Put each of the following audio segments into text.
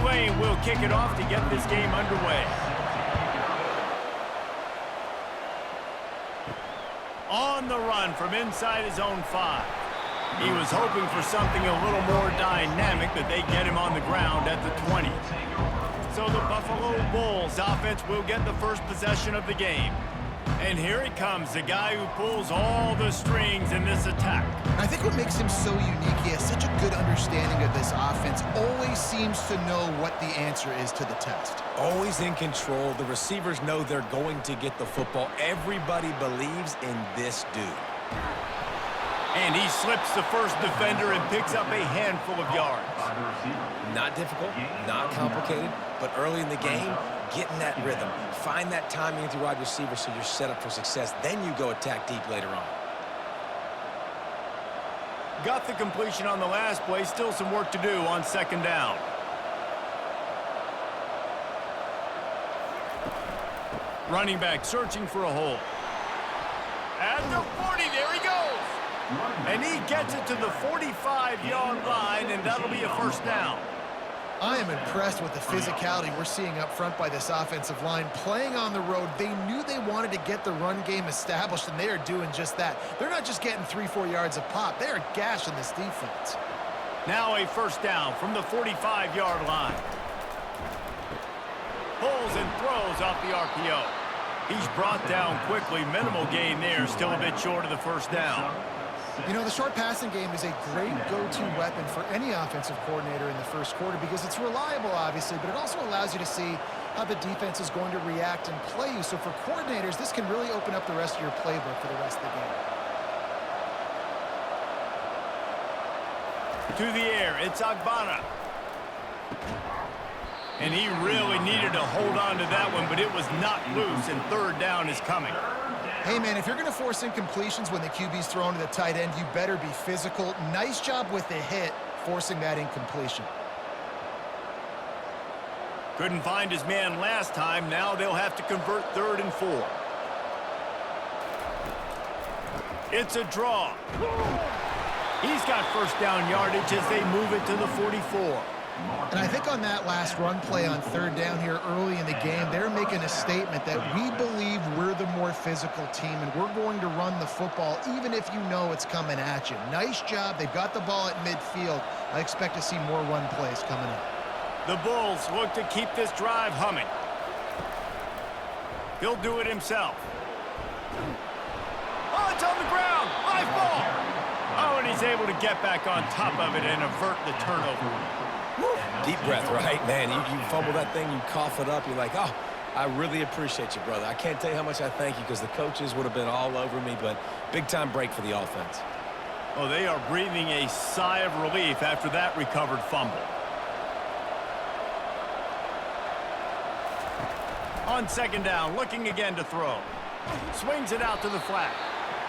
Tulane will kick it off to get this game underway. On the run from inside his own 5. He was hoping for something a little more dynamic, but they get him on the ground at the 20. So the Buffalo Bulls offense will get the first possession of the game. And here he comes, the guy who pulls all the strings in this attack. I think what makes him so unique, he has such a good understanding of this offense, always seems to know what the answer is to the test. Always in control. The receivers know they're going to get the football. Everybody believes in this dude. And he slips the first defender and picks up a handful of yards. Not difficult, not complicated, but early in the game, get in that rhythm. Find that timing with your wide receiver so you're set up for success. Then you go attack deep later on. Got the completion on the last play. Still some work to do on second down. Running back searching for a hole. At the 40, there he goes. And he gets it to the 45-yard line, and that'll be a first down. I am impressed with the physicality we're seeing up front by this offensive line. Playing on the road, they knew they wanted to get the run game established, and they are doing just that. They're not just getting 3-4 yards a pop. They are gashing this defense. Now a first down from the 45-yard line. Pulls and throws off the RPO. He's brought down quickly. Minimal gain there, still a bit short of the first down. You know, the short passing game is a great go-to weapon for any offensive coordinator in the first quarter because it's reliable, obviously, but it also allows you to see how the defense is going to react and play you. So for coordinators, this can really open up the rest of your playbook for the rest of the game. To the air, it's Agbana. And he really needed to hold on to that one, but it was not loose, and third down is coming. Hey, man, if you're going to force incompletions when the QB's thrown to the tight end, you better be physical. Nice job with the hit, forcing that incompletion. Couldn't find his man last time. Now they'll have to convert 3rd and 4. It's a draw. He's got first down yardage as they move it to the 44. And I think on that last run play on 3rd down here early in the game, they're making a statement that we believe we're the more physical team and we're going to run the football even if you know it's coming at you. Nice job. They've got the ball at midfield. I expect to see more run plays coming up. The Bulls look to keep this drive humming. He'll do it himself. Oh, it's on the ground. Live ball. Oh, and he's able to get back on top of it and avert the turnover. Deep breath, right? Man, you fumble that thing, you cough it up, you're like, oh, I really appreciate you, brother. I can't tell you how much I thank you because the coaches would have been all over me, but big-time break for the offense. Oh, they are breathing a sigh of relief after that recovered fumble. On second down, looking again to throw. Swings it out to the flat.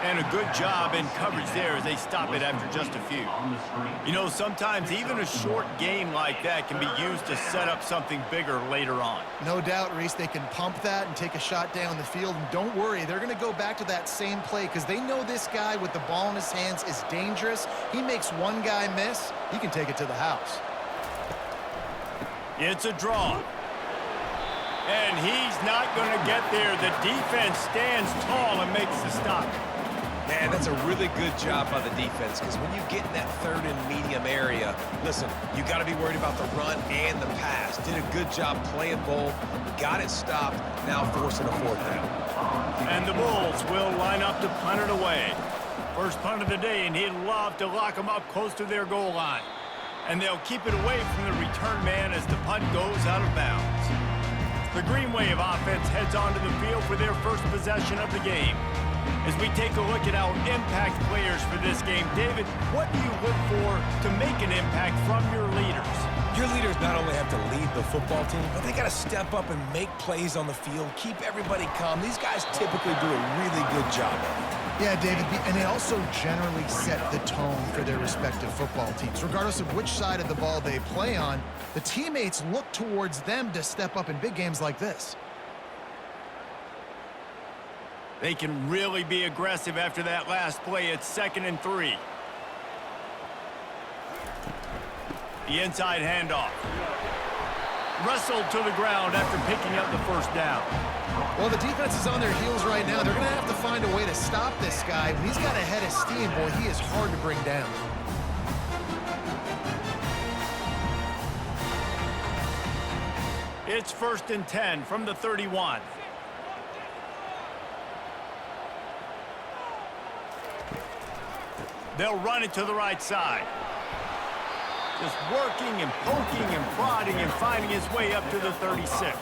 And a good job in coverage there as they stop it after just a few. You know, sometimes even a short game like that can be used to set up something bigger later on. No doubt, Reese, they can pump that and take a shot down the field. And don't worry, they're going to go back to that same play because they know this guy with the ball in his hands is dangerous. He makes one guy miss, he can take it to the house. It's a draw. And he's not going to get there. The defense stands tall and makes the stop. Man, that's a really good job by the defense because when you get in that 3rd and medium area, listen, you got to be worried about the run and the pass. Did a good job playing both, got it stopped, now forcing a 4th down. And the Bulls will line up to punt it away. First punt of the day, and he'd love to lock them up close to their goal line. And they'll keep it away from the return man as the punt goes out of bounds. The Green Wave offense heads onto the field for their first possession of the game. As we take a look at our impact players for this game, David, what do you look for to make an impact from your leaders? Your leaders not only have to lead the football team, but they got to step up and make plays on the field, keep everybody calm. These guys typically do a really good job of it. Yeah, David, and they also generally set the tone for their respective football teams. Regardless of which side of the ball they play on, the teammates look towards them to step up in big games like this. They can really be aggressive after that last play. It's 2nd and 3. The inside handoff. wrestled to the ground after picking up the first down. Well, the defense is on their heels right now. They're going to have to find a way to stop this guy. When he's got a head of steam, boy, he is hard to bring down. It's 1st and 10 from the 31. They'll run it to the right side. Just working and poking and prodding and finding his way up to the 36.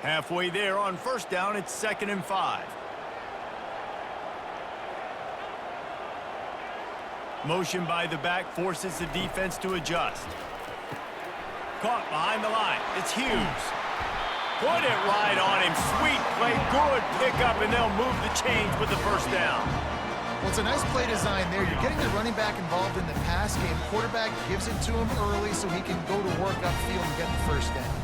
Halfway there on 1st down, it's 2nd and 5. Motion by the back forces the defense to adjust. Caught behind the line. It's Hughes. Put it right on him. Sweet play. Good pickup, and they'll move the chains with the 1st down. Well, it's a nice play design there. You're getting the running back involved in the pass game. Quarterback gives it to him early so he can go to work upfield and get the 1st down.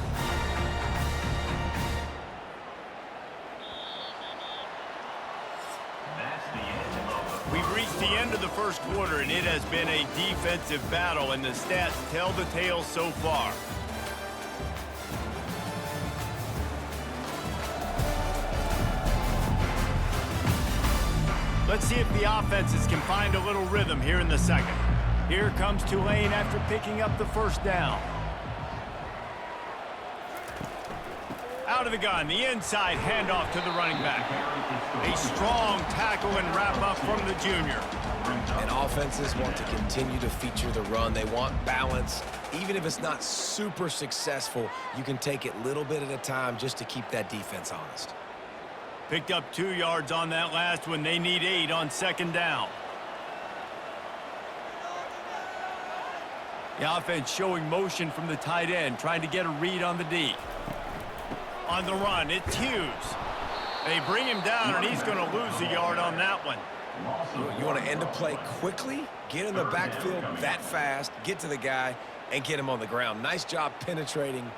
We've reached the end of the 1st quarter, and it has been a defensive battle, and the stats tell the tale so far. Let's see if the offenses can find a little rhythm here in the 2nd. Here comes Tulane after picking up the 1st down. Out of the gun, the inside handoff to the running back. A strong tackle and wrap up from the junior. And offenses want to continue to feature the run. They want balance. Even if it's not super successful, you can take it little bit at a time just to keep that defense honest. Picked up 2 yards on that last one. They need 8 on 2nd down. The offense showing motion from the tight end, trying to get a read on the D. On the run, it's Hughes. They bring him down, and he's going to lose a yard on that one. You want to end a play quickly, get in the backfield that fast, get to the guy, and get him on the ground. Nice job penetrating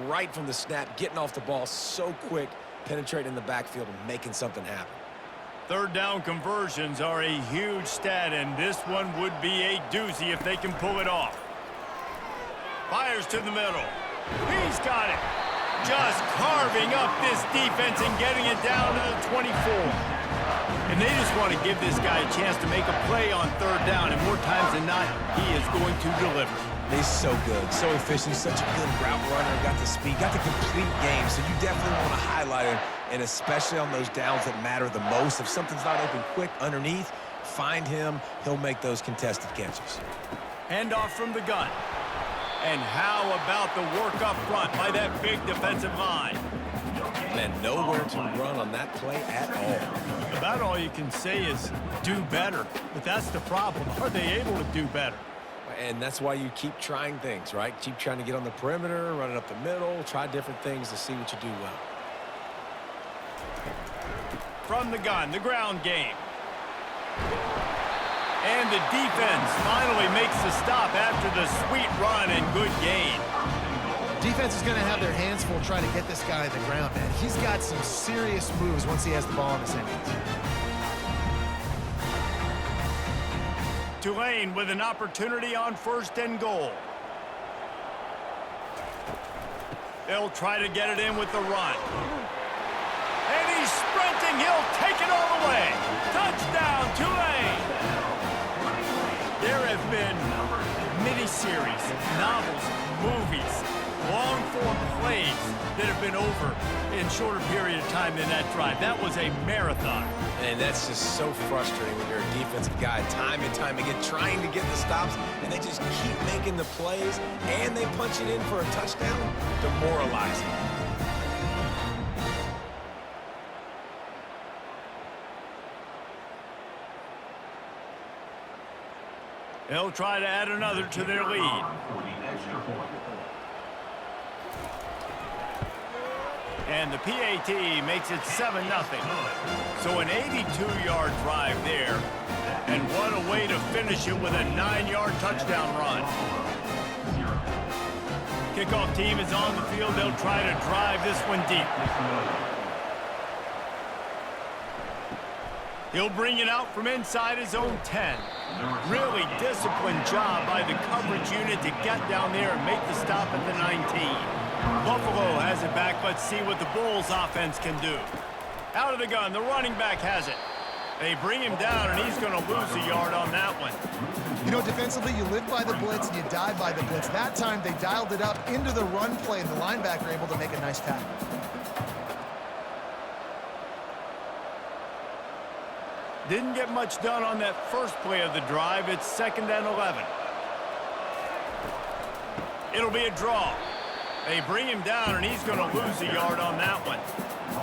right from the snap, getting off the ball so quick, penetrating the backfield and making something happen. 3rd down conversions are a huge stat, and this one would be a doozy if they can pull it off. Fires to the middle. He's got it. Just carving up this defense and getting it down to the 24. And they just want to give this guy a chance to make a play on 3rd down, and more times than not, he is going to deliver. He's so good, so efficient, such a good route runner, got the speed, got the complete game, so you definitely want to highlight him, and especially on those downs that matter the most. If something's not open quick underneath, find him, he'll make those contested catches. Handoff from the gun. And how about the work up front by that big defensive line? Man, nowhere to run on that play at all. About all you can say is do better. But that's the problem. Are they able to do better? And that's why you keep trying things, right? Keep trying to get on the perimeter, run it up the middle, try different things to see what you do well. From the gun, the ground game. And the defense finally makes the stop after the sweet run and good gain. Defense is going to have their hands full trying to get this guy on the ground, man. He's got some serious moves once he has the ball in his hands. Tulane with an opportunity on 1st and goal. They'll try to get it in with the run. And he's sprinting. He'll take it all the way. Touchdown, Tulane. There have been miniseries, novels, movies, long-form plays that have been over in shorter period of time than that drive. That was a marathon. And that's just so frustrating when you're a defensive guy, time and time again, trying to get the stops, and they just keep making the plays, and they punch it in for a touchdown. Demoralizing. They'll try to add another to their lead. And the PAT makes it 7-0. So an 82-yard drive there. And what a way to finish it with a 9-yard touchdown run. Kickoff team is on the field. They'll try to drive this one deep. He'll bring it out from inside his own 10. Really disciplined job by the coverage unit to get down there and make the stop at the 19. Buffalo has it back. Let's see what the Bulls offense can do. Out of the gun, the running back has it. They bring him down, and he's going to lose a yard on that one. You know, defensively, you live by the blitz and you die by the blitz. That time, they dialed it up into the run play, and the linebacker able to make a nice tackle. Didn't get much done on that first play of the drive. It's 2nd and 11. It'll be a draw. They bring him down, and he's going to lose a yard on that one.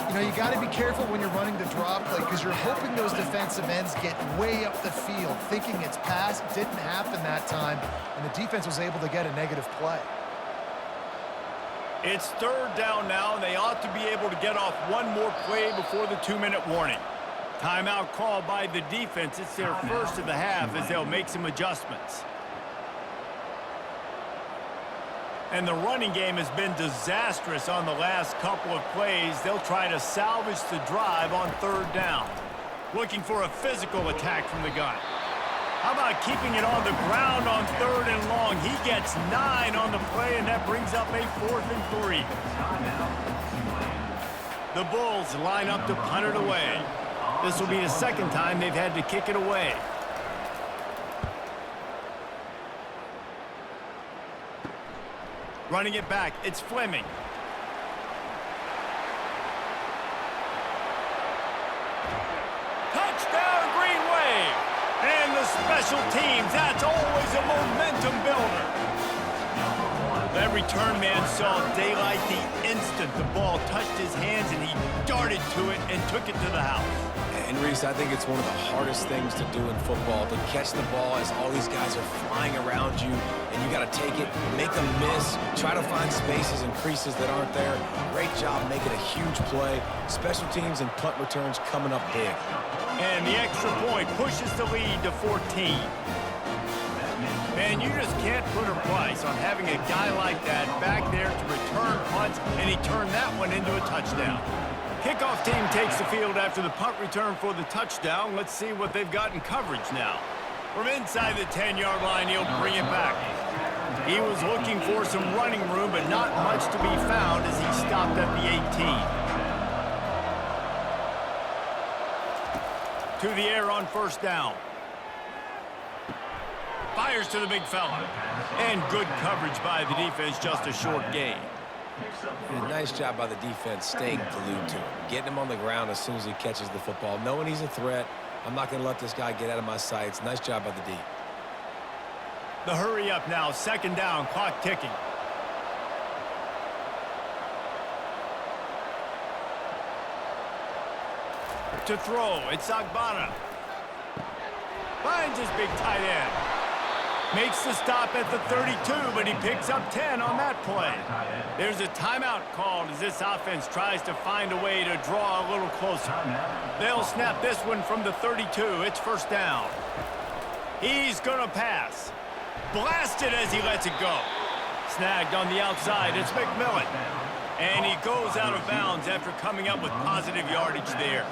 You know, you got to be careful when you're running the draw play because you're hoping those defensive ends get way up the field, thinking it's pass. Didn't happen that time, and the defense was able to get a negative play. It's 3rd down now, and they ought to be able to get off one more play before the 2-minute warning. Timeout called by the defense. It's their first of the half as they'll make some adjustments. And the running game has been disastrous on the last couple of plays. They'll try to salvage the drive on 3rd down. Looking for a physical attack from the gun. How about keeping it on the ground on 3rd and long? He gets 9 on the play, and that brings up a 4th and 3. The Bulls line up to punt it away. This will be the 2nd time they've had to kick it away. Running it back, it's Fleming. Touchdown, Green Wave! And the special teams, that's always a momentum builder. That return man saw daylight the instant the ball touched his hands, and he darted to it and took it to the house. And Reese, I think it's one of the hardest things to do in football, to catch the ball as all these guys are flying around you, and you got to take it, make them miss, try to find spaces and creases that aren't there. Great job making a huge play. Special teams and punt returns coming up big. And the extra point pushes the lead to 14. Man, you just can't put a price on having a guy like that back there to return punts, and he turned that one into a touchdown. Kickoff team takes the field after the punt return for the touchdown. Let's see what they've got in coverage now. From inside the 10-yard line, he'll bring it back. He was looking for some running room, but not much to be found as he stopped at the 18. To the air on 1st down. Fires to the big fella. And good coverage by the defense, just a short gain. And a nice job by the defense staying glued to him, getting him on the ground as soon as he catches the football, knowing he's a threat. I'm not going to let this guy get out of my sights. Nice job by the D. The hurry up now, 2nd down, clock ticking. To throw, it's Agbana. Finds his big tight end. Makes the stop at the 32, but he picks up 10 on that play. There's a timeout called as this offense tries to find a way to draw a little closer. They'll snap this one from the 32. It's 1st down. He's going to pass. Blasted as he lets it go. Snagged on the outside. It's McMillan. And he goes out of bounds after coming up with positive yardage there.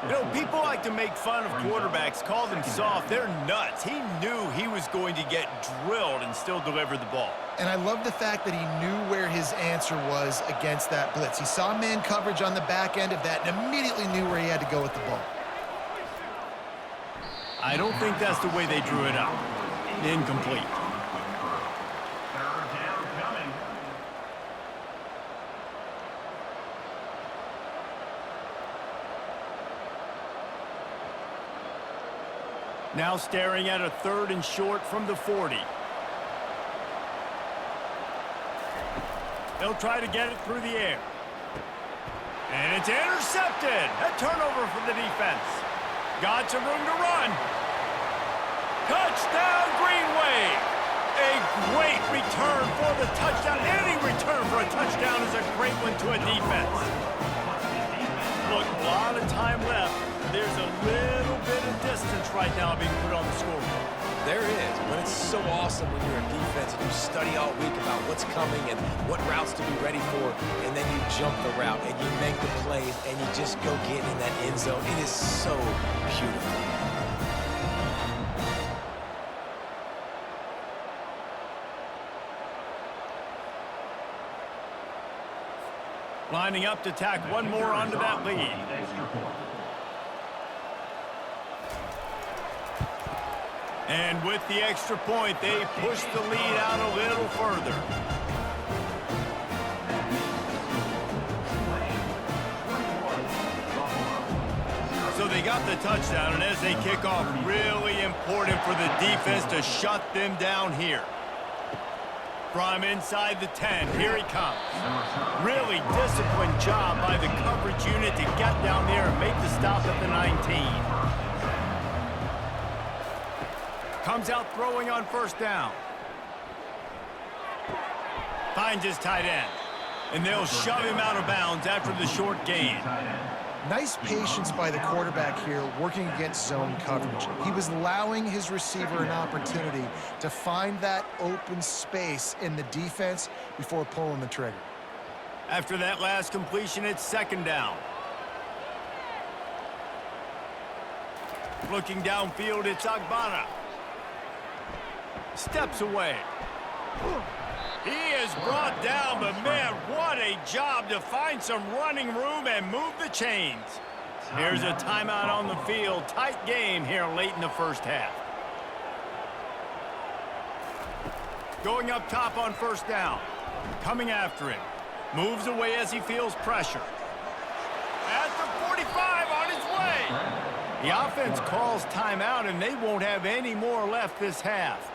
You know, people like to make fun of quarterbacks, call them soft. They're nuts. He knew he was going to get drilled and still deliver the ball. And I love the fact that he knew where his answer was against that blitz. He saw man coverage on the back end of that and immediately knew where he had to go with the ball. I don't think that's the way they drew it up. Incomplete. Now staring at a 3rd and short from the 40. They'll try to get it through the air. And it's intercepted. A turnover for the defense. Got some room to run. Touchdown, Green Wave. A great return for the touchdown. Any return for a touchdown is a great one to a defense. Look, a lot of time left. There's a little bit of distance right now being put on the scoreboard. There is, but It's so awesome when you're in defense and you study all week about what's coming and what routes to be ready for, and then you jump the route and you make the plays and you just go get in that end zone. It is so beautiful. Lining up to tack one more onto that lead. And with the extra point, they push the lead out a little further. So they got the touchdown, and as they kick off, really important for the defense to shut them down here. From inside the 10, here he comes. Really disciplined job by the coverage unit to get down there and make the stop at the 19. Comes out throwing on first down. Finds his tight end. And they'll shove him out of bounds after the short gain. Nice patience by the quarterback here working against zone coverage. He was allowing his receiver an opportunity to find that open space in the defense before pulling the trigger. After that last completion, it's second down. Looking downfield, it's Agbana. Steps away. He is brought down, but man, what a job to find some running room and move the chains. Here's a timeout on the field. Tight game here late in the first half. Going up top on first down. Coming after him. Moves away as he feels pressure. At the 45 on his way. The offense calls timeout, and they won't have any more left this half.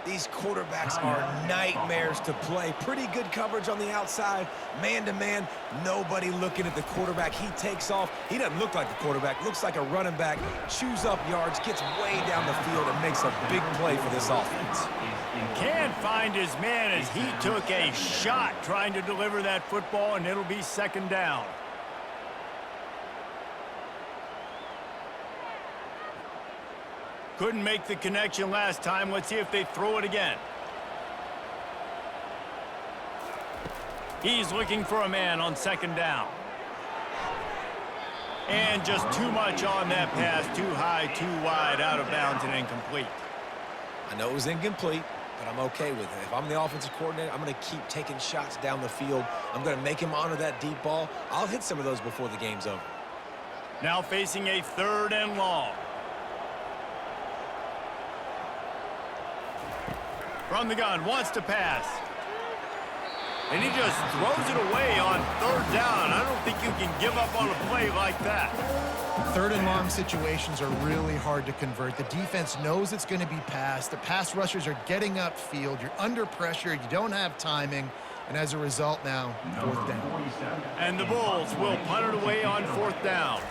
These quarterbacks are nightmares to play. Pretty good coverage on the outside. Man-to-man, nobody looking at the quarterback. He takes off. He doesn't look like the quarterback. Looks like a running back. Chews up yards, gets way down the field, and makes a big play for this offense. Can't find his man as he took a shot trying to deliver that football, and it'll be second down. Couldn't make the connection last time. Let's see if they throw it again. He's looking for a man on second down. And just too much on that pass. Too high, too wide, out of bounds, and incomplete. I know it was incomplete, but I'm okay with it. If I'm the offensive coordinator, I'm going to keep taking shots down the field. I'm going to make him honor that deep ball. I'll hit some of those before the game's over. Now facing a third and long. From the gun, wants to pass. And he just throws it away on third down. I don't think you can give up on a play like that. Third and long situations are really hard to convert. The defense knows it's going to be passed. The pass rushers are getting upfield. You're under pressure. You don't have timing. And as a result now, fourth down. And the Bulls will punt it away on fourth down.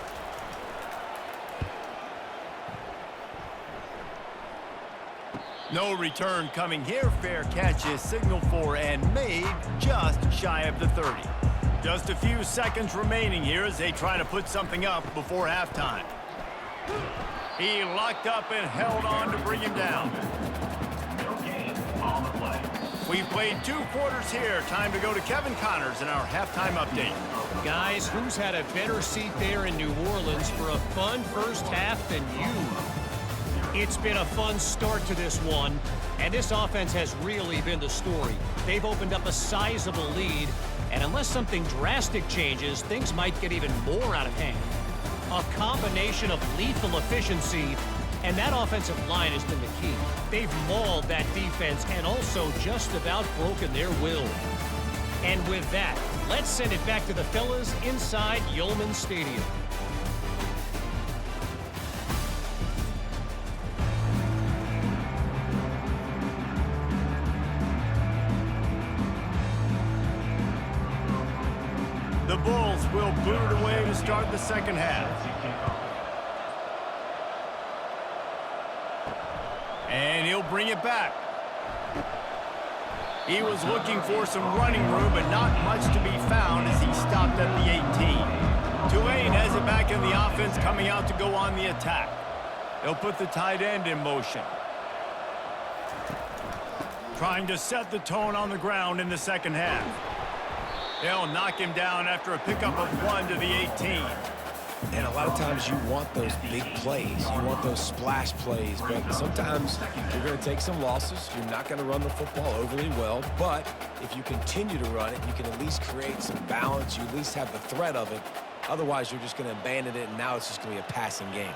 No return coming here. Fair catch is signaled for and made just shy of the 30. Just a few seconds remaining here as they try to put something up before halftime. He locked up and held on to bring him down. We've played 2 quarters here. Time to go to Kevin Connors in our halftime update. Guys, who's had a better seat there in New Orleans for a fun first half than you? It's been a fun start to this one, and this offense has really been the story. They've opened up a sizable lead, and unless something drastic changes, things might get even more out of hand. A combination of lethal efficiency, and that offensive line has been the key. They've mauled that defense and also just about broken their will. And with that, let's send it back to the fellas inside Yeoman Stadium. The Bulls will boot it away to start the second half. And he'll bring it back. He was looking for some running room, but not much to be found as he stopped at the 18. Tulane has it back in the offense, coming out to go on the attack. They'll put the tight end in motion. trying to set the tone on the ground in the second half. They'll knock him down after a pickup of 1 to the 18. And a lot of times you want those big plays. You want those splash plays. But sometimes you're going to take some losses. You're not going to run the football overly well. But if you continue to run it, you can at least create some balance. You at least have the threat of it. Otherwise, you're just going to abandon it, and now it's just going to be a passing game.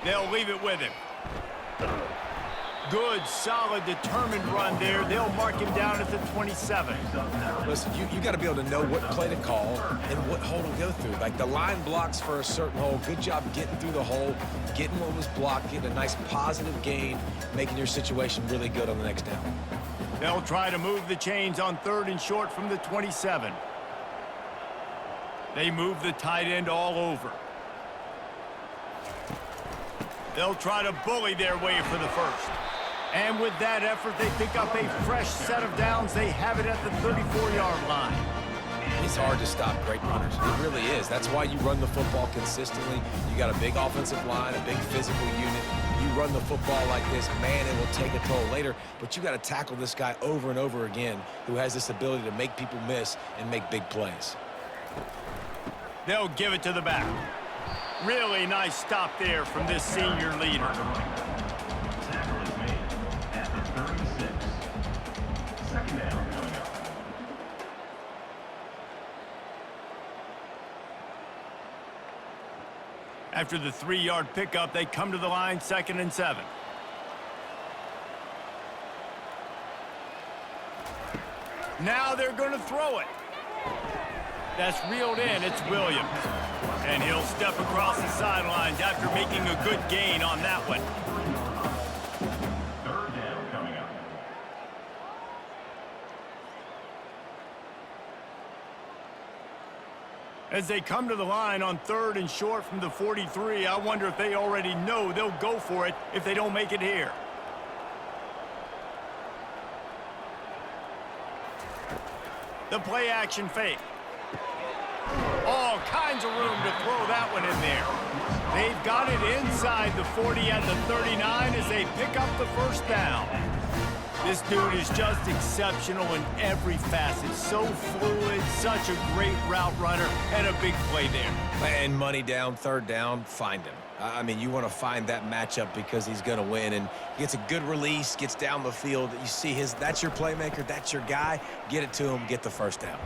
They'll leave it with him. Good, solid, determined run there. They'll mark him down at the 27. Listen, you got to be able to know what play to call and what hole to go through. Like the line blocks for a certain hole. Good job getting through the hole, getting what was blocked, getting a nice positive gain, making your situation really good on the next down. They'll try to move the chains on 3rd and short from the 27. They move the tight end all over. They'll try to bully their way for the first. And with that effort, they pick up a fresh set of downs. They have it at the 34-yard line. It's hard to stop great runners. It really is. That's why you run the football consistently. You got a big offensive line, a big physical unit. You run the football like this, man, it will take a toll later. But you got to tackle this guy over and over again who has this ability to make people miss and make big plays. They'll give it to the back. Really nice stop there from this senior leader. After the 3-yard pickup, they come to the line, 2nd and 7. Now they're going to throw it. That's reeled in. It's Williams. And he'll step across the sidelines after making a good gain on that one. 3rd down coming up. As they come to the line on 3rd and short from the 43, I wonder if they already know they'll go for it if they don't make it here. The play action fake. All kinds of room to throw that one in there. They've got it inside the 40 at the 39 as they pick up the first down. This dude is just exceptional in every facet. So fluid, such a great route runner, and a big play there. And money down, 3rd down, find him. I mean, you want to find that matchup because he's going to win. And he gets a good release, gets down the field. You see that's your playmaker, that's your guy. Get it to him, get the first down.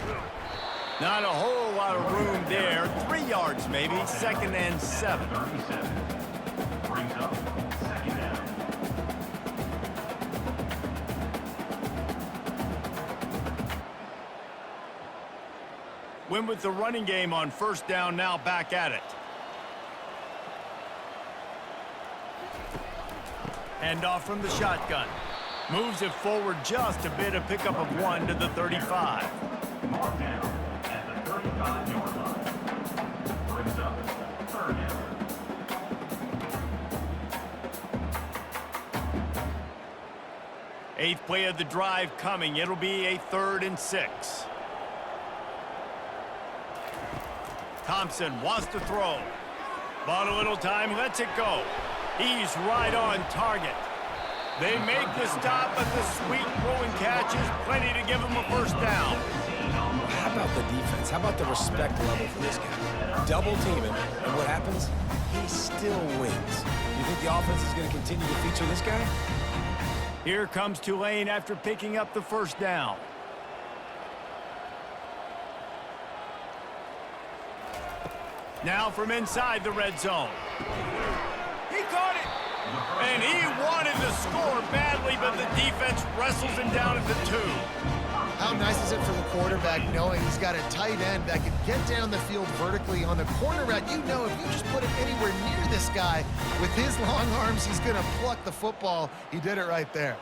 Not a whole lot of room there. 3 yards maybe, 2nd and 7. 37. Brings up 2nd down. Win with the running game on 1st down, now back at it. Hand off from the shotgun. Moves it forward just a bit, a pickup of 1 to the 35. Mark down at the 35-yard line. Brings up 3rd down. Eighth play of the drive coming. It'll be a 3rd and 6. Thompson wants to throw. Bought a little time, lets it go. He's right on target. They make the stop, but the sweet throwing catch is plenty to give him a first down. How about the defense? How about the respect level for this guy? Double team him, and what happens? He still wins. You think the offense is going to continue to feature this guy? Here comes Tulane after picking up the first down. Now from inside the red zone. He caught it! And he wanted to score badly, but the defense wrestles him down at the 2. How nice is it for the quarterback knowing he's got a tight end that can get down the field vertically on the corner route? You know if you just put it anywhere near this guy, with his long arms, he's going to pluck the football. He did it right there.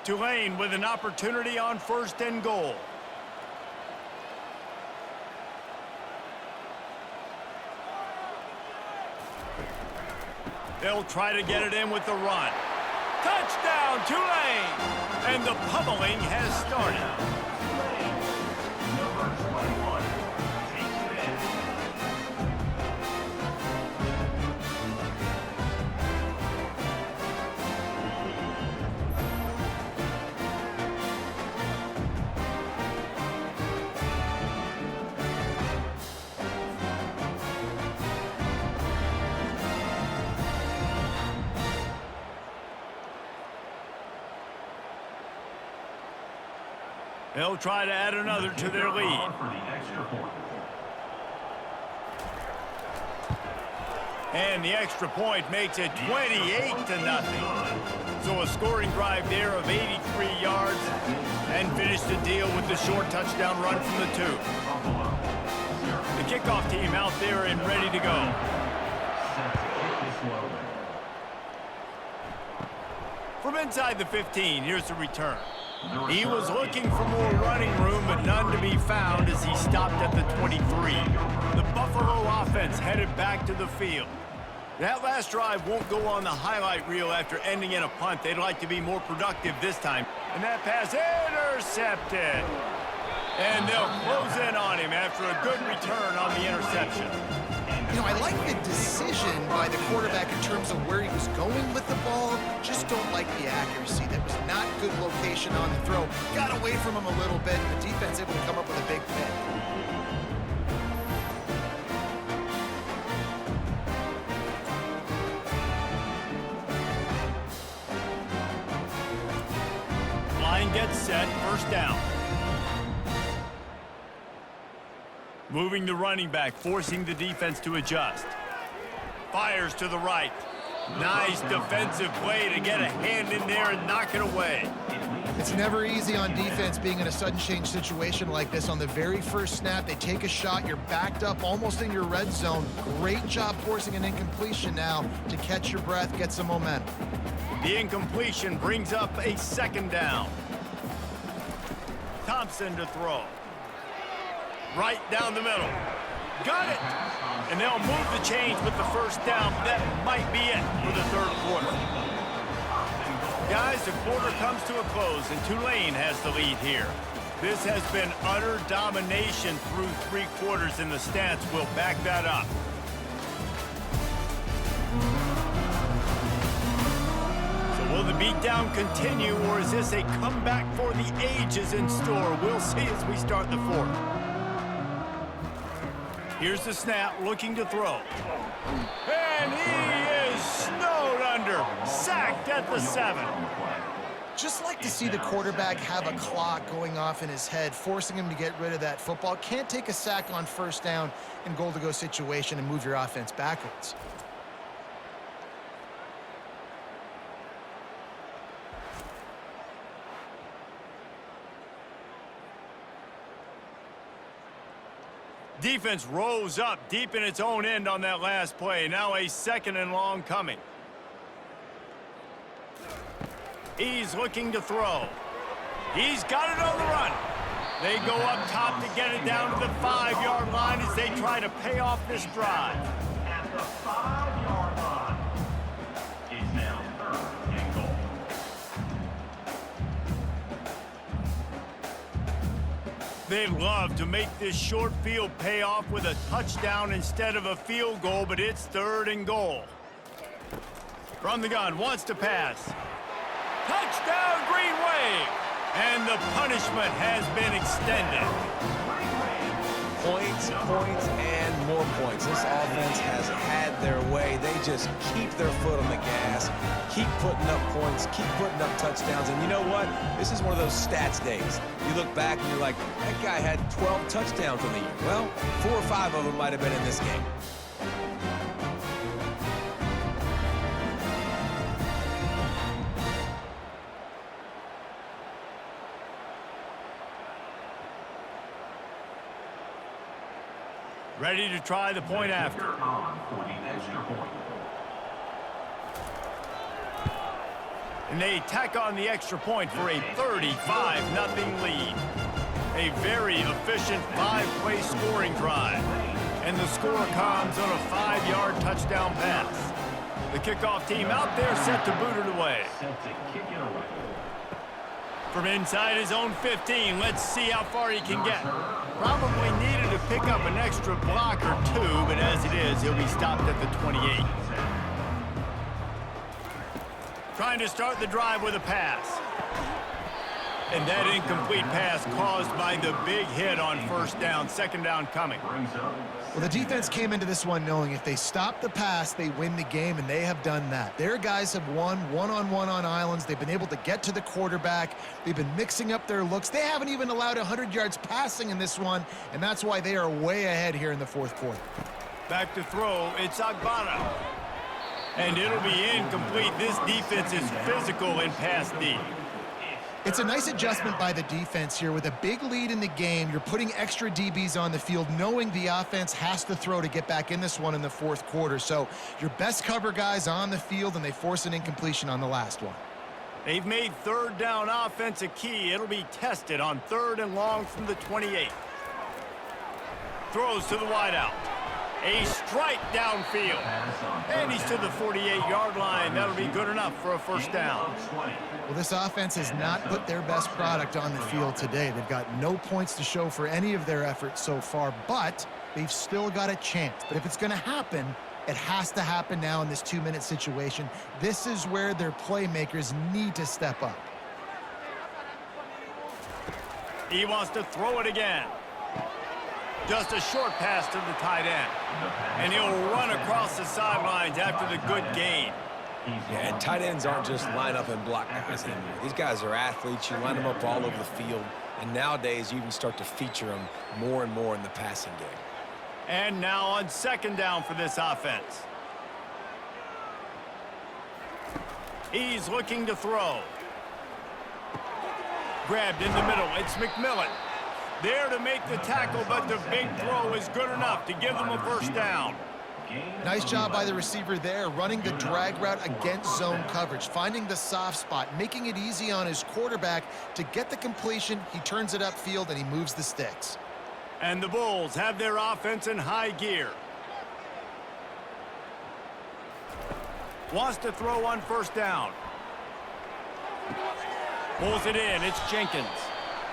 Tulane with an opportunity on 1st and goal. They'll try to get it in with the run. Touchdown, Tulane! And the pummeling has started. Number 21 takes it They'll try to add another to their lead. For the extra point. And the extra point makes it 28-0. So a scoring drive there of 83 yards and finish the deal with the short touchdown run from the 2. The kickoff team out there and ready to go. From inside the 15, here's the return. He was looking for more running room, but none to be found as he stopped at the 23. The Buffalo offense headed back to the field. That last drive won't go on the highlight reel after ending in a punt. They'd like to be more productive this time. And that pass intercepted. And they'll close in on him after a good return on the interception. You know, I like the decision by the quarterback in terms of where he was going with the ball. Just don't like the accuracy. That was not good location on the throw. Got away from him a little bit. The defense able to come up with a big pick. Line gets set, first down. Moving the running back, forcing the defense to adjust. Fires to the right. Nice defensive play to get a hand in there and knock it away. It's never easy on defense being in a sudden change situation like this. On the very first snap, they take a shot. You're backed up almost in your red zone. Great job forcing an incompletion now to catch your breath, get some momentum. The incompletion brings up a second down. Thompson to throw. Right down the middle. Got it! And they'll move the chains with the first down. That might be it for the third quarter. Guys, the quarter comes to a close, and Tulane has the lead here. This has been utter domination through 3 quarters, and the stats will back that up. So will the beatdown continue, or is this a comeback for the ages in store? We'll see as we start the fourth. Here's the snap, looking to throw. And he is snowed under, sacked at the 7. Just like to see the quarterback have a clock going off in his head, forcing him to get rid of that football. Can't take a sack on first down in goal-to-go situation and move your offense backwards. Defense rose up deep in its own end on that last play. Now a second and long coming. He's looking to throw. He's got it on the run. They go up top to get it down to the 5-yard line as they try to pay off this drive. At the 5-yard line. It's now 3rd and goal. They'd love to make this short field pay off with a touchdown instead of a field goal, but it's 3rd and goal. From the gun, wants to pass. Touchdown, Green Wave! And the punishment has been extended. Points, points, and more points. This offense has had their way. They just keep their foot on the gas, keep putting up points, keep putting up touchdowns. And you know what? This is one of those stats days. You look back and you're like, that guy had 12 touchdowns on the year. Well, 4 or 5 of them might have been in this game. Ready to try the point after. On for the extra point. And they tack on the extra point for a 35-0 lead. A very efficient 5-play scoring drive. And the score comes on a 5-yard touchdown pass. The kickoff team out there set to boot it away. Set to kick it away. From inside his own 15, let's see how far he can get. Probably needed to pick up an extra block or 2, but as it is, he'll be stopped at the 28. Trying to start the drive with a pass. And that incomplete pass caused by the big hit on first down, second down coming. Well, the defense came into this one knowing if they stop the pass, they win the game, and they have done that. Their guys have won one-on-one on islands. They've been able to get to the quarterback. They've been mixing up their looks. They haven't even allowed 100 yards passing in this one, and that's why they are way ahead here in the fourth quarter. Back to throw, it's Agbana. And it'll be incomplete. This defense is physical in pass D. It's a nice adjustment by the defense here. With a big lead in the game, you're putting extra DBs on the field, knowing the offense has to throw to get back in this one in the fourth quarter. So your best cover guys on the field, and they force an incompletion on the last one. They've made third down offense a key. It'll be tested on third and long from the 28. Throws to the wideout. A strike downfield. And he's to the 48-yard line. That'll be good enough for a first down. Well, this offense has not put their best product on the field today. They've got no points to show for any of their efforts so far, but they've still got a chance. But if it's going to happen, it has to happen now in this 2-minute situation. This is where their playmakers need to step up. He wants to throw it again. Just a short pass to the tight end. And he'll run across the sidelines after the good gain. Yeah, and tight ends aren't just line up and block guys anymore. These guys are athletes. You line them up all over the field. And nowadays, you even start to feature them more and more in the passing game. And now on second down for this offense. He's looking to throw. Grabbed in the middle. It's McMillan. There to make the tackle, but the big throw is good enough to give them a first down. Nice job by the receiver there, running the drag route against zone coverage, finding the soft spot, making it easy on his quarterback to get the completion. He turns it upfield, and he moves the sticks. And the Bulls have their offense in high gear. Wants to throw on first down. Pulls it in. It's Jenkins.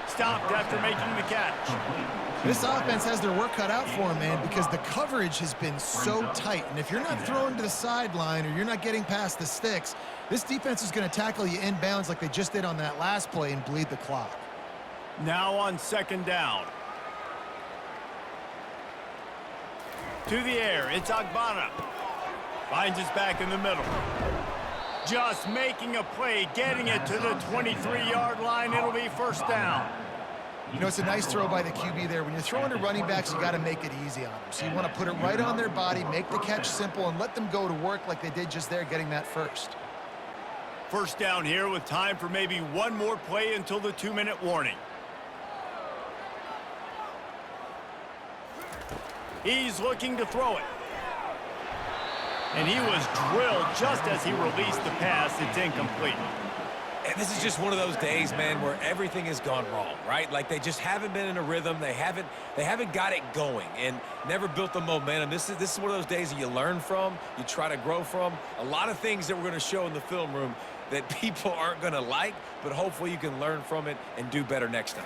Stopped after making the catch. This offense has their work cut out for them, man, because the coverage has been so tight. And if you're not throwing to the sideline or you're not getting past the sticks, this defense is going to tackle you inbounds like they just did on that last play and bleed the clock. Now on second down. To the air, it's Agbana. Finds his back in the middle. Just making a play, getting it to the 23-yard line. It'll be first down. You know, it's a nice throw by the QB there. When you're throwing to running backs, you got to make it easy on them. So you want to put it right on their body, make the catch simple, and let them go to work like they did just there, getting that first. First down here with time for maybe one more play until the 2-minute warning. He's looking to throw it. And he was drilled just as he released the pass. It's incomplete. And this is just one of those days, man, where everything has gone wrong, right? Like they just haven't been in a rhythm. They haven't got it going and never built the momentum. This is one of those days that you learn from, you try to grow from. A lot of things that we're going to show in the film room that people aren't going to like, but hopefully you can learn from it and do better next time.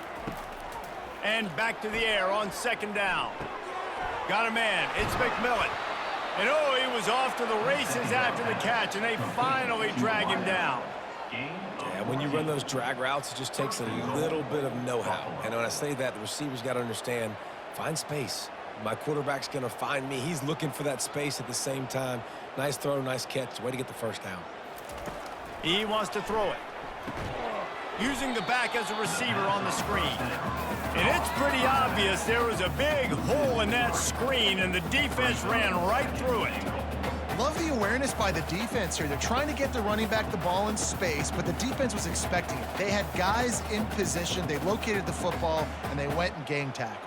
And back to the air on second down. Got a man. It's McMillan. And oh, he was off to the races after the catch, and they finally drag him down. Yeah, when you run those drag routes, it just takes a little bit of know-how. And when I say that, the receivers got to understand, find space. My quarterback's going to find me. He's looking for that space at the same time. Nice throw, nice catch. Way to get the first down. He wants to throw it. Using the back as a receiver on the screen. And it's pretty obvious there was a big hole in that screen, and the defense ran right through it. Love the awareness by the defense here. They're trying to get the running back the ball in space, but the defense was expecting it. They had guys in position. They located the football, and they went and game tackled.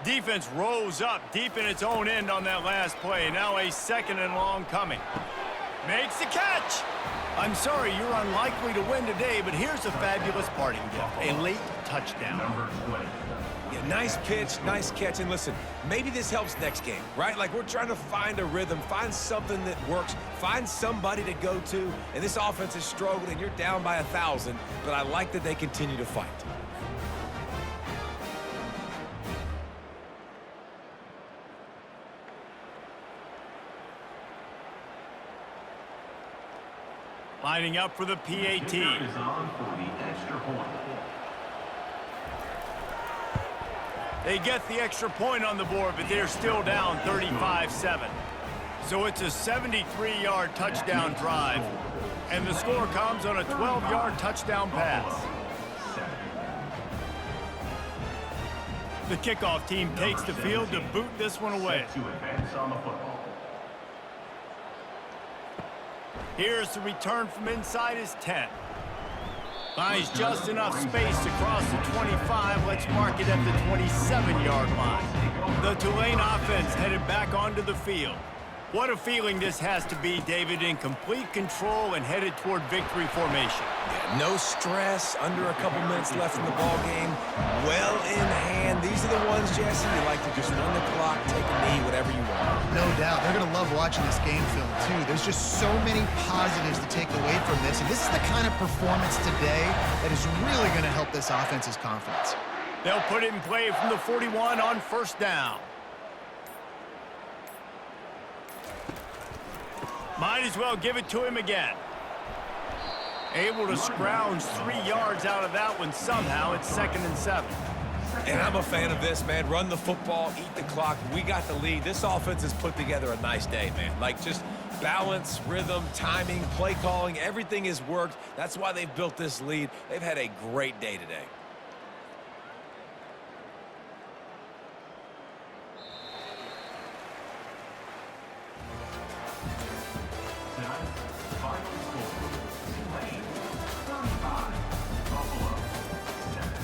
Defense rose up deep in its own end on that last play. Now a second and long coming. Makes the catch. I'm sorry, you're unlikely to win today, but here's a fabulous parting gift. A late touchdown. Yeah, nice pitch, nice catch. And listen, maybe this helps next game, right? Like we're trying to find a rhythm, find something that works, find somebody to go to. And this offense is struggling, and you're down by 1,000, but I like that they continue to fight. Lining up for the PAT. Kicker is on for the extra point. They get the extra point on the board, but they're still down 35-7. So it's a 73-yard touchdown drive, and the score comes on a 12-yard touchdown pass. The kickoff team takes the field to boot this one away. To advance on the football. Here's the return from inside his 10. Finds just enough space to cross the 25. Let's mark it at the 27-yard line. The Tulane offense headed back onto the field. What a feeling this has to be, David, in complete control and headed toward victory formation. No stress, under a couple minutes left in the ball game. Well in hand. These are the ones, Jesse, you like to just run the clock, take a knee, whatever you want. No doubt. They're going to love watching this game film, too. There's just so many positives to take away from this. And this is the kind of performance today that is really going to help this offense's confidence. They'll put it in play from the 41 on first down. Might as well give it to him again. Able to scrounge 3 yards out of that one somehow. It's 2nd and 7. And I'm a fan of this, man. Run the football, eat the clock. We got the lead. This offense has put together a nice day, man. Like, just balance, rhythm, timing, play calling, everything has worked. That's why they've built this lead. They've had a great day today. Tonight's final score. Tulane 35. Buffalo 7.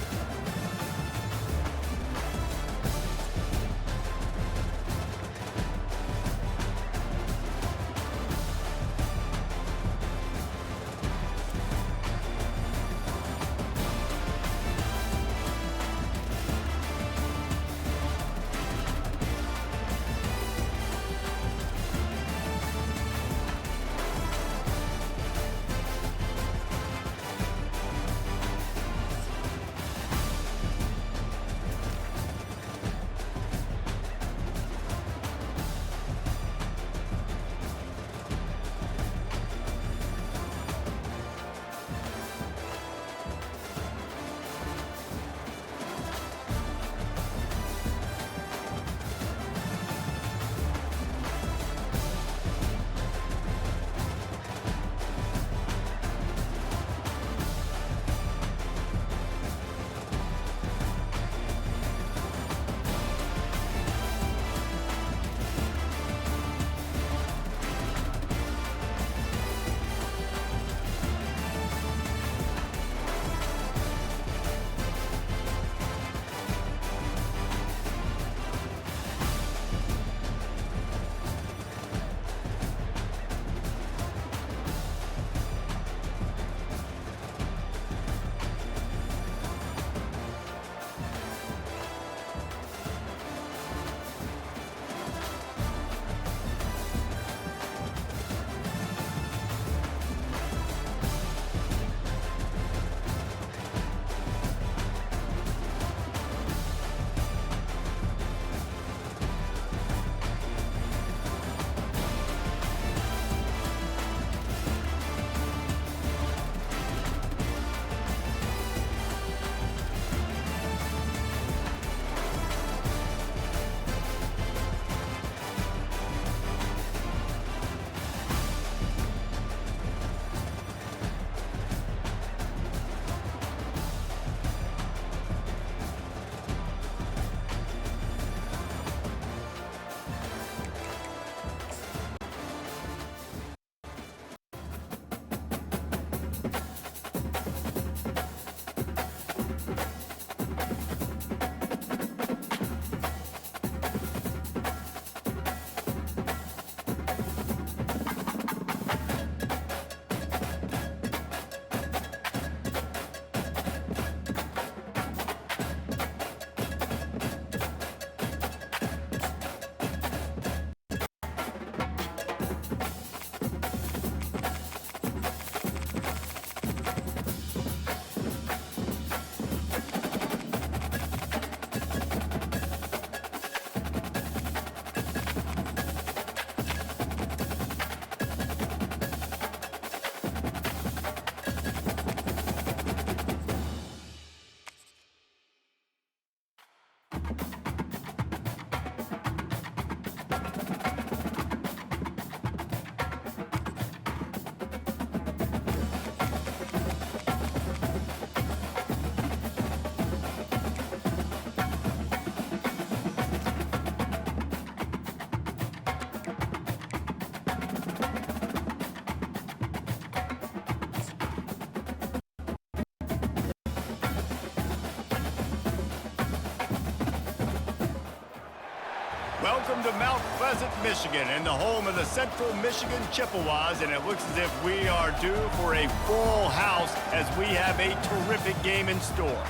Welcome to Mount Pleasant, Michigan, and the home of the Central Michigan Chippewas, and it looks as if we are due for a full house as we have a terrific game in store.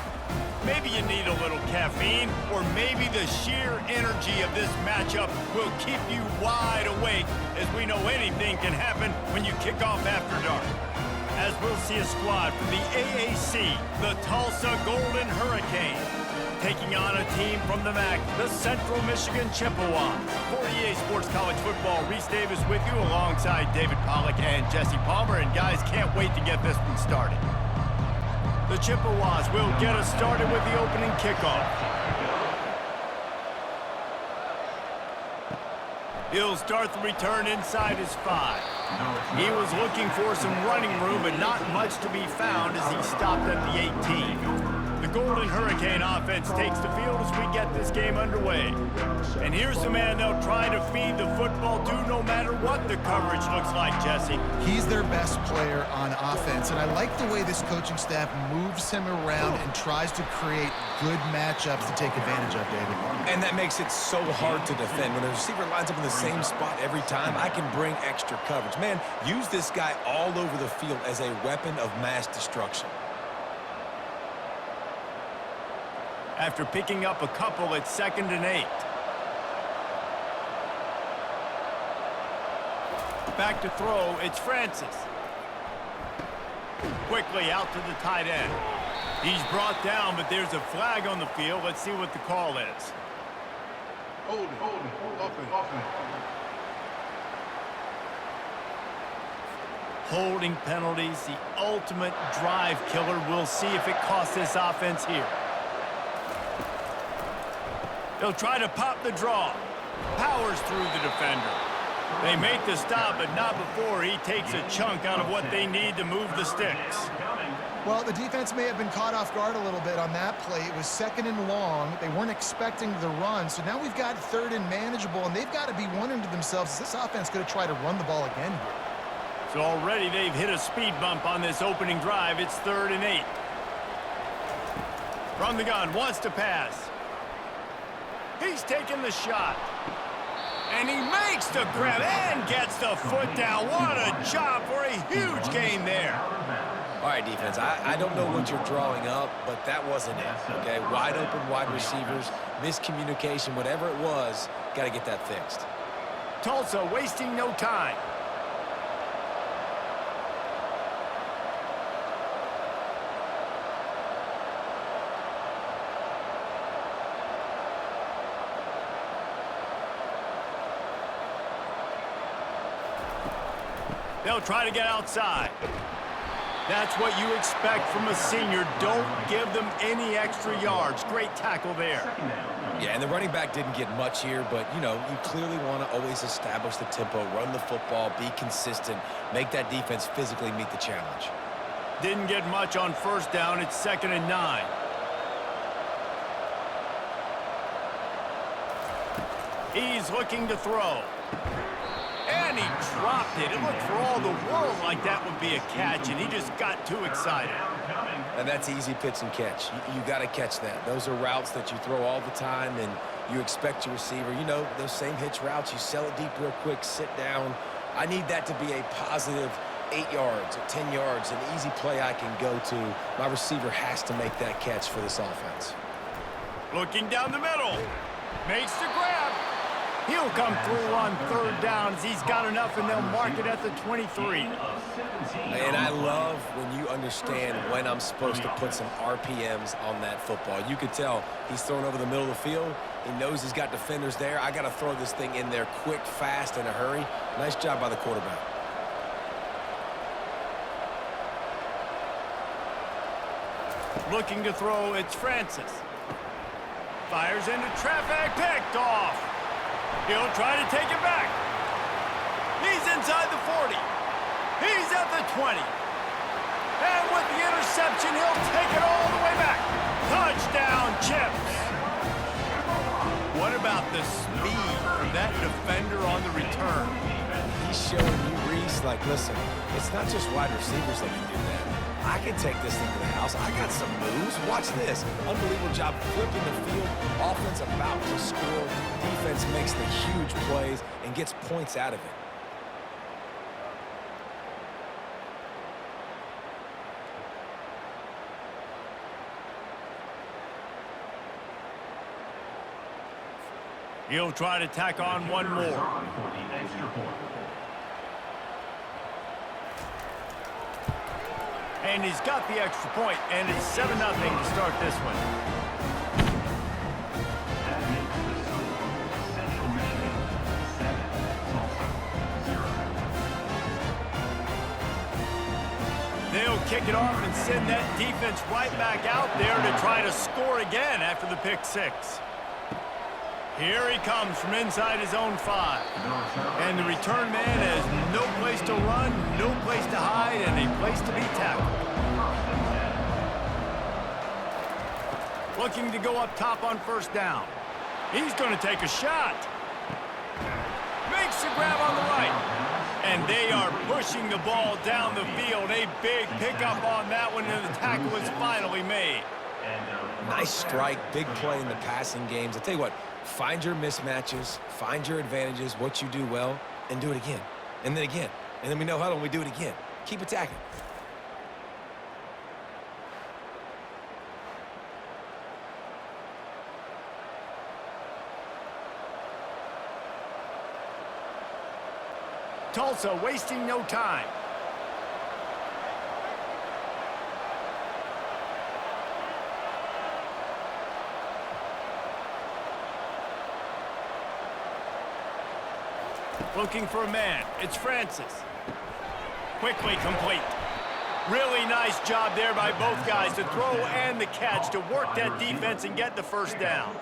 Maybe you need a little caffeine, or maybe the sheer energy of this matchup will keep you wide awake, as we know anything can happen when you kick off after dark. As we'll see a squad from the AAC, the Tulsa Golden Hurricane, taking on a team from the MAC, the Central Michigan Chippewas. For EA Sports College Football, Reese Davis with you alongside David Pollack and Jesse Palmer. And guys, can't wait to get this one started. The Chippewas will get us started with the opening kickoff. He'll start the return inside his 5. He was looking for some running room, but not much to be found as he stopped at the 18. The Golden Hurricane offense takes the field as we get this game underway. And here's the man they'll try to feed the football to no matter what the coverage looks like, Jesse. He's their best player on offense, and I like the way this coaching staff moves him around and tries to create good matchups to take advantage of, David. And that makes it so hard to defend. When the receiver lines up in the same spot every time, I can bring extra coverage. Man, use this guy all over the field as a weapon of mass destruction. After picking up a couple, it's 2nd and 8. Back to throw, it's Francis. Quickly out to the tight end. He's brought down, but there's a flag on the field. Let's see what the call is. Hold it. Holding penalties, the ultimate drive killer. We'll see if it costs this offense here. They'll try to pop the draw. Powers through the defender. They make the stop, but not before he takes a chunk out of what they need to move the sticks. Well, the defense may have been caught off guard a little bit on that play. It was 2nd and long. They weren't expecting the run, so now we've got 3rd and manageable, and they've got to be wondering to themselves, is this offense going to try to run the ball again here? So already they've hit a speed bump on this opening drive. It's 3rd and 8. From the gun, wants to pass. He's taking the shot. And he makes the grab and gets the foot down. What a job for a huge gain there. All right, defense, I don't know what you're drawing up, but that wasn't it, okay? Wide open wide receivers, miscommunication, whatever it was, got to get that fixed. Tulsa wasting no time. They'll try to get outside. That's what you expect from a senior. Don't give them any extra yards. Great tackle there. Yeah, and the running back didn't get much here, but, you know, you clearly want to always establish the tempo, run the football, be consistent, make that defense physically meet the challenge. Didn't get much on 1st down. It's 2nd and 9. He's looking to throw. And he dropped it. It looked for all the world like that would be a catch, and he just got too excited. And that's easy pitch and catch. You got to catch that. Those are routes that you throw all the time, and you expect your receiver. You know, those same hitch routes, you sell it deep real quick, sit down. I need that to be a positive 8 yards or 10 yards, an easy play I can go to. My receiver has to make that catch for this offense. Looking down the middle. Makes the grab. He'll come through on 3rd down as he's got enough, and they'll mark it at the 23. And I love when you understand when I'm supposed to put some RPMs on that football. You could tell he's throwing over the middle of the field. He knows he's got defenders there. I got to throw this thing in there quick, fast, in a hurry. Nice job by the quarterback. Looking to throw, it's Francis. Fires into traffic, picked off. He'll try to take it back. He's inside the 40. He's at the 20. And with the interception, he'll take it all the way back. Touchdown, Chips. What about the speed of that defender on the return? He's showing you, Reese, like, listen, it's not just wide receivers that can do that. I can take this thing to the house. I got some moves. Watch this. Unbelievable job flipping the field. Offense about to score. Defense makes the huge plays and gets points out of it. He'll try to tack on one more. For the extra point. And he's got the extra point, and it's 7-0 to start this one. That makes the score Central Michigan 7, Tulsa 0. They'll kick it off and send that defense right back out there to try to score again after the pick six. Here he comes from inside his own 5. And the return man has no place to run, no place to hide, and a place to be tackled. Looking to go up top on first down. He's going to take a shot. Makes the grab on the right. And they are pushing the ball down the field. A big pickup on that one, and the tackle is finally made. Nice strike, big play in the passing games. I'll tell you what, find your mismatches, find your advantages, what you do well, and do it again. And then again. And then we know how and we do it again. Keep attacking. Tulsa wasting no time. Looking for a man. It's Francis. Quickly complete. Really nice job there by both guys to throw and the catch to work that defense and get the first down.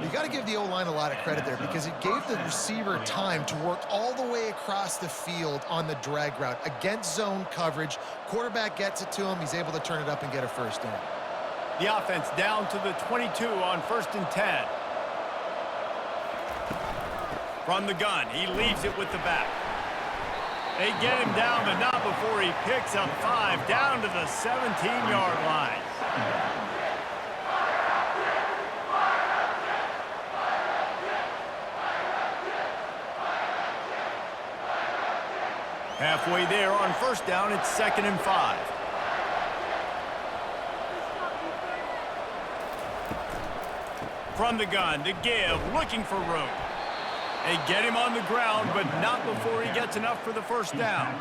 You got to give the O-line a lot of credit there because it gave the receiver time to work all the way across the field on the drag route against zone coverage. Quarterback gets it to him. He's able to turn it up and get a first down. The offense down to the 22 on 1st and 10. From the gun, he leaves it with the back. They get him down, but not before he picks up 5 down to the 17-yard line. Halfway there on first down, it's 2nd and 5. From the gun, to give, looking for room. They get him on the ground, but not before he gets enough for the first down.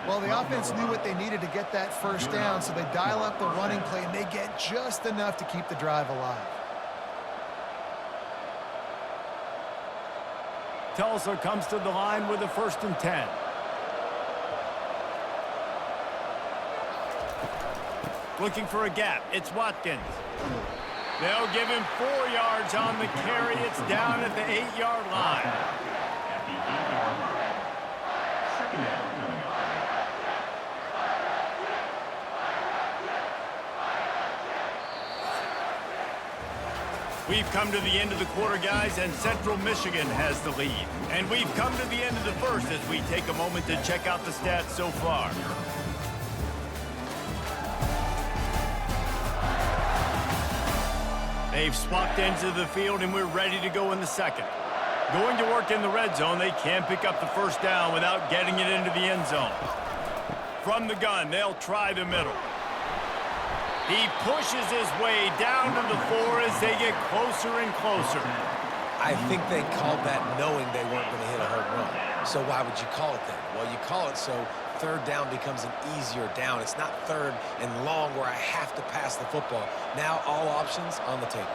Well, the offense knew what they needed to get that first down, so they dial up the running play, and they get just enough to keep the drive alive. Tulsa comes to the line with a 1st and 10. Looking for a gap. It's Watkins. They'll give him 4 yards on the carry. It's down at the 8-yard line. At the 8-yard line. 2nd down coming up. We've come to the end of the quarter, guys, and Central Michigan has the lead. And we've come to the end of the first as we take a moment to check out the stats so far. They've swapped ends of the field, and we're ready to go in the second. Going to work in the red zone, they can't pick up the first down without getting it into the end zone. From the gun, they'll try the middle. He pushes his way down to the 4 as they get closer and closer. I think they called that knowing they weren't going to hit a home run. So why would you call it that? Well, you call it so third down becomes an easier down. It's not 3rd and long where I have to pass the football. Now all options on the table.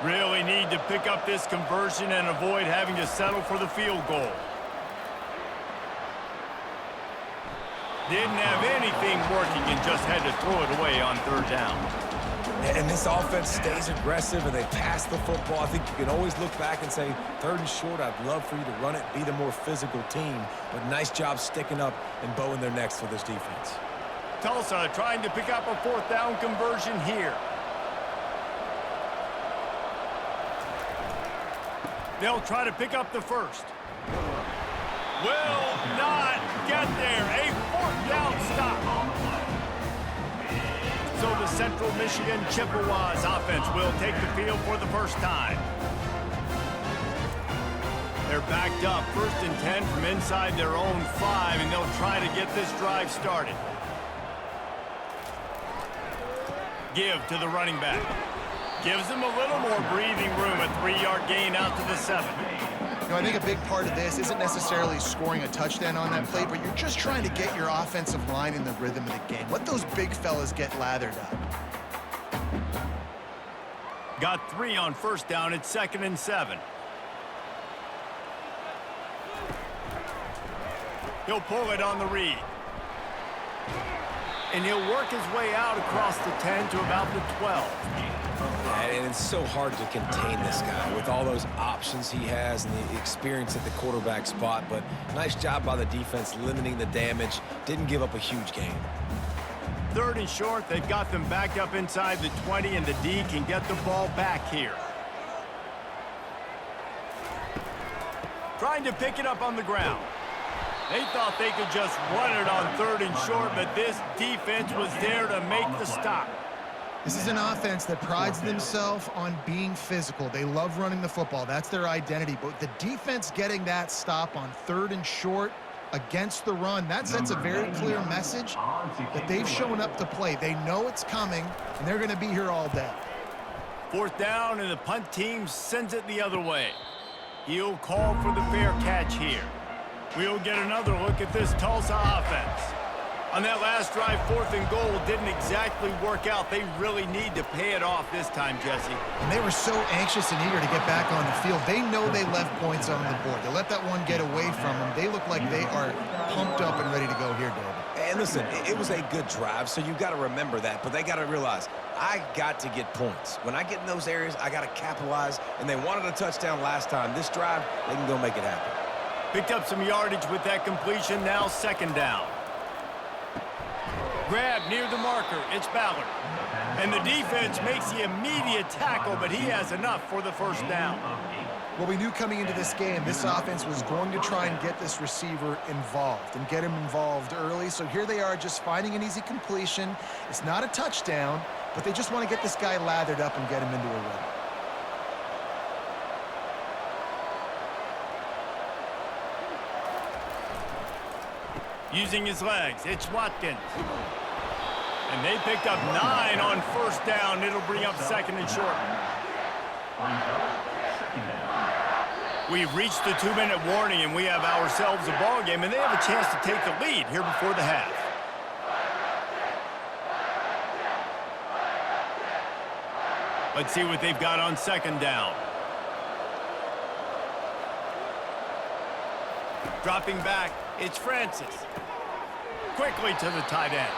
Really need to pick up this conversion and avoid having to settle for the field goal. Didn't have anything working and just had to throw it away on 3rd down. And this offense stays aggressive and they pass the football. I think you can always look back and say, 3rd and short, I'd love for you to run it, be the more physical team. But nice job sticking up and bowing their necks for this defense. Tulsa trying to pick up a 4th down conversion here. They'll try to pick up the first. Will not get there. A 4th down stop. So the Central Michigan Chippewas offense will take the field for the first time. They're backed up, 1st and 10 from inside their own 5, and they'll try to get this drive started. Give to the running back. Gives him a little more breathing room, a 3-yard gain out to the 7. You know, I think a big part of this isn't necessarily scoring a touchdown on that play, but you're just trying to get your offensive line in the rhythm of the game. Let those big fellas get lathered up. Got 3 on 1st down. It's 2nd and 7. He'll pull it on the read. And he'll work his way out across the 10 to about the 12. And it's so hard to contain this guy with all those options he has and the experience at the quarterback spot. But nice job by the defense limiting the damage. Didn't give up a huge gain. 3rd and short. They've got them backed up inside the 20, and the D can get the ball back here. Trying to pick it up on the ground. They thought they could just run it on 3rd and short, but this defense was there to make the stop. This is an offense that prides themselves on being physical. They love running the football. That's their identity. But the defense getting that stop on 3rd and short against the run, that sends a very clear message that they've shown up to play. They know it's coming, and they're going to be here all day. 4th down, and the punt team sends it the other way. He'll call for the fair catch here. We'll get another look at this Tulsa offense. On that last drive, 4th and goal didn't exactly work out. They really need to pay it off this time, Jesse. And they were so anxious and eager to get back on the field. They know they left points on the board. They let that one get away from them. They look like they are pumped up and ready to go here, David. And listen, it was a good drive, so you've got to remember that. But they got to realize, I got to get points. When I get in those areas, I got to capitalize. And they wanted a touchdown last time. This drive, they can go make it happen. Picked up some yardage with that completion. Now 2nd down. Grab near the marker. It's Ballard. And the defense makes the immediate tackle, but he has enough for the 1st down. Well, we knew coming into this game, this offense was going to try and get this receiver involved and get him involved early. So here they are just finding an easy completion. It's not a touchdown, but they just want to get this guy lathered up and get him into a rhythm. Using his legs, it's Watkins. And they picked up 9 on 1st down. It'll bring up 2nd and short. We've reached the 2-minute warning, and we have ourselves a ball game, and they have a chance to take the lead here before the half. Let's see what they've got on 2nd down. Dropping back, it's Francis. Quickly to the tight end.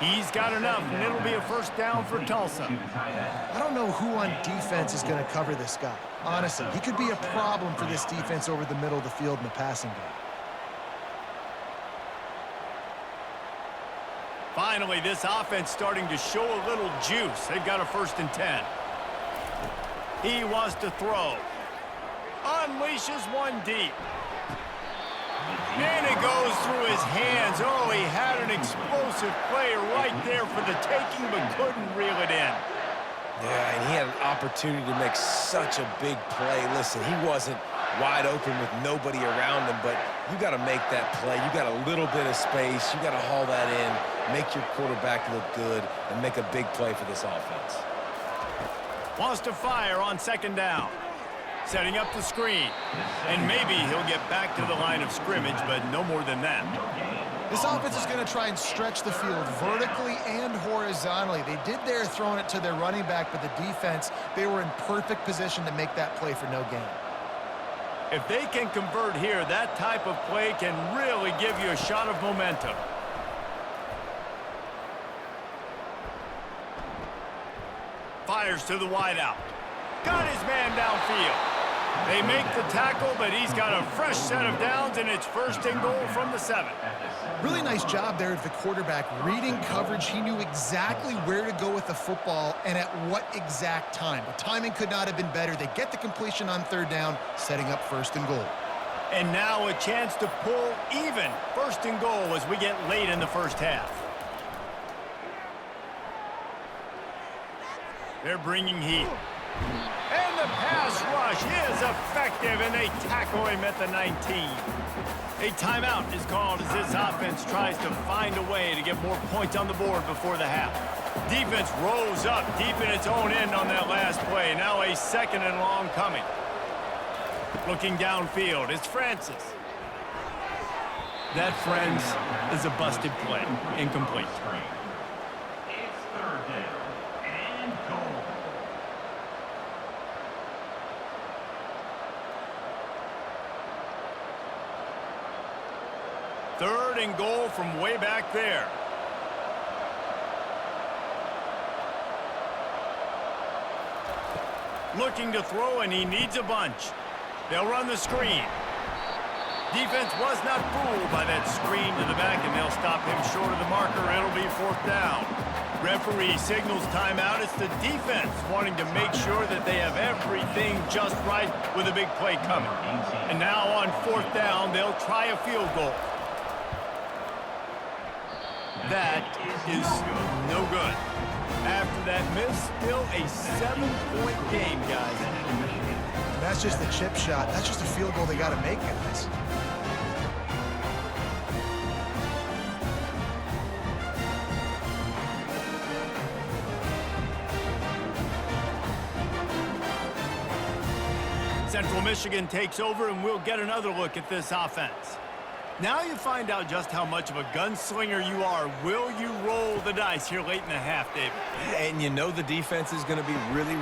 He's got enough, and it'll be a 1st down for Tulsa. I don't know who on defense is going to cover this guy. Honestly, he could be a problem for this defense over the middle of the field in the passing game. Finally, this offense starting to show a little juice. They've got a 1st and 10. He wants to throw. Unleashes one deep. And it goes through his hands. Oh, he had an explosive play right there for the taking, but couldn't reel it in. Yeah, and he had an opportunity to make such a big play. Listen, he wasn't wide open with nobody around him, but you got to make that play. You got a little bit of space. You got to haul that in, make your quarterback look good, and make a big play for this offense. Wants to fire on 2nd down. Setting up the screen. And maybe he'll get back to the line of scrimmage, but no more than that. This offense is going to try and stretch the field vertically and horizontally. They did there throwing it to their running back, but the defense, they were in perfect position to make that play for no gain. If they can convert here, that type of play can really give you a shot of momentum. Fires to the wideout. Got his man downfield. They make the tackle, but he's got a fresh set of downs, and it's 1st and goal from the 7. Really nice job there of the quarterback. Reading coverage, he knew exactly where to go with the football and at what exact time. The timing could not have been better. They get the completion on 3rd down, setting up 1st and goal. And now a chance to pull even 1st and goal as we get late in the 1st half. They're bringing heat. And the pass rush is effective, and they tackle him at the 19. A timeout is called as this offense tries to find a way to get more points on the board before the half. Defense rolls up deep in its own end on that last play. Now a 2nd and long coming. Looking downfield, it's Francis. That, friends, is a busted play. Incomplete. It's 3rd down and goal. Third and goal from way back there. Looking to throw, and he needs a bunch. They'll run the screen. Defense was not fooled by that screen to the back, and they'll stop him short of the marker. It'll be 4th down. Referee signals timeout. It's the defense wanting to make sure that they have everything just right with a big play coming. And now on 4th down, they'll try a field goal. That is no good. After that miss, still a 7-point game, guys. And that's just the chip shot. That's just a field goal they got to make, guys. Central Michigan takes over, and we'll get another look at this offense. Now you find out just how much of a gunslinger you are. Will you roll the dice here late in the half, David? And you know the defense is going to be really...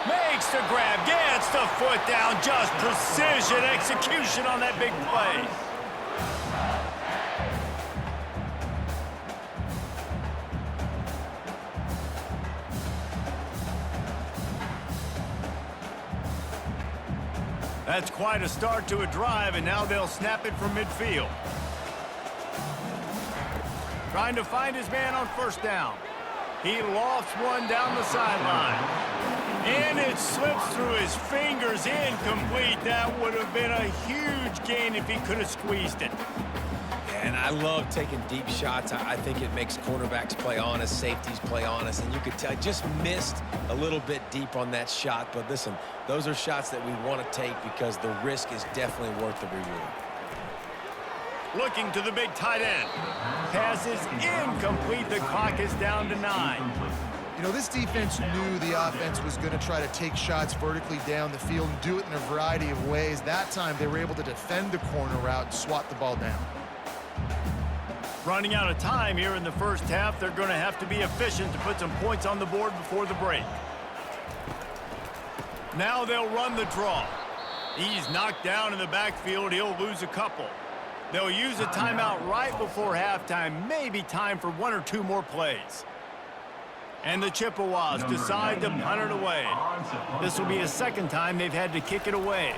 Makes the grab, gets the foot down, just precision execution on that big play. That's quite a start to a drive, and now they'll snap it from midfield. Trying to find his man on 1st down. He lofts one down the sideline. And it slips through his fingers, incomplete. That would have been a huge gain if he could have squeezed it. And I love taking deep shots. I think it makes cornerbacks play honest, safeties play honest, and you could tell I just missed a little bit deep on that shot. But listen, those are shots that we want to take because the risk is definitely worth the reward. Looking to the big tight end. Pass is incomplete. The clock is down to 9. You know, this defense knew the offense was going to try to take shots vertically down the field and do it in a variety of ways. That time, they were able to defend the corner route and swat the ball down. Running out of time here in the 1st half, they're going to have to be efficient to put some points on the board before the break. Now they'll run the draw. He's knocked down in the backfield. He'll lose a couple. They'll use a timeout right before halftime. Maybe time for 1 or 2 more plays. And the Chippewas decide to punt it away. This will be a 2nd time they've had to kick it away.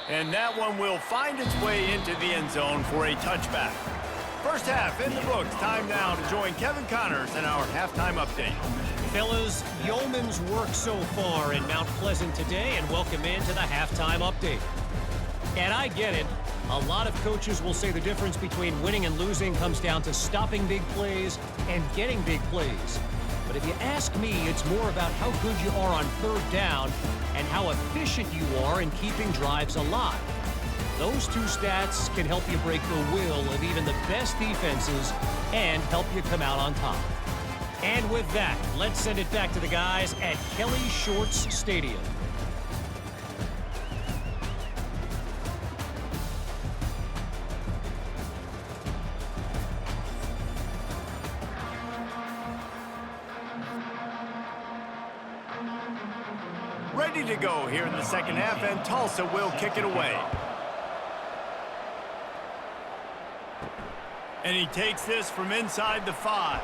And that one will find its way into the end zone for a touchback. 1st half in the books. Time now to join Kevin Connors in our halftime update. Fellas, yeoman's work so far in Mount Pleasant today, and welcome into the halftime update. And I get it. A lot of coaches will say the difference between winning and losing comes down to stopping big plays and getting big plays. But if you ask me, it's more about how good you are on 3rd down and how efficient you are in keeping drives alive. Those 2 stats can help you break the will of even the best defenses and help you come out on top. And with that, let's send it back to the guys at Kelly Shorts Stadium. Ready to go here in the 2nd half, and Tulsa will kick it away. And he takes this from inside the 5.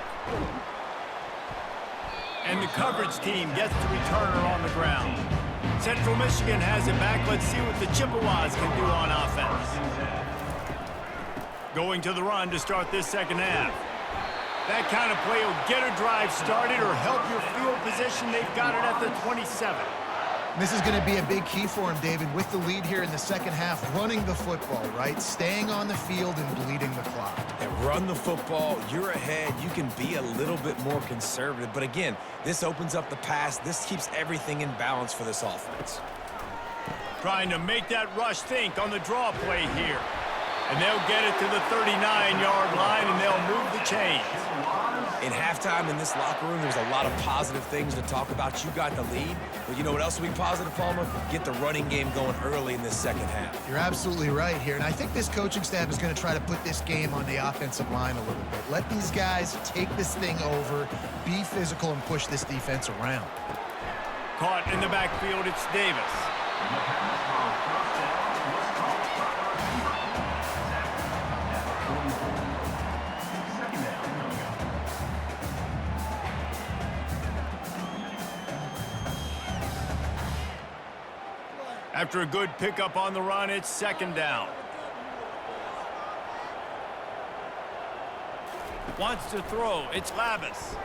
And the coverage team gets the returner on the ground. Central Michigan has it back. Let's see what the Chippewas can do on offense. Going to the run to start this 2nd half. That kind of play will get a drive started or help your field position. They've got it at the 27. This is going to be a big key for him, David, with the lead here in the second half, running the football, right? Staying on the field and bleeding the clock. And run the football, you're ahead, you can be a little bit more conservative. But again, this opens up the pass. This keeps everything in balance for this offense. Trying to make that rush think on the draw play here. And they'll get it to the 39-yard line, and they'll move the chains. In halftime in this locker room, there's a lot of positive things to talk about. You got the lead, but you know what else will be positive, Palmer? Get the running game going early in this second half. You're absolutely right here, and I think this coaching staff is going to try to put this game on the offensive line a little bit. Let these guys take this thing over, be physical, and push this defense around. Caught in the backfield, it's Davis. After a good pickup on the run, it's second down. Wants to throw. It's Lavis.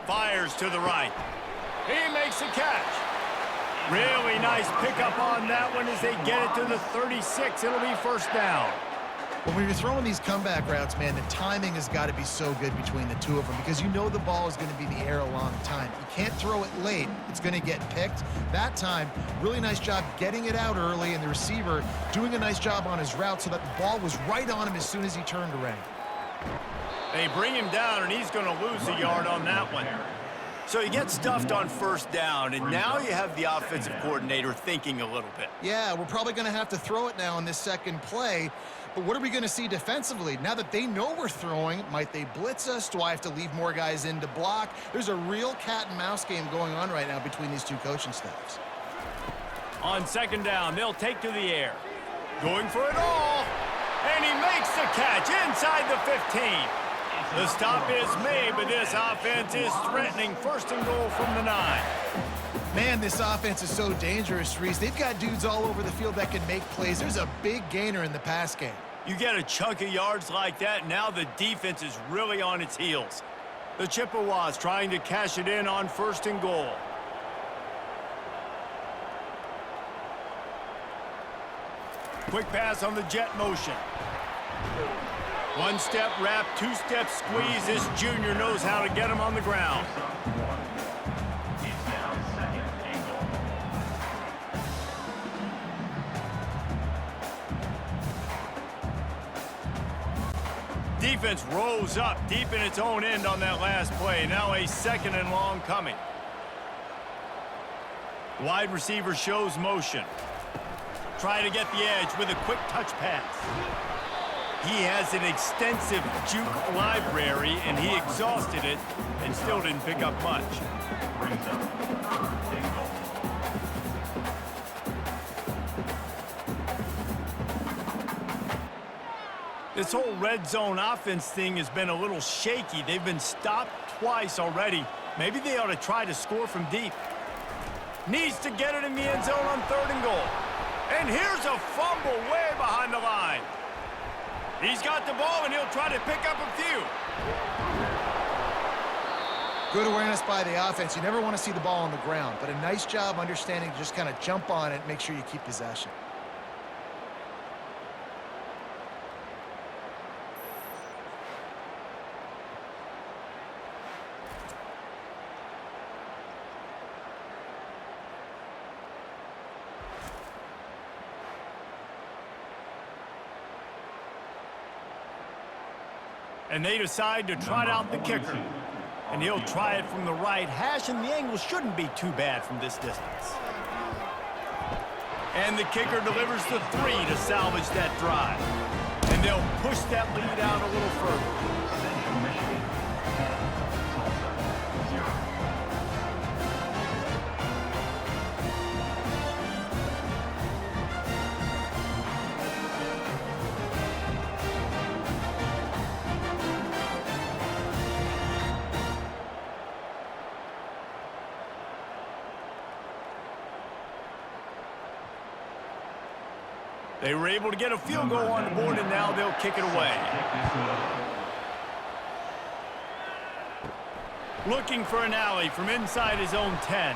Fires to the right. He makes a catch. Really nice pickup on that one as they get it to the 36. It'll be first down. When you're throwing these comeback routes, man, the timing has got to be so good between the two of them because you know the ball is going to be in the air a long time. You can't throw it late. It's going to get picked. That time, really nice job getting it out early, and the receiver doing a nice job on his route so that the ball was right on him as soon as he turned around. They bring him down, and he's going to lose a yard on that one. So he gets stuffed on first down, and now you have the offensive coordinator thinking a little bit. Yeah, we're probably going to have to throw it now in this second play. But what are we going to see defensively? Now that they know we're throwing, might they blitz us? Do I have to leave more guys in to block? There's a real cat and mouse game going on right now between these two coaching staffs. On second down, they'll take to the air. Going for it all. And he makes the catch inside the 15. The stop is made, but this offense is threatening first and goal from the 9. Man, this offense is so dangerous, Reese. They've got dudes all over the field that can make plays. There's a big gainer in the pass game. You get a chunk of yards like that, now the defense is really on its heels. The Chippewas trying to cash it in on first and goal. Quick pass on the jet motion. One step wrap, two step squeeze. This junior knows how to get him on the ground. Defense rose up deep in its own end on that last play. Now a second and long coming. Wide receiver shows motion. Trying to get the edge with a quick touch pass. He has an extensive juke library, and he exhausted it and still didn't pick up much. This whole red zone offense thing has been a little shaky. They've been stopped twice already. Maybe they ought to try to score from deep. Needs to get it in the end zone on third and goal. And here's a fumble way behind the line. He's got the ball, and he'll try to pick up a few. Good awareness by the offense. You never want to see the ball on the ground, but a nice job understanding to just kind of jump on it, make sure you keep possession. And they decide to trot out the kicker. And he'll try it from the right hash, and the angle shouldn't be too bad from this distance. And the kicker delivers the 3 to salvage that drive. And they'll push that lead out a little further. They were able to get a field goal on the board, and now they'll kick it away. Looking for an alley from inside his own 10.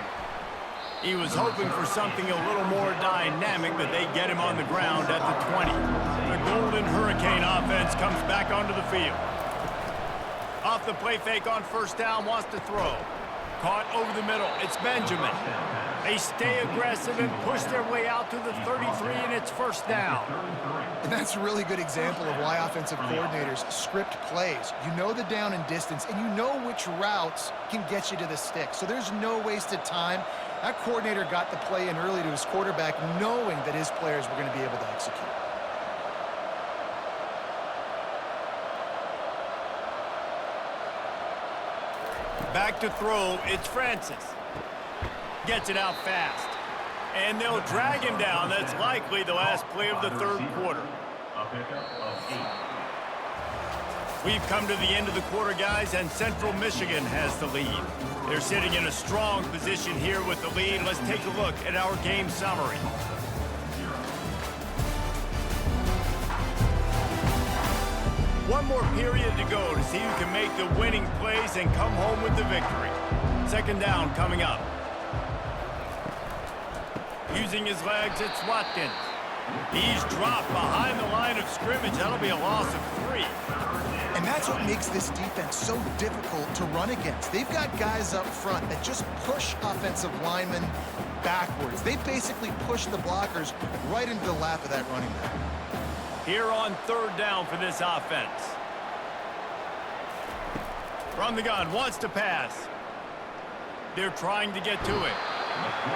He was hoping for something a little more dynamic, but they get him on the ground at the 20. The Golden Hurricane offense comes back onto the field. Off the play fake on first down, wants to throw. Caught over the middle. It's Benjamin. They stay aggressive and push their way out to the 33, and it's first down. And that's a really good example of why offensive coordinators script plays. You know the down and distance, and you know which routes can get you to the stick. So there's no wasted time. That coordinator got the play in early to his quarterback, knowing that his players were going to be able to execute. Back to throw, it's Francis. Gets it out fast. And they'll drag him down. That's likely the last play of the third quarter. A pickup of 8. We've come to the end of the quarter, guys, and Central Michigan has the lead. They're sitting in a strong position here with the lead. Let's take a look at our game summary. One more period to go to see who can make the winning plays and come home with the victory. Second down coming up. Using his legs, it's Watkins. He's dropped behind the line of scrimmage. That'll be a loss of 3. And that's what makes this defense so difficult to run against. They've got guys up front that just push offensive linemen backwards. They basically push the blockers right into the lap of that running back. Here on third down for this offense. From the gun, wants to pass. They're trying to get to it.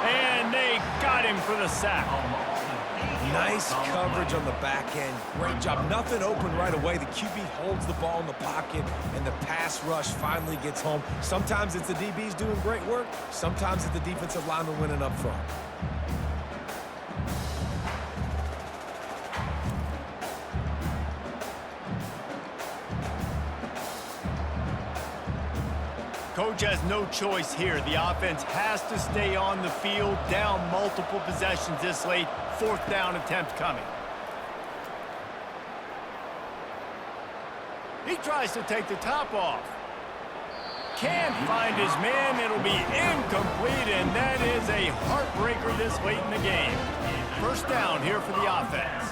And they got him for the sack. Nice coverage on the back end. Great job. Nothing open right away. The QB holds the ball in the pocket, and the pass rush finally gets home. Sometimes it's the DBs doing great work. Sometimes it's the defensive lineman winning up front. Coach has no choice here. The offense has to stay on the field, down multiple possessions this late. Fourth down attempt coming. He tries to take the top off. Can't find his man. It'll be incomplete, and that is a heartbreaker this late in the game. First down here for the offense.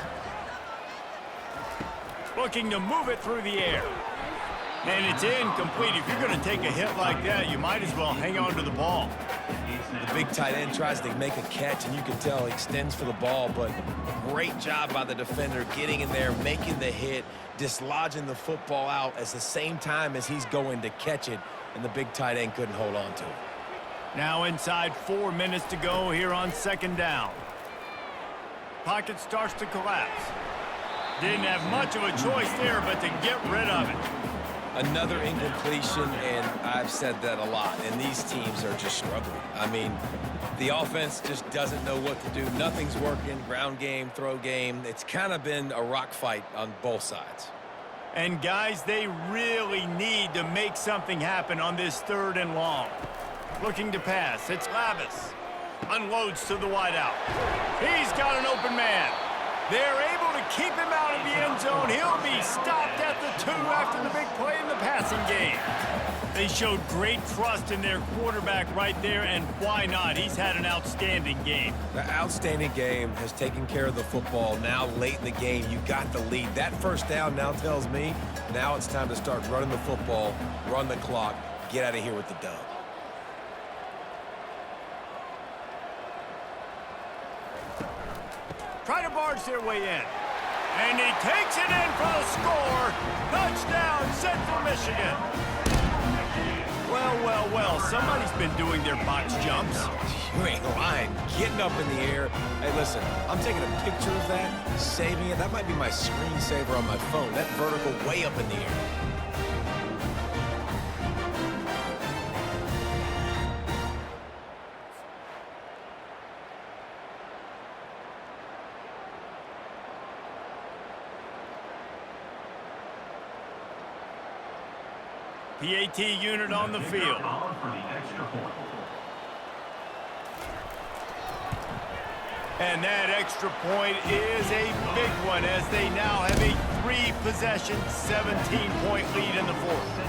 Looking to move it through the air. And it's incomplete. If you're going to take a hit like that, you might as well hang on to the ball. The big tight end tries to make a catch, and you can tell he extends for the ball, but great job by the defender getting in there, making the hit, dislodging the football out at the same time as he's going to catch it, and the big tight end couldn't hold on to it. Now inside 4 minutes to go here on second down. Pocket starts to collapse. Didn't have much of a choice there, but to get rid of it. Another incompletion, and I've said that a lot, and these teams are just struggling. I mean, the offense just doesn't know what to do. Nothing's working. Ground game, throw game. It's kind of been a rock fight on both sides. And guys, they really need to make something happen on this third and long. Looking to pass. It's Lavis. Unloads to the wideout. He's got an open man. They're able to keep him out of the end zone. He'll be stopped at the 2 after the big play in the passing game. They showed great trust in their quarterback right there, and why not? He's had an outstanding game. The outstanding game has taken care of the football. Now, late in the game, you got the lead. That first down now tells me now it's time to start running the football, run the clock, get out of here with the dub. Try to barge their way in. And he takes it in for the score. Touchdown, Central Michigan. Well, well, well, somebody's been doing their box jumps. You ain't lying. Getting up in the air. Hey, listen, I'm taking a picture of that, saving it. That might be my screensaver on my phone. That vertical way up in the air. PAT unit on the field. And that extra point is a big one as they now have a 3-possession, 17-point lead in the fourth.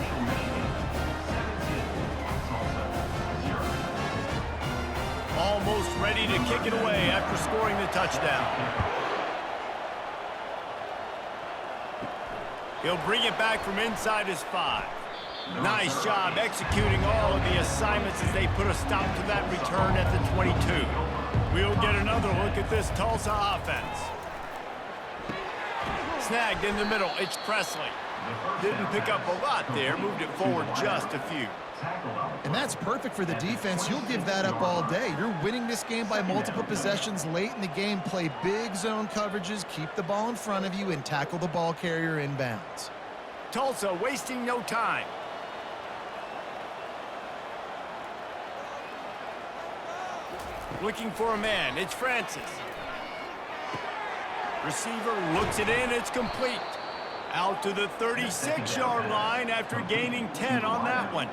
Almost ready to kick it away after scoring the touchdown. He'll bring it back from inside his 5. Nice job executing all of the assignments as they put a stop to that return at the 22. We'll get another look at this Tulsa offense. Snagged in the middle, it's Presley. Didn't pick up a lot there, moved it forward just a few. And that's perfect for the defense. You'll give that up all day. You're winning this game by multiple possessions late in the game. Play big zone coverages, keep the ball in front of you, and tackle the ball carrier inbounds. Tulsa wasting no time. Looking for a man, it's Francis. Receiver looks it in, it's complete. Out to the 36-yard line after gaining 10 on that one.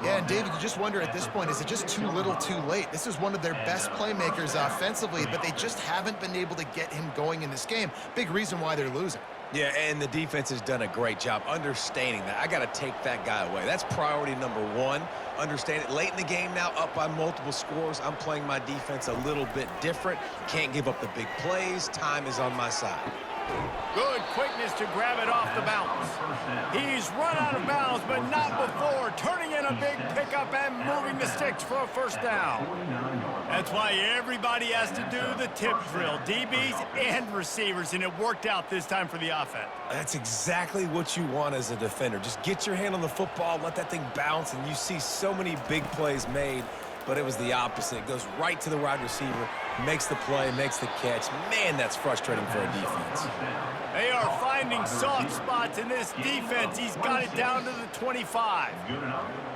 Yeah, and David, you just wonder at this point, is it just too little too late? This is one of their best playmakers offensively, but they just haven't been able to get him going in this game. Big reason why they're losing. Yeah, and the defense has done a great job understanding that. I got to take that guy away. That's priority number 1. Understand it. Late in the game now, up by multiple scores. I'm playing my defense a little bit different. Can't give up the big plays. Time is on my side. Good quickness to grab it off the bounce. He's run out of bounds, but not before turning in a big pickup and moving the sticks for a first down. That's why everybody has to do the tip drill, DBs and receivers, and it worked out this time for the offense. That's exactly what you want as a defender. Just get your hand on the football, let that thing bounce, and you see so many big plays made, but it was the opposite. It goes right to the wide receiver, makes the play, makes the catch. Man, that's frustrating for a defense. They are finding soft spots in this defense. He's got it down to the 25.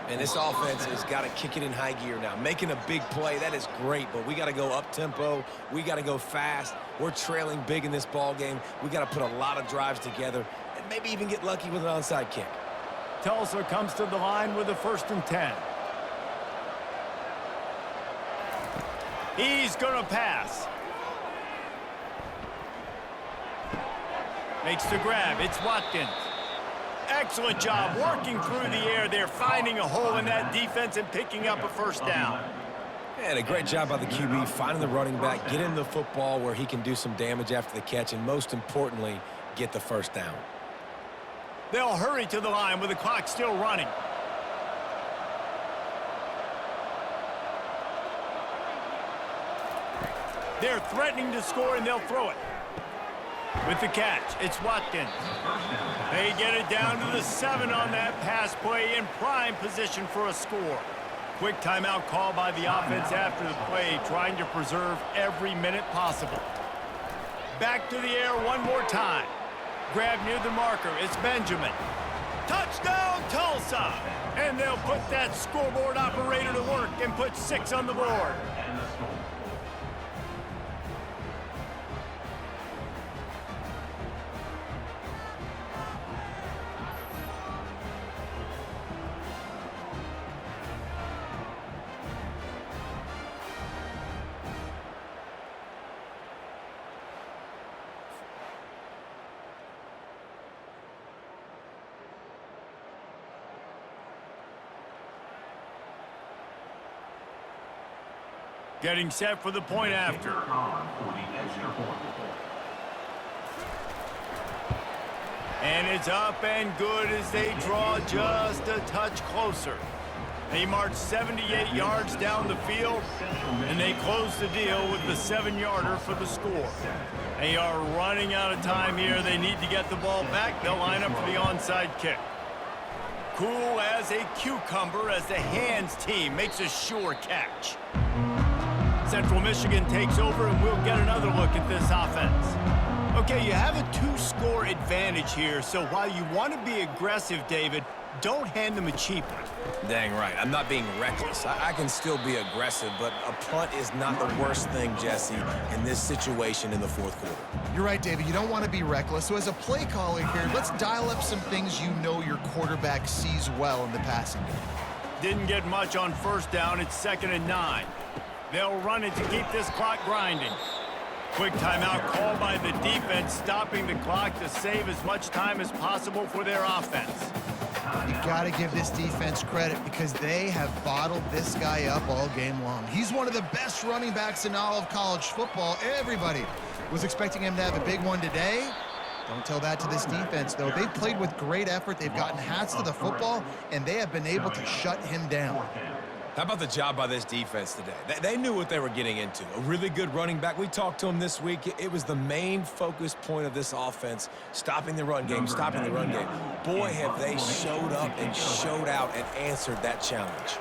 And this offense has got to kick it in high gear now. Making a big play, that is great, but we got to go up-tempo. We got to go fast. We're trailing big in this ball game. We got to put a lot of drives together and maybe even get lucky with an onside kick. Tulsa comes to the line with a 1st and 10. He's going to pass. Makes the grab. It's Watkins. Excellent job working through the air. They're finding a hole in that defense and picking up a first down. And a great job by the QB, finding the running back, get him the football where he can do some damage after the catch, and most importantly, get the first down. They'll hurry to the line with the clock still running. They're threatening to score, and they'll throw it. With the catch, it's Watkins. They get it down to the 7 on that pass play, in prime position for a score. Quick timeout call by the offense after the play, trying to preserve every minute possible. Back to the air one more time. Grab near the marker, it's Benjamin. Touchdown, Tulsa! And they'll put that scoreboard operator to work and put 6 on the board. Getting set for the point after. And it's up and good as they draw just a touch closer. They march 78 yards down the field, and they close the deal with the 7-yarder for the score. They are running out of time here. They need to get the ball back. They'll line up for the onside kick. Cool as a cucumber as the hands team makes a sure catch. Central Michigan takes over, and we'll get another look at this offense. Okay, you have a 2-score advantage here, so while you want to be aggressive, David, don't hand them a cheap one. Dang right. I'm not being reckless. I can still be aggressive, but a punt is not the worst thing, Jesse, in this situation in the 4th quarter. You're right, David. You don't want to be reckless. So as a play caller here, let's dial up some things you know your quarterback sees well in the passing game. Didn't get much on 1st down. It's 2nd and 9. They'll run it to keep this clock grinding. Quick timeout call by the defense, stopping the clock to save as much time as possible for their offense. You got to give this defense credit because they have bottled this guy up all game long. He's one of the best running backs in all of college football. Everybody was expecting him to have a big one today. Don't tell that to this defense, though. They've played with great effort. They've gotten hats to the football, and they have been able to shut him down. How about the job by this defense today? They knew what they were getting into. A really good running back. We talked to him this week. It was the main focus point of this offense, stopping the run game, stopping the run game. Boy, have they showed up and showed out and answered that challenge.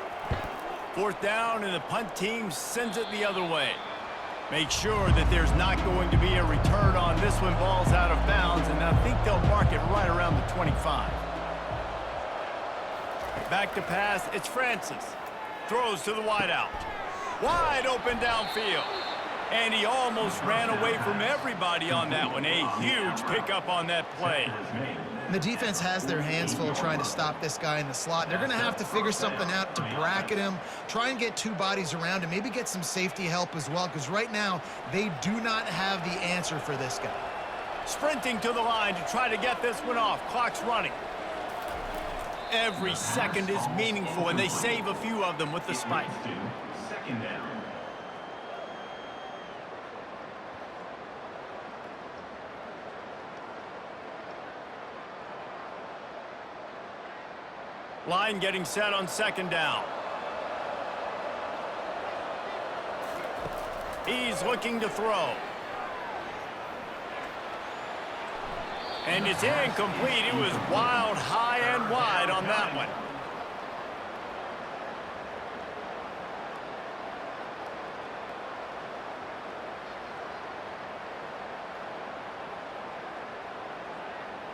4th down, and the punt team sends it the other way. Make sure that there's not going to be a return on this one. Ball's out of bounds, and I think they'll mark it right around the 25. Back to pass, it's Francis. Throws to the wideout. Wide open downfield. And he almost ran away from everybody on that one. A huge pickup on that play. The defense has their hands full trying to stop this guy in the slot. They're going to have to figure something out to bracket him, try and get 2 bodies around him, maybe get some safety help as well, because right now they do not have the answer for this guy. Sprinting to the line to try to get this one off. Clock's running. Every second is meaningful, and they save a few of them with the spike. 2nd down. Line getting set on 2nd down. He's looking to throw. And it's incomplete. It was wild, high and wide on that one.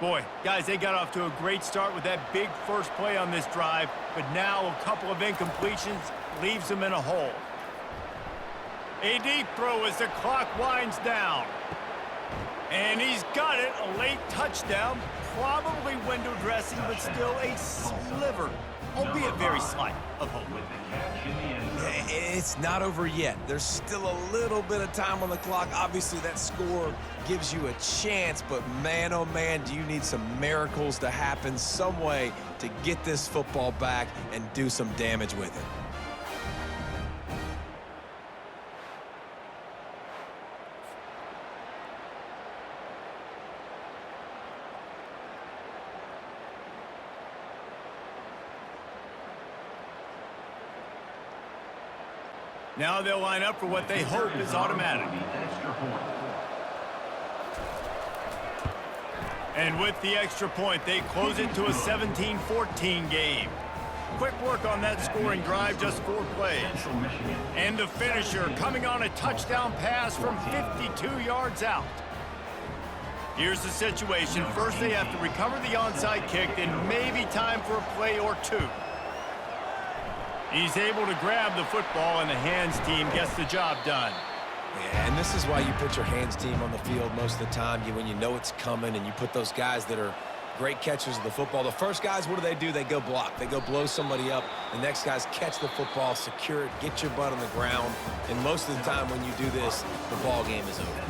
Boy, guys, they got off to a great start with that big first play on this drive, but now a couple of incompletions leaves them in a hole. A deep throw as the clock winds down. And he's got it, a late touchdown, probably window dressing, but still a sliver, albeit very slight, of hope. It's not over yet. There's still a little bit of time on the clock. Obviously, that score gives you a chance, but man, oh man, do you need some miracles to happen some way to get this football back and do some damage with it. Now they'll line up for what they hope is automatic. And with the extra point, they close it to a 17-14 game. Quick work on that scoring drive, just 4 plays. And the finisher coming on a touchdown pass from 52 yards out. Here's the situation. First, they have to recover the onside kick, then maybe time for a play or 2. He's able to grab the football, and the hands team gets the job done. Yeah, and this is why you put your hands team on the field most of the time, when you know it's coming, and you put those guys that are great catchers of the football. The first guys, what do? They go block. They go blow somebody up. The next guys catch the football, secure it, get your butt on the ground. And most of the time when you do this, the ball game is over.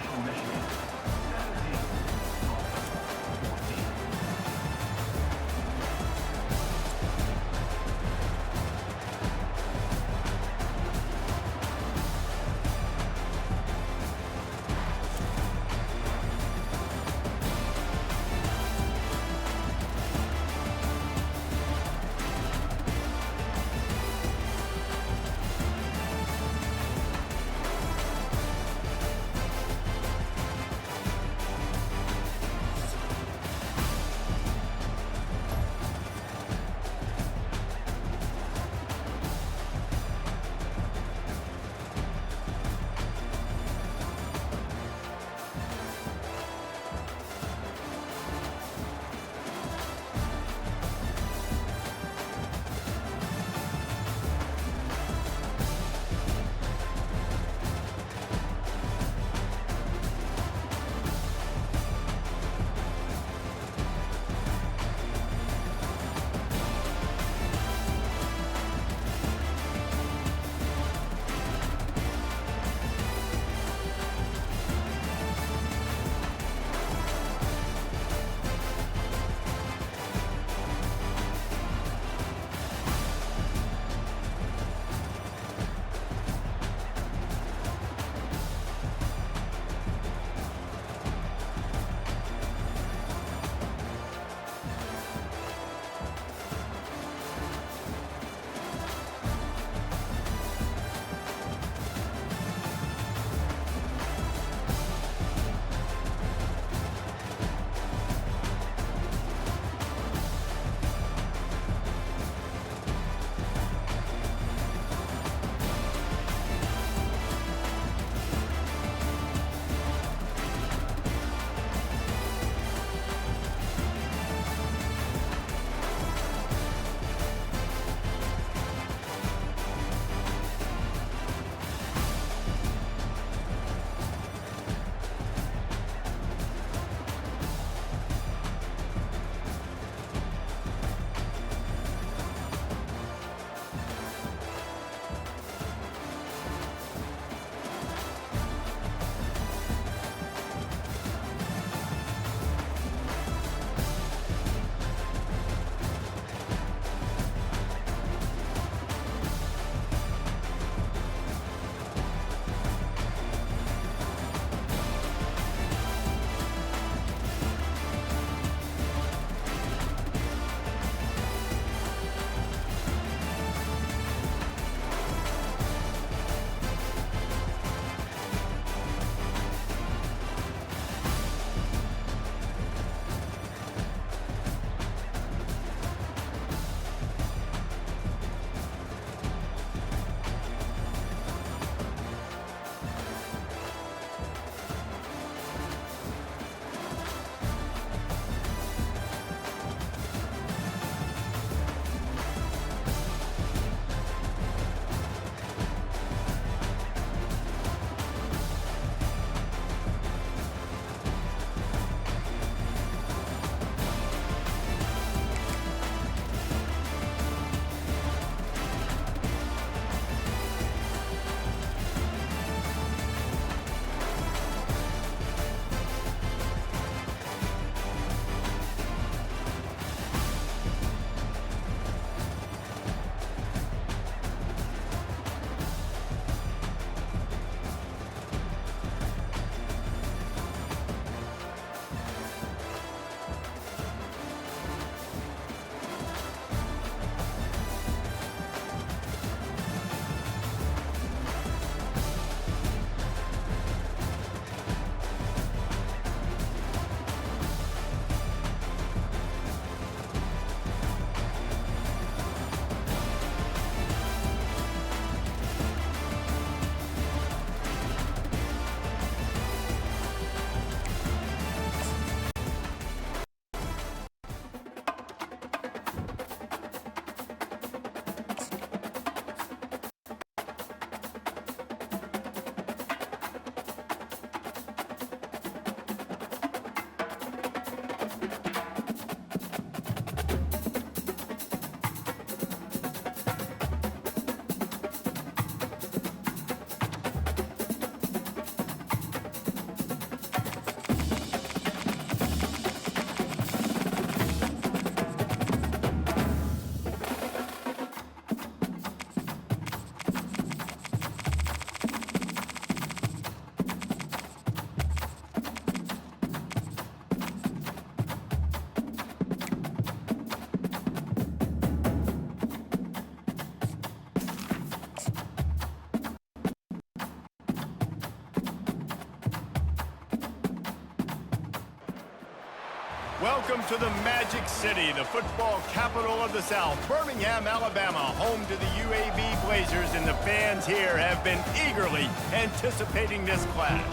Welcome to the Magic City, the football capital of the South, Birmingham, Alabama, home to the UAB Blazers, and the fans here have been eagerly anticipating this clash.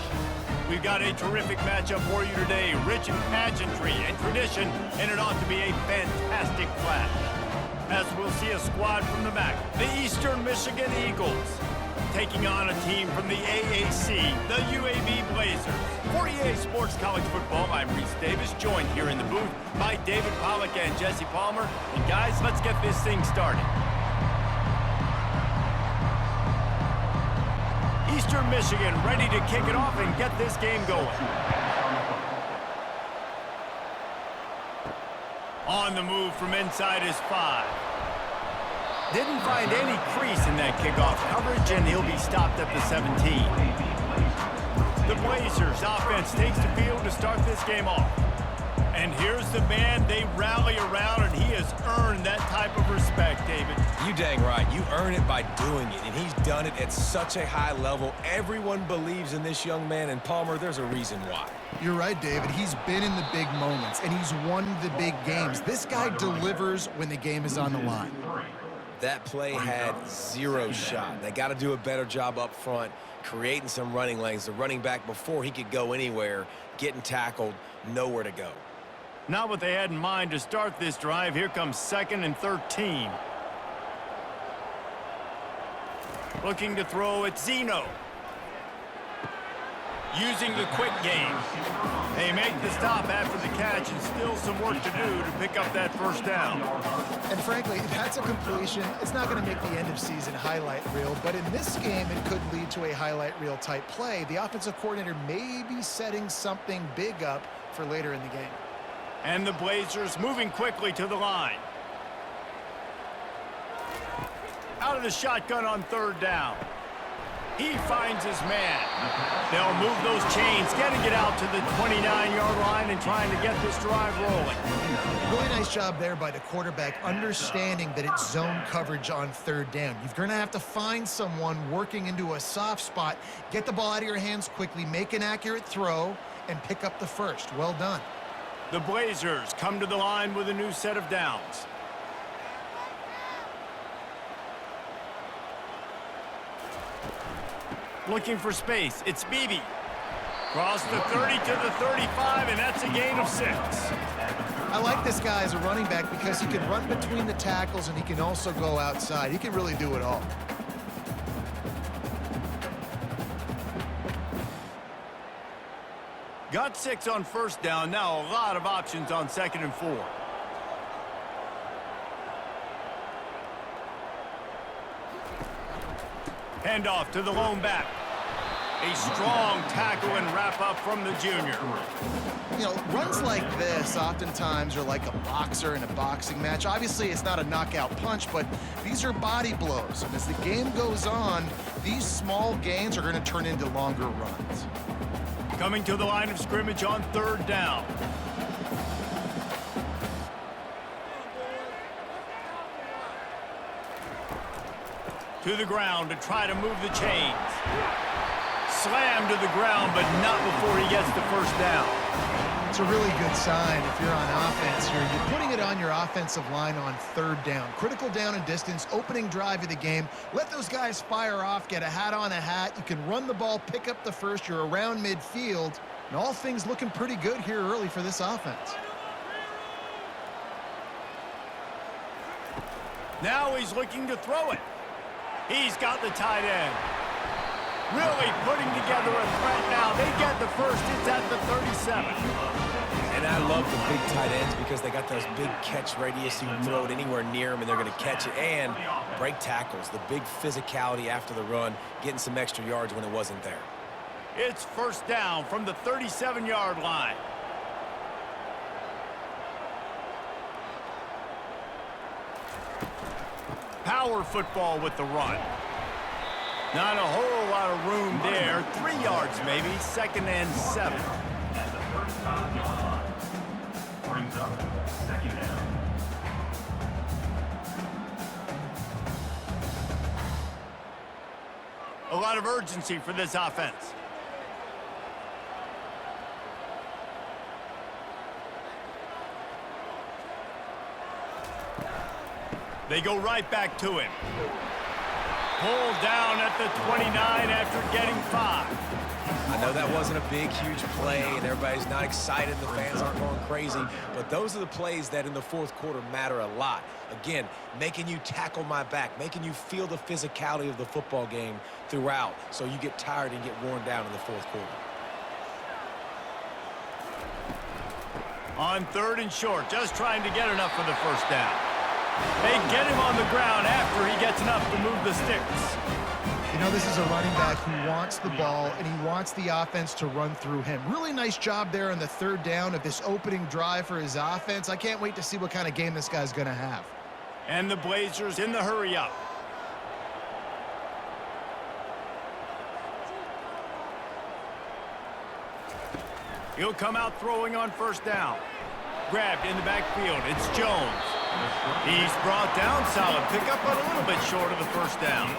We've got a terrific matchup for you today, rich in pageantry and tradition, and it ought to be a fantastic clash. As we'll see a squad from the MAC, the Eastern Michigan Eagles, taking on a team from the AAC, the UAB Blazers. For EA Sports College Football, I'm Reese Davis, joined here in the booth by David Pollack and Jesse Palmer. And guys, let's get this thing started. Eastern Michigan ready to kick it off and get this game going. On the move from inside his 5. Didn't find any crease in that kickoff coverage, and he'll be stopped at the 17. The Blazers offense takes the field to start this game off. And here's the man they rally around, and he has earned that type of respect, David. You dang right. You earn it by doing it, and he's done it at such a high level. Everyone believes in this young man, and Palmer, there's a reason why. You're right, David. He's been in the big moments, and he's won the big games. This guy delivers when the game is on the line. That play had zero shot. They got to do a better job up front, creating some running lanes. The running back, before he could go anywhere, getting tackled, nowhere to go. Not what they had in mind to start this drive. Here comes 2nd and 13. Looking to throw at Zeno. Using the quick game. They make the stop after the catch, and still some work to do to pick up that first down. And frankly, if that's a completion, it's not going to make the end-of-season highlight reel, but in this game, it could lead to a highlight reel type play. The offensive coordinator may be setting something big up for later in the game. And the Blazers moving quickly to the line. Out of the shotgun on 3rd down. He finds his man. They'll move those chains, getting it out to the 29-yard line and trying to get this drive rolling. Really nice job there by the quarterback, understanding that it's zone coverage on 3rd down. You're going to have to find someone working into a soft spot, get the ball out of your hands quickly, make an accurate throw, and pick up the first. Well done. The Blazers come to the line with a new set of downs. Looking for space. It's Beebe. Cross the 30 to the 35, and that's a gain of 6. I like this guy as a running back because he can run between the tackles and he can also go outside. He can really do it all. Got 6 on 1st down. Now a lot of options on 2nd and 4. Handoff to the lone back. A strong tackle and wrap up from the junior. You know, runs like this oftentimes are like a boxer in a boxing match. Obviously, it's not a knockout punch, but these are body blows. And as the game goes on, these small gains are going to turn into longer runs. Coming to the line of scrimmage on 3rd down. To the ground to try to move the chains. Slam to the ground, but not before he gets the first down. It's a really good sign if you're on offense here. You're putting it on your offensive line on 3rd down. Critical down and distance, opening drive of the game. Let those guys fire off, get a hat on a hat. You can run the ball, pick up the first. You're around midfield. And all things looking pretty good here early for this offense. Now he's looking to throw it. He's got the tight end. Really putting together a threat now. They get the first. It's at the 37. And I love the big tight ends because they got those big catch radius. You can throw it anywhere near them, and they're going to catch it. And break tackles, the big physicality after the run, getting some extra yards when it wasn't there. It's 1st down from the 37-yard line. Power football with the run. Not a whole lot of room there. 3 yards maybe. 2nd and 7. At the 35-yard line. Brings up 2nd down. A lot of urgency for this offense. They go right back to him. Pulled down at the 29 after getting 5. I know that wasn't a big, huge play, and everybody's not excited. The fans aren't going crazy. But those are the plays that in the fourth quarter matter a lot. Again, making you tackle my back, making you feel the physicality of the football game throughout so you get tired and get worn down in the fourth quarter. On 3rd and short, just trying to get enough for the first down. They get him on the ground after he gets enough to move the sticks. You know, this is a running back who wants the ball, and he wants the offense to run through him. Really nice job there on the 3rd down of this opening drive for his offense. I can't wait to see what kind of game this guy's going to have. And the Blazers in the hurry up. He'll come out throwing on 1st down. Grabbed in the backfield. It's Jones. He's brought down. Solid pickup, but a little bit short of the 1st down.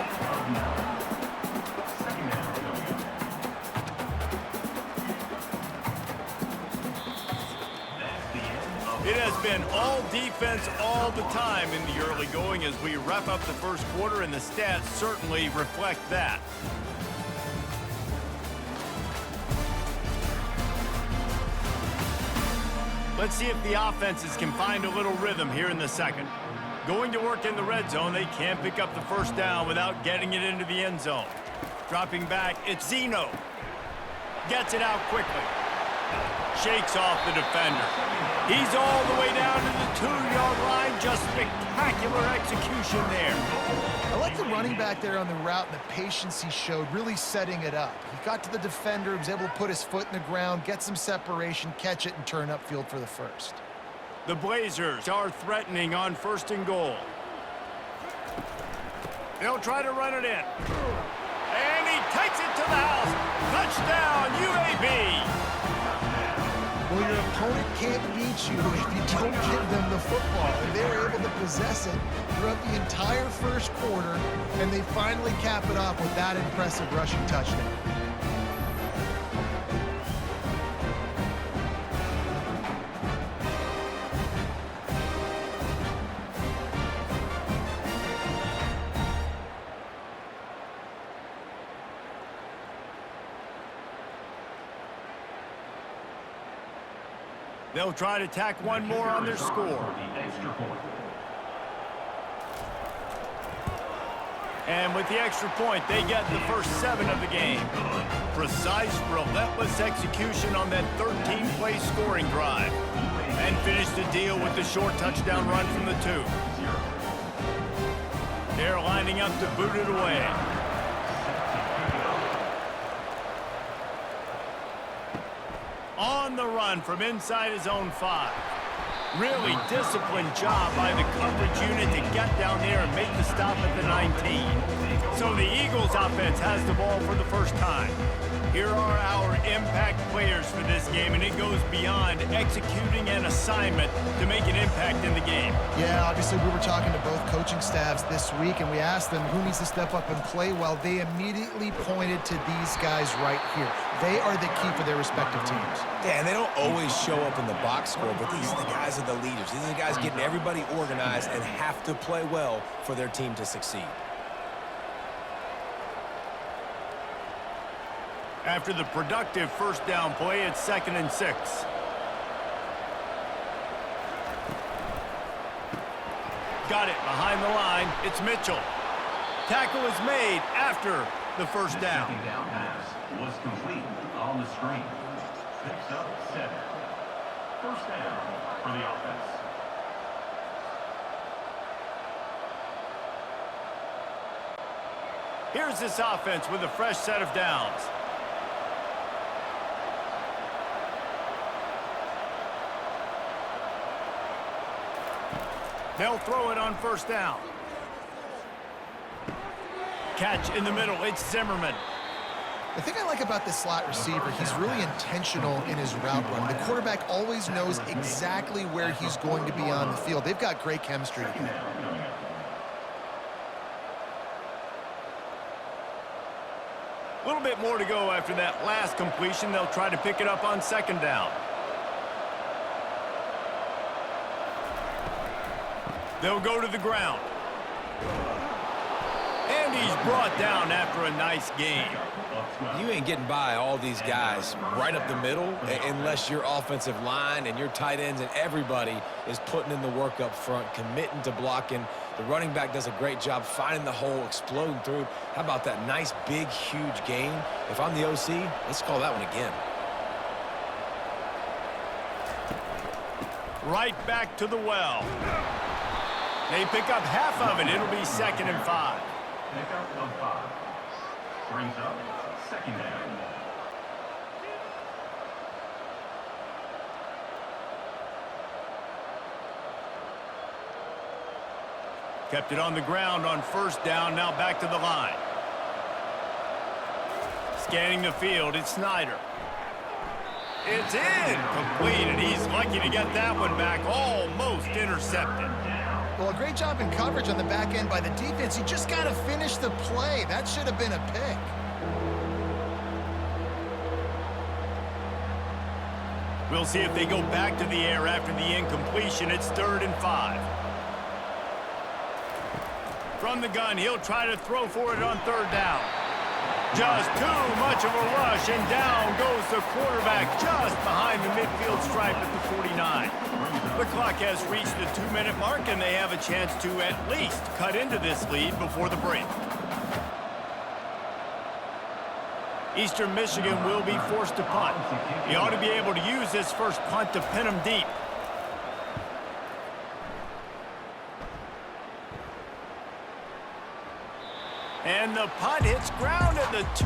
It has been all defense all the time in the early going as we wrap up the first quarter, and the stats certainly reflect that. Let's see if the offenses can find a little rhythm here in the second. Going to work in the red zone, they can't pick up the 1st down without getting it into the end zone. Dropping back, it's Zeno. Gets it out quickly. Shakes off the defender. He's all the way down to the 2-yard line. Just spectacular execution there. I like the running back there on the route and the patience he showed, really setting it up. He got to the defender, was able to put his foot in the ground, get some separation, catch it, and turn upfield for the 1st. The Blazers are threatening on 1st and goal. They'll try to run it in. And he takes it to the house. Touchdown, UAB. Well, your opponent can't beat you if you don't give them the football. And they were able to possess it throughout the entire first quarter, and they finally cap it off with that impressive rushing touchdown. They'll try to tack one more on their score. And with the extra point, they get the first 7 of the game. Precise, relentless execution on that 13-play scoring drive. And finish the deal with the short touchdown run from the 2. They're lining up to boot it away. On the run from inside his own 5. Really disciplined job by the coverage unit to get down there and make the stop at the 19. So the Eagles offense has the ball for the first time. Here are our impact players for this game, and it goes beyond executing an assignment to make an impact in the game. Yeah, obviously we were talking to both coaching staffs this week, and we asked them who needs to step up and play well. They immediately pointed to these guys right here. They are the key for their respective teams. Yeah, and they don't always show up in the box score, but these are the guys that are the leaders. These are the guys getting everybody organized and have to play well for their team to succeed. After the productive first down play, it's 2nd and 6. Got it behind the line. It's Mitchell. Tackle is made after the first down. The down pass was complete on the screen. Picks up 7. First down for the offense. Here's this offense with a fresh set of downs. They'll throw it on first down. Catch in the middle. It's Zimmerman. The thing I like about this slot receiver, he's really intentional in his route run. The quarterback always knows exactly where he's going to be on the field. They've got great chemistry together. A little bit more to go after that last completion. They'll try to pick it up on 2nd down. They'll go to the ground. And he's brought down after a nice game. You ain't getting by all these guys right up the middle unless your offensive line and your tight ends and everybody is putting in the work up front, committing to blocking. The running back does a great job finding the hole, exploding through. How about that nice, big, huge gain? If I'm the OC, let's call that one again. Right back to the well. They pick up half of it. It'll be 2nd and 5. Pickup of 5. Brings up 2nd down. Kept it on the ground on 1st down. Now back to the line. Scanning the field, it's Snyder. It's incomplete, and he's lucky to get that one back. Almost intercepted. Well, a great job in coverage on the back end by the defense. You just got to finish the play. That should have been a pick. We'll see if they go back to the air after the incompletion. It's 3rd and 5. From the gun, he'll try to throw for it on 3rd down. Just too much of a rush, and down goes the quarterback just behind the midfield stripe at the 49. The clock has reached the 2-minute mark, and they have a chance to at least cut into this lead before the break. Eastern Michigan will be forced to punt. He ought to be able to use this first punt to pin him deep. And the punt hits ground at the 2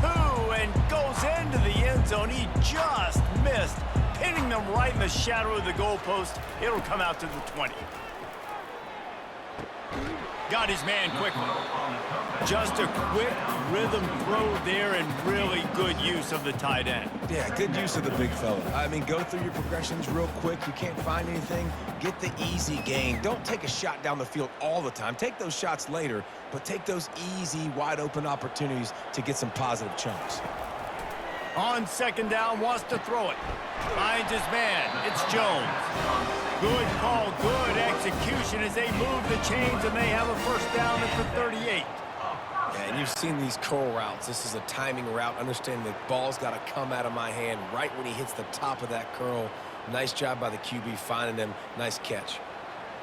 and goes into the end zone. He just missed, pinning them right in the shadow of the goalpost. It'll come out to the 20. Got his man quickly. Just a quick rhythm throw there and really good use of the tight end. Yeah, good use of the big fella. I mean, go through your progressions real quick. You can't find anything. Get the easy gain. Don't take a shot down the field all the time. Take those shots later, but take those easy, wide-open opportunities to get some positive chunks. On 2nd down, wants to throw it. Finds his man. It's Jones. Good call, good execution as they move the chains, and they have a 1st down at the 38. Yeah, and you've seen these curl routes. This is a timing route. Understand the ball's got to come out of my hand right when he hits the top of that curl. Nice job by the QB finding him. Nice catch.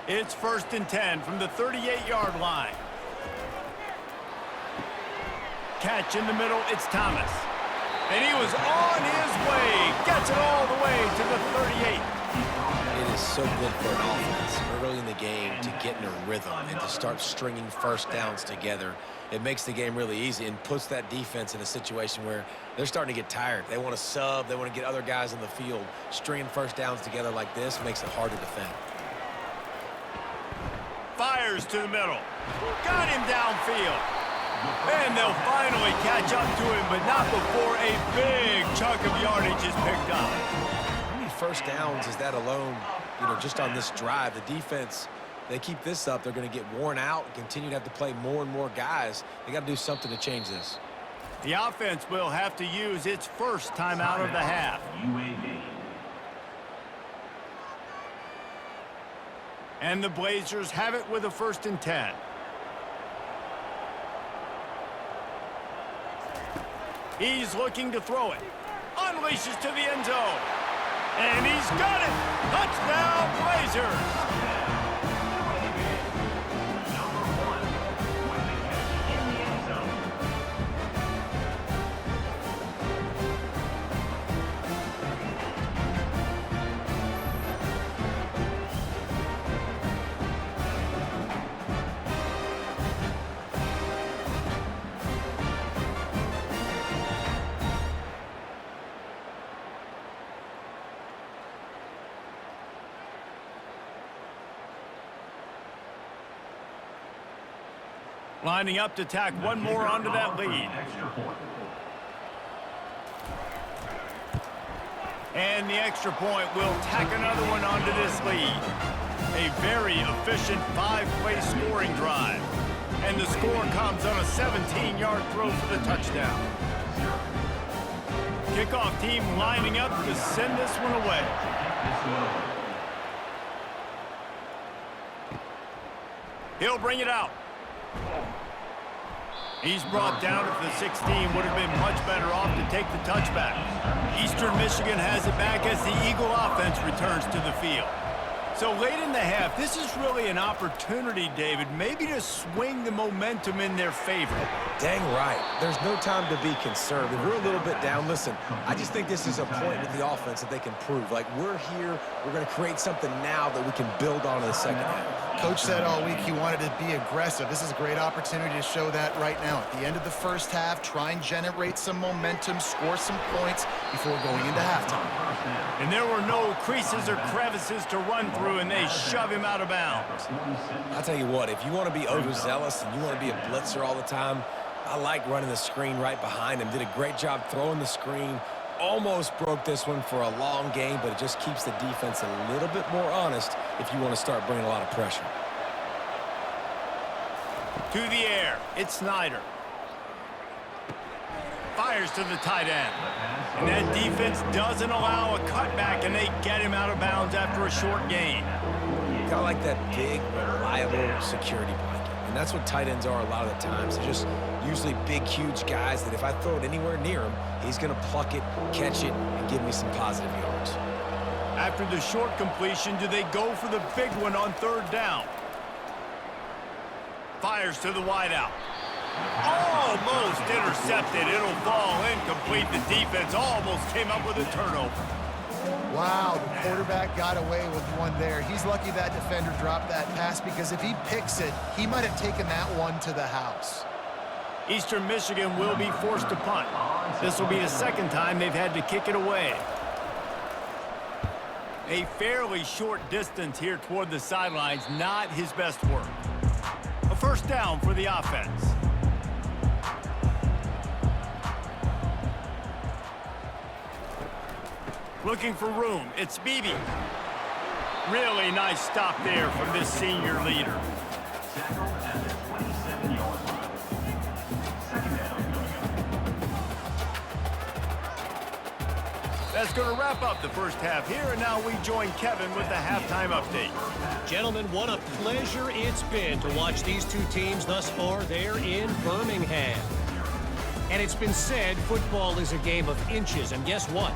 It's 1st and 10 from the 38-yard line. Catch in the middle, it's Thomas. And he was on his way. Gets it all the way to the 38. It is so good for an offense early in the game to get in a rhythm and to start stringing 1st downs together. It makes the game really easy and puts that defense in a situation where they're starting to get tired. They want to sub. They want to get other guys in the field. Stringing 1st downs together like this makes it hard to defend. Fires to the middle. Got him downfield. And they'll finally catch up to him, but not before a big chunk of yardage is picked up. How many 1st downs is that alone, just on this drive? The defense, they keep this up, they're going to get worn out and continue to have to play more and more guys. They got to do something to change this. The offense will have to use its 1st timeout of the half. UAB. And the Blazers have it with a 1st and 10. He's looking to throw it. Unleashes to the end zone. And he's got it. Touchdown, Blazers. Lining up to tack one more onto that lead. And the extra point will tack another one onto this lead. A very efficient 5-play scoring drive. And the score comes on a 17-yard throw for the touchdown. Kickoff team lining up to send this one away. He'll bring it out. He's brought down at the 16. Would have been much better off to take the touchback. Eastern Michigan has it back as the Eagle offense returns to the field. So late in the half, this is really an opportunity, David, maybe to swing the momentum in their favor. Dang right. There's no time to be conservative. We're a little bit down. Listen, I just think this is a point with the offense that they can prove. Like, we're here, we're going to create something now that we can build on in the second half. Coach said all week he wanted to be aggressive. This is a great opportunity to show that right now. At the end of the first half, try and generate some momentum, score some points before going into halftime. And there were no creases or crevices to run through, and they shove him out of bounds. I'll tell you what, if you want to be overzealous and you want to be a blitzer all the time, I like running the screen right behind him. Did a great job throwing the screen. Almost broke this one for a long game, but it just keeps the defense a little bit more honest if you want to start bringing a lot of pressure. To the air, it's Snyder. Fires to the tight end. And that defense doesn't allow a cutback, and they get him out of bounds after a short gain. Kind of like that big, reliable security blanket. And that's what tight ends are a lot of the times. They're just usually big, huge guys that if I throw it anywhere near him, he's going to pluck it, catch it, and give me some positive yards. After the short completion, do they go for the big one on third down? Fires to the wideout. Almost intercepted. It'll fall incomplete. The defense almost came up with a turnover. Wow, the quarterback got away with one there. He's lucky that defender dropped that pass because if he picks it, he might have taken that one to the house. Eastern Michigan will be forced to punt. This will be the second time they've had to kick it away. A fairly short distance here toward the sidelines, not his best work. A first down for the offense. Looking for room, it's Beebe. Really nice stop there from this senior leader. Tackle at the 27-yard line. Second down coming up. That's going to wrap up the first half here, and now we join Kevin with the halftime update. Gentlemen, what a pleasure it's been to watch these two teams thus far there in Birmingham. And it's been said football is a game of inches, and guess what?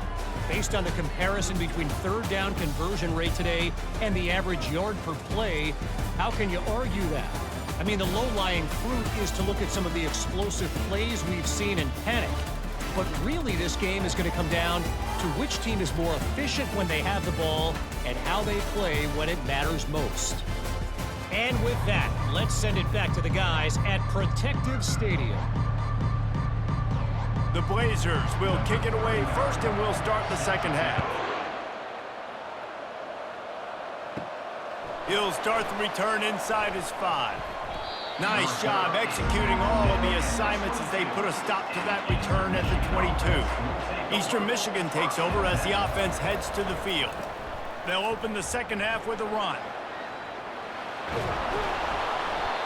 Based on the comparison between third down conversion rate today and the average yard per play, how can you argue that? I mean, the low-lying fruit is to look at some of the explosive plays we've seen in panic. But really, this game is going to come down to which team is more efficient when they have the ball and how they play when it matters most. And with that, let's send it back to the guys at Protective Stadium. The Blazers will kick it away first, and we'll start the second half. He'll start the return inside his 5. Nice job executing all of the assignments as they put a stop to that return at the 22. Eastern Michigan takes over as the offense heads to the field. They'll open the second half with a run.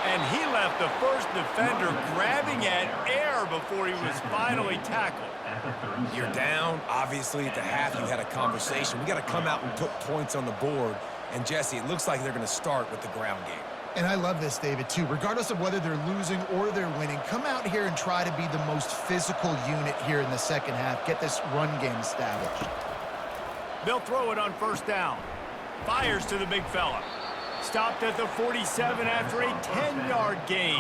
And he left the first defender grabbing at air before he was finally tackled. You're down. Obviously, at the half, you had a conversation. We got to come out and put points on the board. And, Jesse, it looks like they're going to start with the ground game. And I love this, David, too. Regardless of whether they're losing or they're winning, come out here and try to be the most physical unit here in the second half. Get this run game established. They'll throw it on first down. Fires to the big fella. Stopped at the 47 after a 10-yard gain.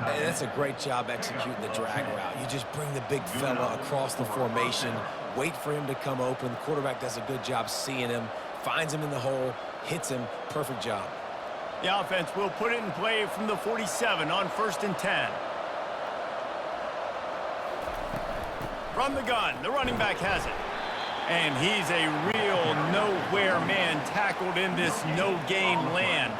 Hey, that's a great job executing the drag route. You just bring the big fella across the formation, wait for him to come open. The quarterback does a good job seeing him, finds him in the hole, hits him. Perfect job. The offense will put it in play from the 47 on 1st and 10. From the gun, the running back has it. And he's a real nowhere man tackled in this no-gain land.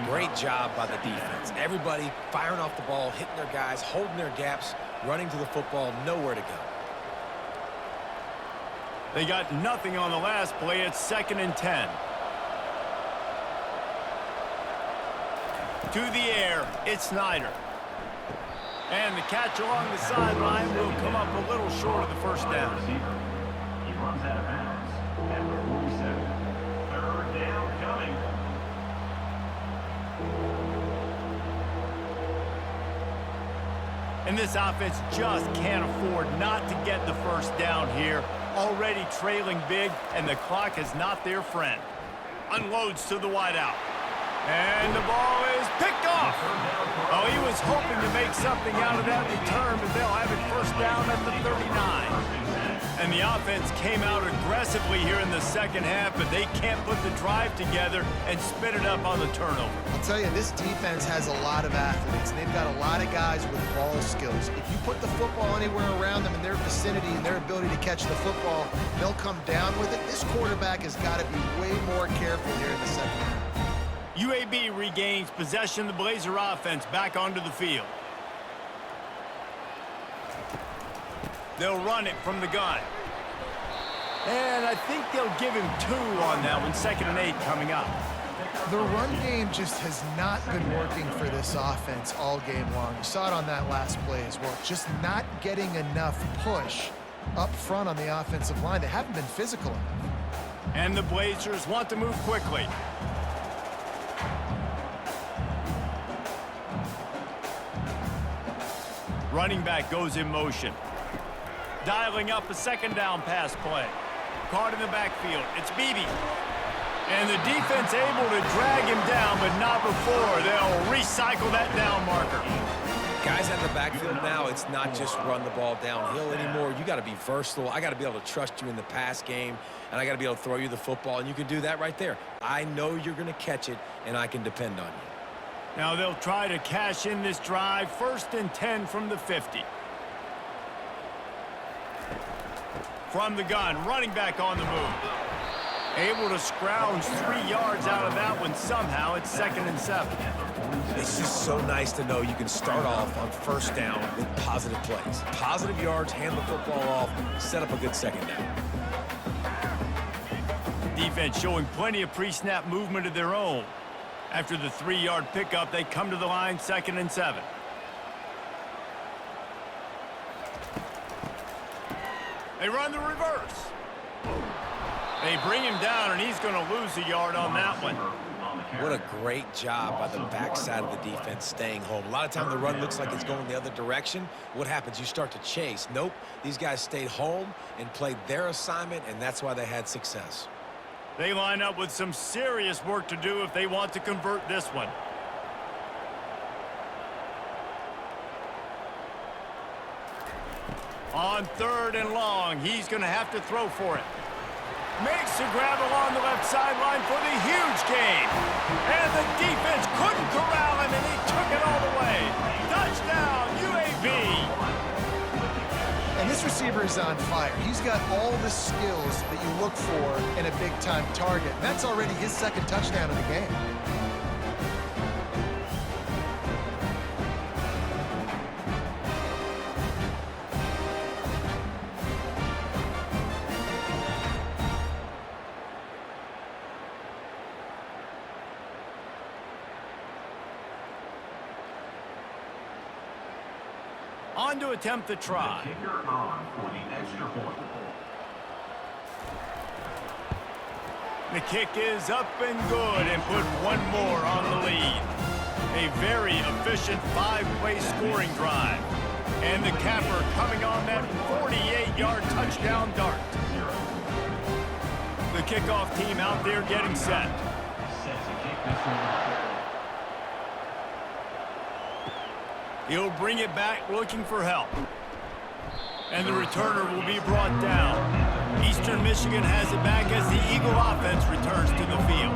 Great job by the defense. Everybody firing off the ball, hitting their guys, holding their gaps, running to the football, nowhere to go. They got nothing on the last play. It's 2nd and 10. To the air, it's Snyder. And the catch along the sideline will come up a little short of the first down. He runs out of bounds at the 47. Third down coming. And this offense just can't afford not to get the first down here. Already trailing big, and the clock is not their friend. Unloads to the wideout. And the ball is picked off. Oh, he was hoping to make something out of that return, but they'll have it first down at the 39. And the offense came out aggressively here in the second half, but they can't put the drive together and spit it up on the turnover. I'll tell you, this defense has a lot of athletes, and they've got a lot of guys with ball skills. If you put the football anywhere around them in their vicinity and their ability to catch the football, they'll come down with it. This quarterback has got to be way more careful here in the second half. UAB regains possession of the Blazer offense back onto the field. They'll run it from the gun. And I think they'll give him 2 on that one. 2nd and 8 coming up. The run game just has not been working for this offense all game long. You saw it on that last play as well. Just not getting enough push up front on the offensive line. They haven't been physical enough. And the Blazers want to move quickly. Running back goes in motion. Dialing up a 2nd down pass play. Caught in the backfield. It's Beebe. And the defense able to drag him down, but not before. They'll recycle that down marker. Guys out of the backfield now, it's not just run the ball downhill anymore. You got to be versatile. I got to be able to trust you in the pass game, and I got to be able to throw you the football, and you can do that right there. I know you're going to catch it, and I can depend on you. Now they'll try to cash in this drive. 1st and 10 from the 50. From the gun, running back on the move. Able to scrounge 3 yards out of that one somehow. It's 2nd and 7. It's just so nice to know you can start off on 1st down with positive plays. Positive yards, hand the football off, set up a good 2nd down. Defense showing plenty of pre-snap movement of their own. After the 3-yard pickup, they come to the line, 2nd and 7. They run the reverse. They bring him down, and he's going to lose a yard on that one. What a great job by the backside of the defense staying home. A lot of time the run looks like it's going the other direction. What happens? You start to chase. Nope. These guys stayed home and played their assignment, and that's why they had success. They line up with some serious work to do if they want to convert this one. On 3rd and long, he's going to have to throw for it. Makes the grab along the left sideline for the huge gain. And the defense couldn't corral him, and he took it all the way. Touchdown, UAB. And this receiver is on fire. He's got all the skills that you look for in a big-time target. And that's already his 2nd touchdown of the game. On to attempt the try. The kicker on for the extra point. The kick is up and good, and put one more on the lead. A very efficient 5-play scoring drive. And the capper coming on that 48-yard touchdown dart. The kickoff team out there getting set. Set to kick this one. He'll bring it back looking for help. And the returner will be brought down. Eastern Michigan has it back as the Eagle offense returns to the field.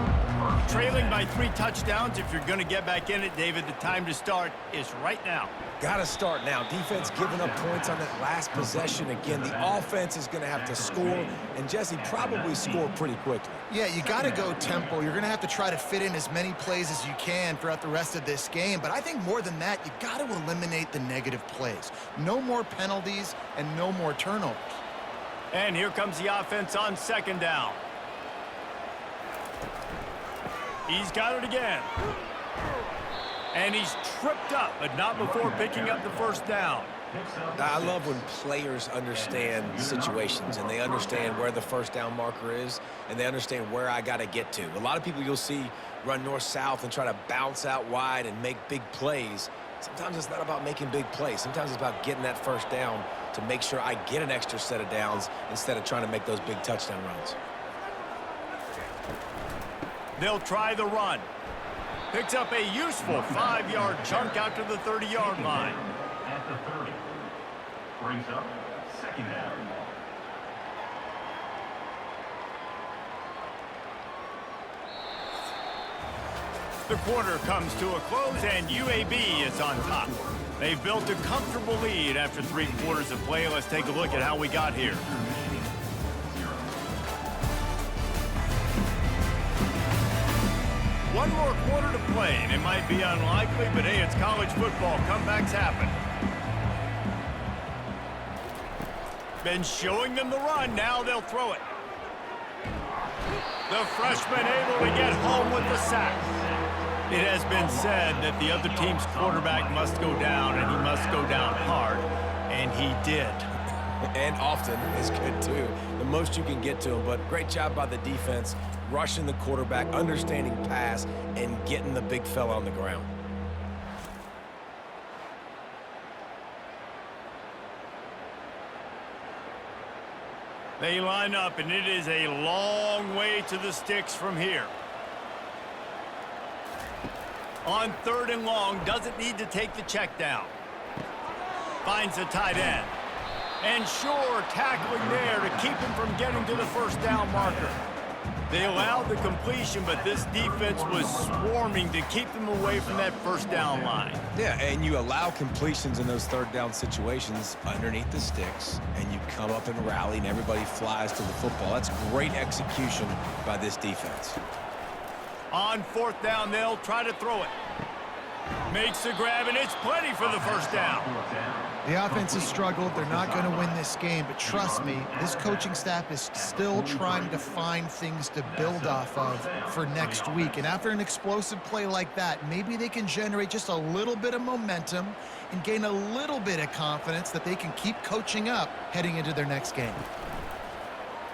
Trailing by 3 touchdowns. If you're going to get back in it, David, the time to start is right now. Got to start now. Defense giving up points on that last possession. Again, the offense is going to have to score, and Jesse probably score pretty quickly. Yeah, you got to go tempo. You're going to have to try to fit in as many plays as you can throughout the rest of this game. But I think more than that, you got to eliminate the negative plays. No more penalties and no more turnovers. And here comes the offense on 2nd down. He's got it again. And he's tripped up, but not before picking up the 1st down. I love when players understand situations and they understand where the 1st down marker is and they understand where I got to get to. A lot of people you'll see run north-south and try to bounce out wide and make big plays. Sometimes it's not about making big plays. Sometimes it's about getting that first down to make sure I get an extra set of downs instead of trying to make those big touchdown runs. They'll try the run. Picks up a useful 5-yard chunk out to the 30-yard line. At the 30. Brings up second down. The quarter comes to a close, and UAB is on top. They've built a comfortable lead after 3 quarters of play. Let's take a look at how we got here. One more quarter to play, and it might be unlikely, but hey, it's college football. Comebacks happen. Been showing them the run. Now they'll throw it. The freshman able to get home with the sack. It has been said that the other team's quarterback must go down, and he must go down hard, and he did. And often is good, too. The most you can get to him, but great job by the defense, rushing the quarterback, understanding pass, and getting the big fella on the ground. They line up, and it is a long way to the sticks from here. On 3rd and long, doesn't need to take the check down. Finds the tight end. And sure, tackling there to keep him from getting to the first down marker. They allowed the completion, but this defense was swarming to keep them away from that first down line. Yeah, and you allow completions in those 3rd down situations underneath the sticks, and you come up and rally, and everybody flies to the football. That's great execution by this defense. On 4th down, they'll try to throw it. Makes the grab, and it's plenty for the first down. The offense has struggled. They're not going to win this game, but trust me, this coaching staff is still trying to find things to build off of for next week. And after an explosive play like that, maybe they can generate just a little bit of momentum and gain a little bit of confidence that they can keep coaching up heading into their next game.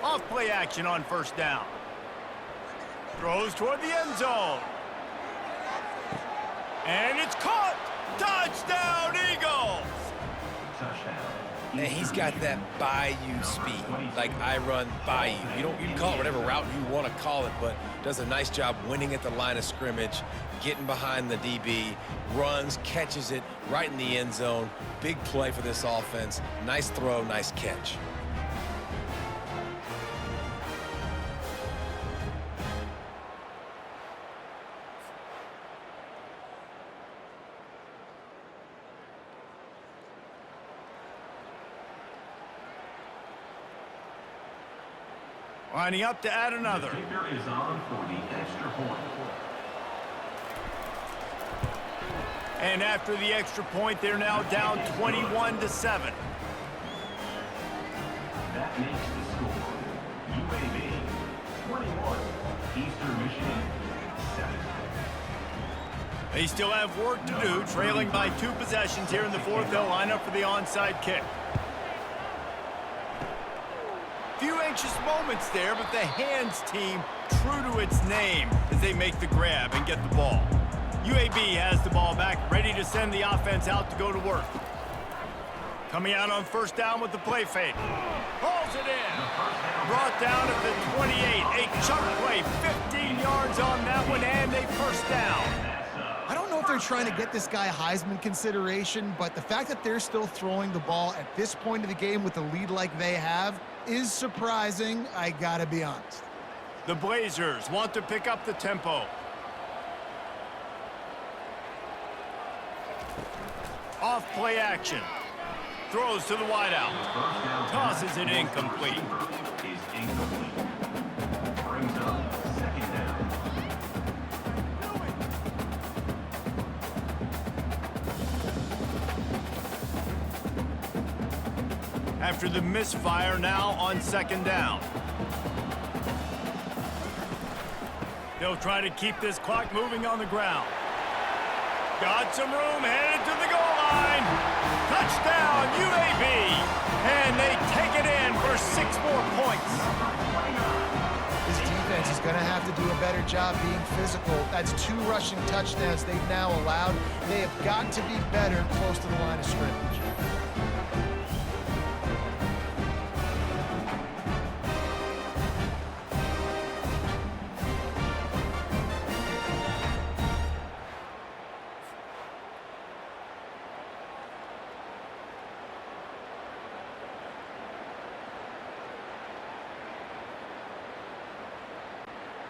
Off play action on first down. Throws toward the end zone. And it's caught! Touchdown, Eagles! And he's got that bayou speed, like I run by you. You can call it whatever route you want to call it, but does a nice job winning at the line of scrimmage, getting behind the DB, runs, catches it right in the end zone. Big play for this offense. Nice throw, nice catch. Lining up to add another. The kicker is on for the extra point. And after the extra point, they're now down 21-7. That makes the score UAB 21, Eastern Michigan 7. They still have work to do, trailing by 2 possessions here in the 4th. They'll line up for the onside kick. Few anxious moments there, but the hands team true to its name as they make the grab and get the ball. UAB has the ball back, ready to send the offense out to go to work. Coming out on first down with the play fake. Hauls it in. Brought down at the 28. A chunk play, 15 yards on that one, and a first down. I don't know if they're trying to get this guy Heisman consideration, but the fact that they're still throwing the ball at this point of the game with a lead like they have is surprising, I gotta be honest. The Blazers want to pick up the tempo. Off play action. Throws to the wideout. Tosses it incomplete. Is incomplete. Brings up second down. After the misfire, now on second down. They'll try to keep this clock moving on the ground. Got some room, headed to the goal line. Touchdown, UAB. And they take it in for 6 more points. This defense is going to have to do a better job being physical. That's 2 rushing touchdowns they've now allowed. They have got to be better close to the line of scrimmage.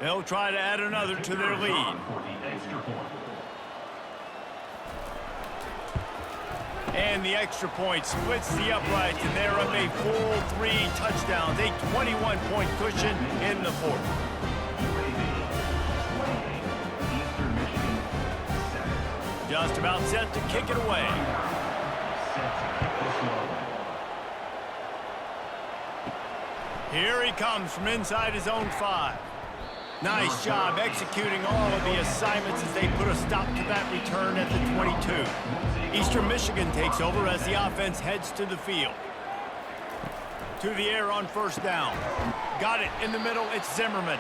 They'll try to add another to their lead. And the extra point splits the uprights, and they're up a full 3 touchdowns, a 21-point cushion in the fourth. Just about set to kick it away. Here he comes from inside his own 5. Nice job executing all of the assignments as they put a stop to that return at the 22. Eastern Michigan takes over as the offense heads to the field. To the air on first down. Got it in the middle, it's Zimmerman.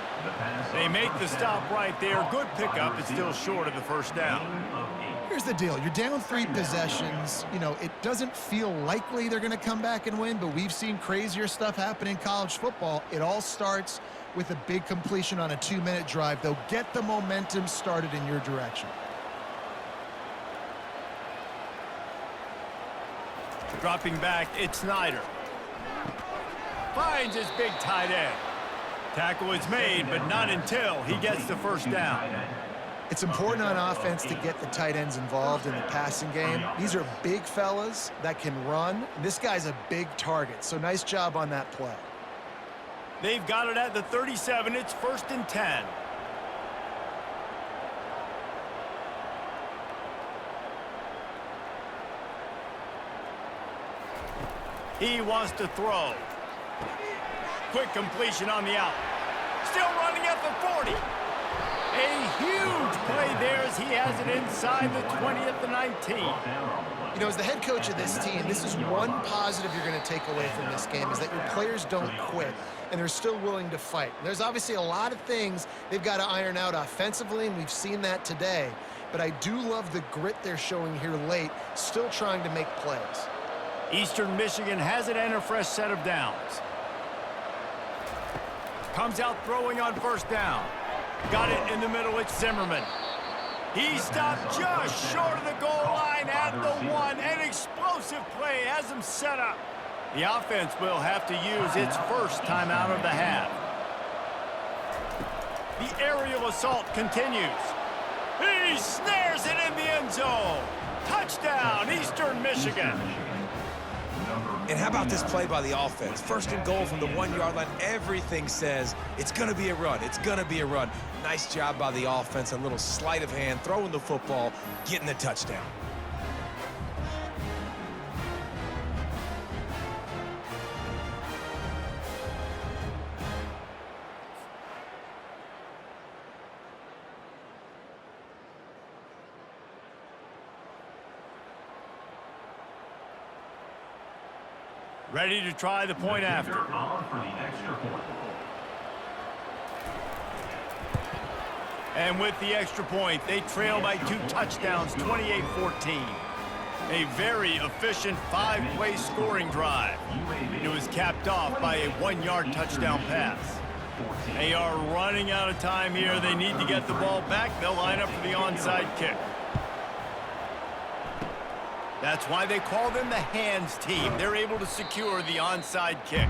They make the stop right there. Good pickup, it's still short of the first down. Here's the deal. You're down 3 possessions. You know, it doesn't feel likely they're going to come back and win, but we've seen crazier stuff happen in college football. It all starts with a big completion on a 2-minute drive. They'll get the momentum started in your direction. Dropping back, it's Snyder. Finds his big tight end. Tackle is made, but not until he gets the first down. It's important on offense to get the tight ends involved in the passing game. These are big fellas that can run. This guy's a big target, so nice job on that play. They've got it at the 37. It's 1st and 10. He wants to throw. Quick completion on the out. Still running at the 40. A huge play there as he has it inside the 20 at the 19. You know, as the head coach of this team, this is one positive you're going to take away from this game, is that your players don't quit, and they're still willing to fight. There's obviously a lot of things they've got to iron out offensively, and we've seen that today. But I do love the grit they're showing here late, still trying to make plays. Eastern Michigan has it and a fresh set of downs. Comes out throwing on first down. Got it in the middle, it's Zimmerman. He stopped just short of the goal line at the 1. An explosive play has him set up. The offense will have to use its first timeout of the half. The aerial assault continues. He snares it in the end zone. Touchdown, Eastern Michigan. And how about this play by the offense? 1st and goal from the 1-yard line. Everything says it's going to be a run. It's going to be a run. Nice job by the offense. A little sleight of hand, throwing the football, getting the touchdown. Ready to try the point after. And with the extra point, they trail by 2 touchdowns, 28-14. A very efficient 5-play scoring drive. It was capped off by a 1-yard touchdown pass. They are running out of time here. They need to get the ball back. They'll line up for the onside kick. That's why they call them the hands team. They're able to secure the onside kick.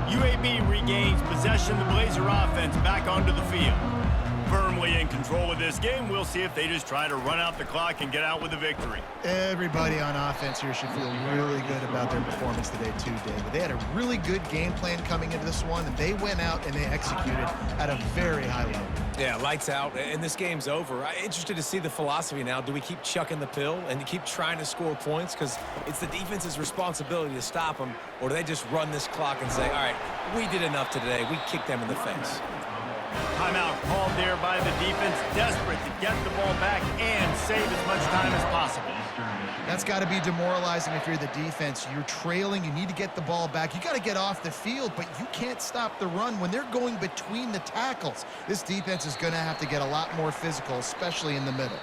UAB regains possession. The Blazer offense back onto the field. Firmly in control of this game. We'll see if they just try to run out the clock and get out with a victory. Everybody on offense here should feel really good about their performance today too, David. They had a really good game plan coming into this one, and they went out and they executed at a very high level. Yeah, lights out, and this game's over. I'm interested to see the philosophy now. Do we keep chucking the pill and keep trying to score points? Because it's the defense's responsibility to stop them, or do they just run this clock and say, all right, we did enough today. We kicked them in the face. Timeout called there by the defense, desperate to get the ball back and save as much time as possible. That's got to be demoralizing if you're the defense. You're trailing. You need to get the ball back. You got to get off the field, but you can't stop the run when they're going between the tackles. This defense is going to have to get a lot more physical, especially in the middle.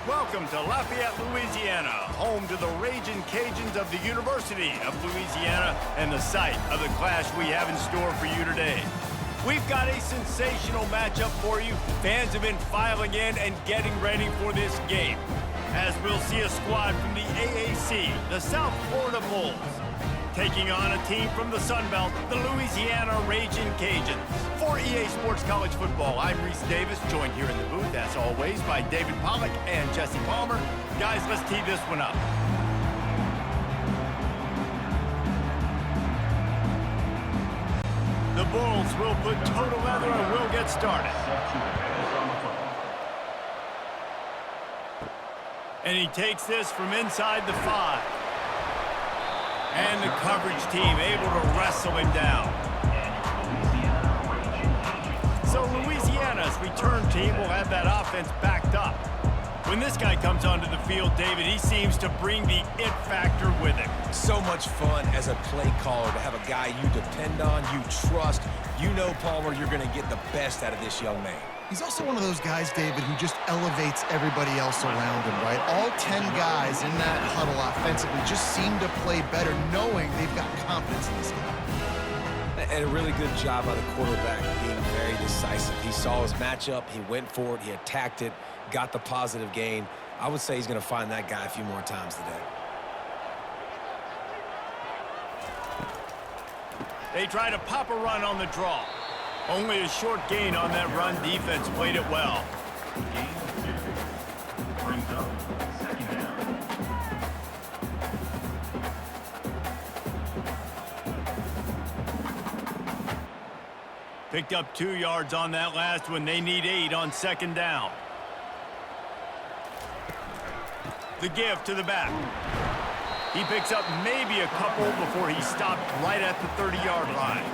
Welcome to Lafayette, Louisiana, home to the Ragin' Cajuns of the University of Louisiana and the site of the clash we have in store for you today. We've got a sensational matchup for you. Fans have been filing in and getting ready for this game, as we'll see a squad from the AAC, the South Florida Bulls, taking on a team from the Sun Belt, the Louisiana Ragin' Cajuns. For EA Sports College Football, I'm Reese Davis, joined here in the booth, as always, by David Pollack and Jesse Palmer. Guys, let's tee this one up. The Bulls will put toe together and we'll get started. And he takes this from inside the 5. And the coverage team able to wrestle him down. return team will have that offense backed up. When this guy comes onto the field, David, he seems to bring the it factor with him. So much fun as a play caller to have a guy you depend on, you trust. You know, Palmer, you're going to get the best out of this young man. He's also one of those guys, David, who just elevates everybody else around him, right? All 10 guys in that huddle offensively just seem to play better knowing they've got confidence in this guy. And a really good job by the quarterback being very decisive. He saw his matchup, he went for it, he attacked it, got the positive gain. I would say he's going to find that guy a few more times today. They try to pop a run on the draw. Only a short gain on that run. Defense played it well. Brings up second down. Picked up 2 yards on that last one. They need 8 on second down. The give to the back. He picks up maybe a couple before he stopped right at the 30-yard line.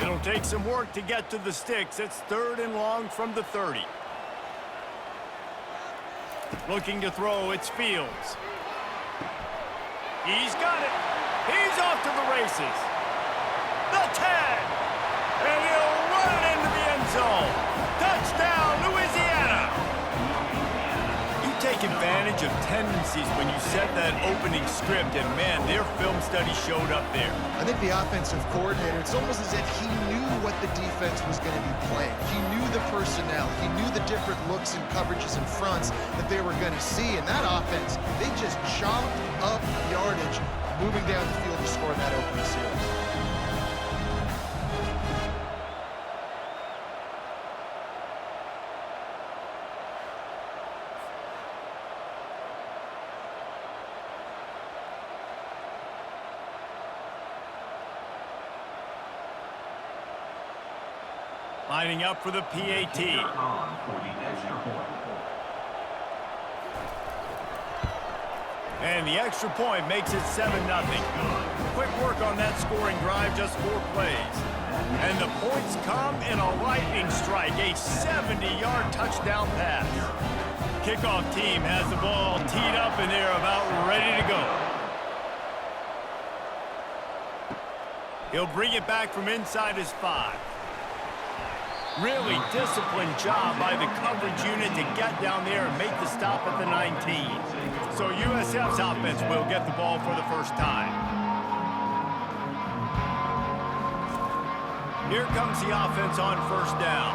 It'll take some work to get to the sticks. It's 3rd and long from the 30. Looking to throw, it's Fields. He's got it. He's off to the races. The 10. And he'll run it into the end zone. Touchdown, Louisiana. You take advantage of tendencies when you set that opening script, and man, their film study showed up there. I think the offensive coordinator, it's almost as if he knew what the defense was going to be playing. He knew the personnel. He knew the different looks and coverages and fronts that they were going to see. And that offense, they just chopped up yardage, moving down the field to score that opening series. Lining up for the PAT. On for the extra point. And the extra point makes it 7-0. Quick work on that scoring drive, just 4 plays. And the points come in a lightning strike, a 70-yard touchdown pass. Kickoff team has the ball teed up and they're about ready to go. He'll bring it back from inside his 5. Really disciplined job by the coverage unit to get down there and make the stop at the 19. So USF's offense will get the ball for the first time. Here comes the offense on first down.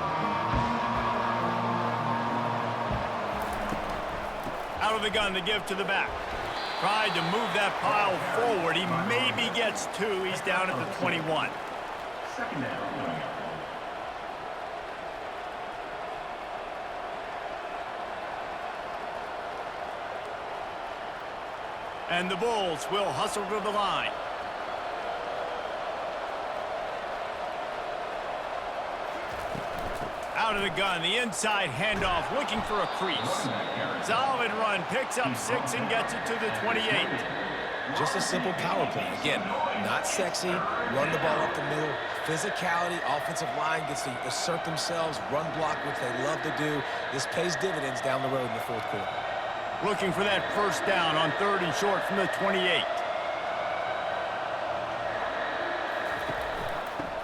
Out of the gun, the give to the back. Tried to move that pile forward. He maybe gets 2. He's down at the 21. Second down. And the Bulls will hustle to the line. Out of the gun, the inside handoff, looking for a crease. Solid run, picks up 6 and gets it to the 28. Just a simple power play. Again, not sexy, run the ball up the middle. Physicality, offensive line gets to assert themselves, run block, which they love to do. This pays dividends down the road in the 4th quarter. Looking for that first down on 3rd and short from the 28.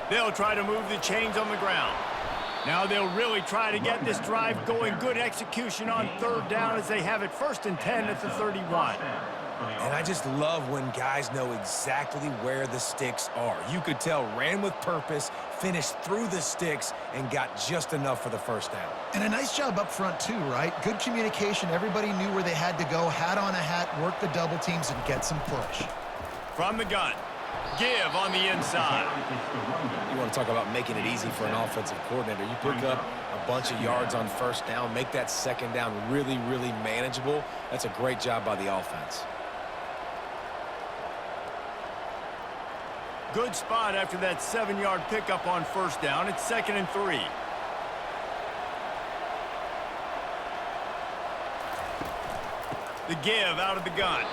They'll try to move the chains on the ground. Now they'll really try to get this drive going. Good execution on 3rd down as they have it 1st and 10 at the 31. And I just love when guys know exactly where the sticks are. You could tell ran with purpose, finished through the sticks, and got just enough for the first down. And a nice job up front too, right? Good communication. Everybody knew where they had to go. Hat on a hat, work the double teams, and get some push. From the gun. Give on the inside. You want to talk about making it easy for an offensive coordinator. You pick up a bunch of yards on first down, make that second down really, really manageable. That's a great job by the offense. Good spot after that 7-yard pickup on first down. It's 2nd and 3. The give out of the gun.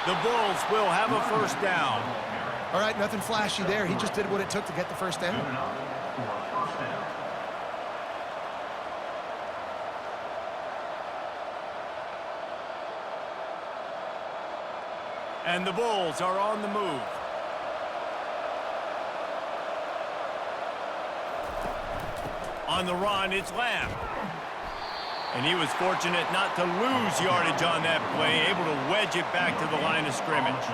The Bulls will have a first down. All right, nothing flashy there. He just did what it took to get the first down. Moving on for a first down. And the Bulls are on the move. On the run, it's Lamb. And he was fortunate not to lose yardage on that play, able to wedge it back to the line of scrimmage.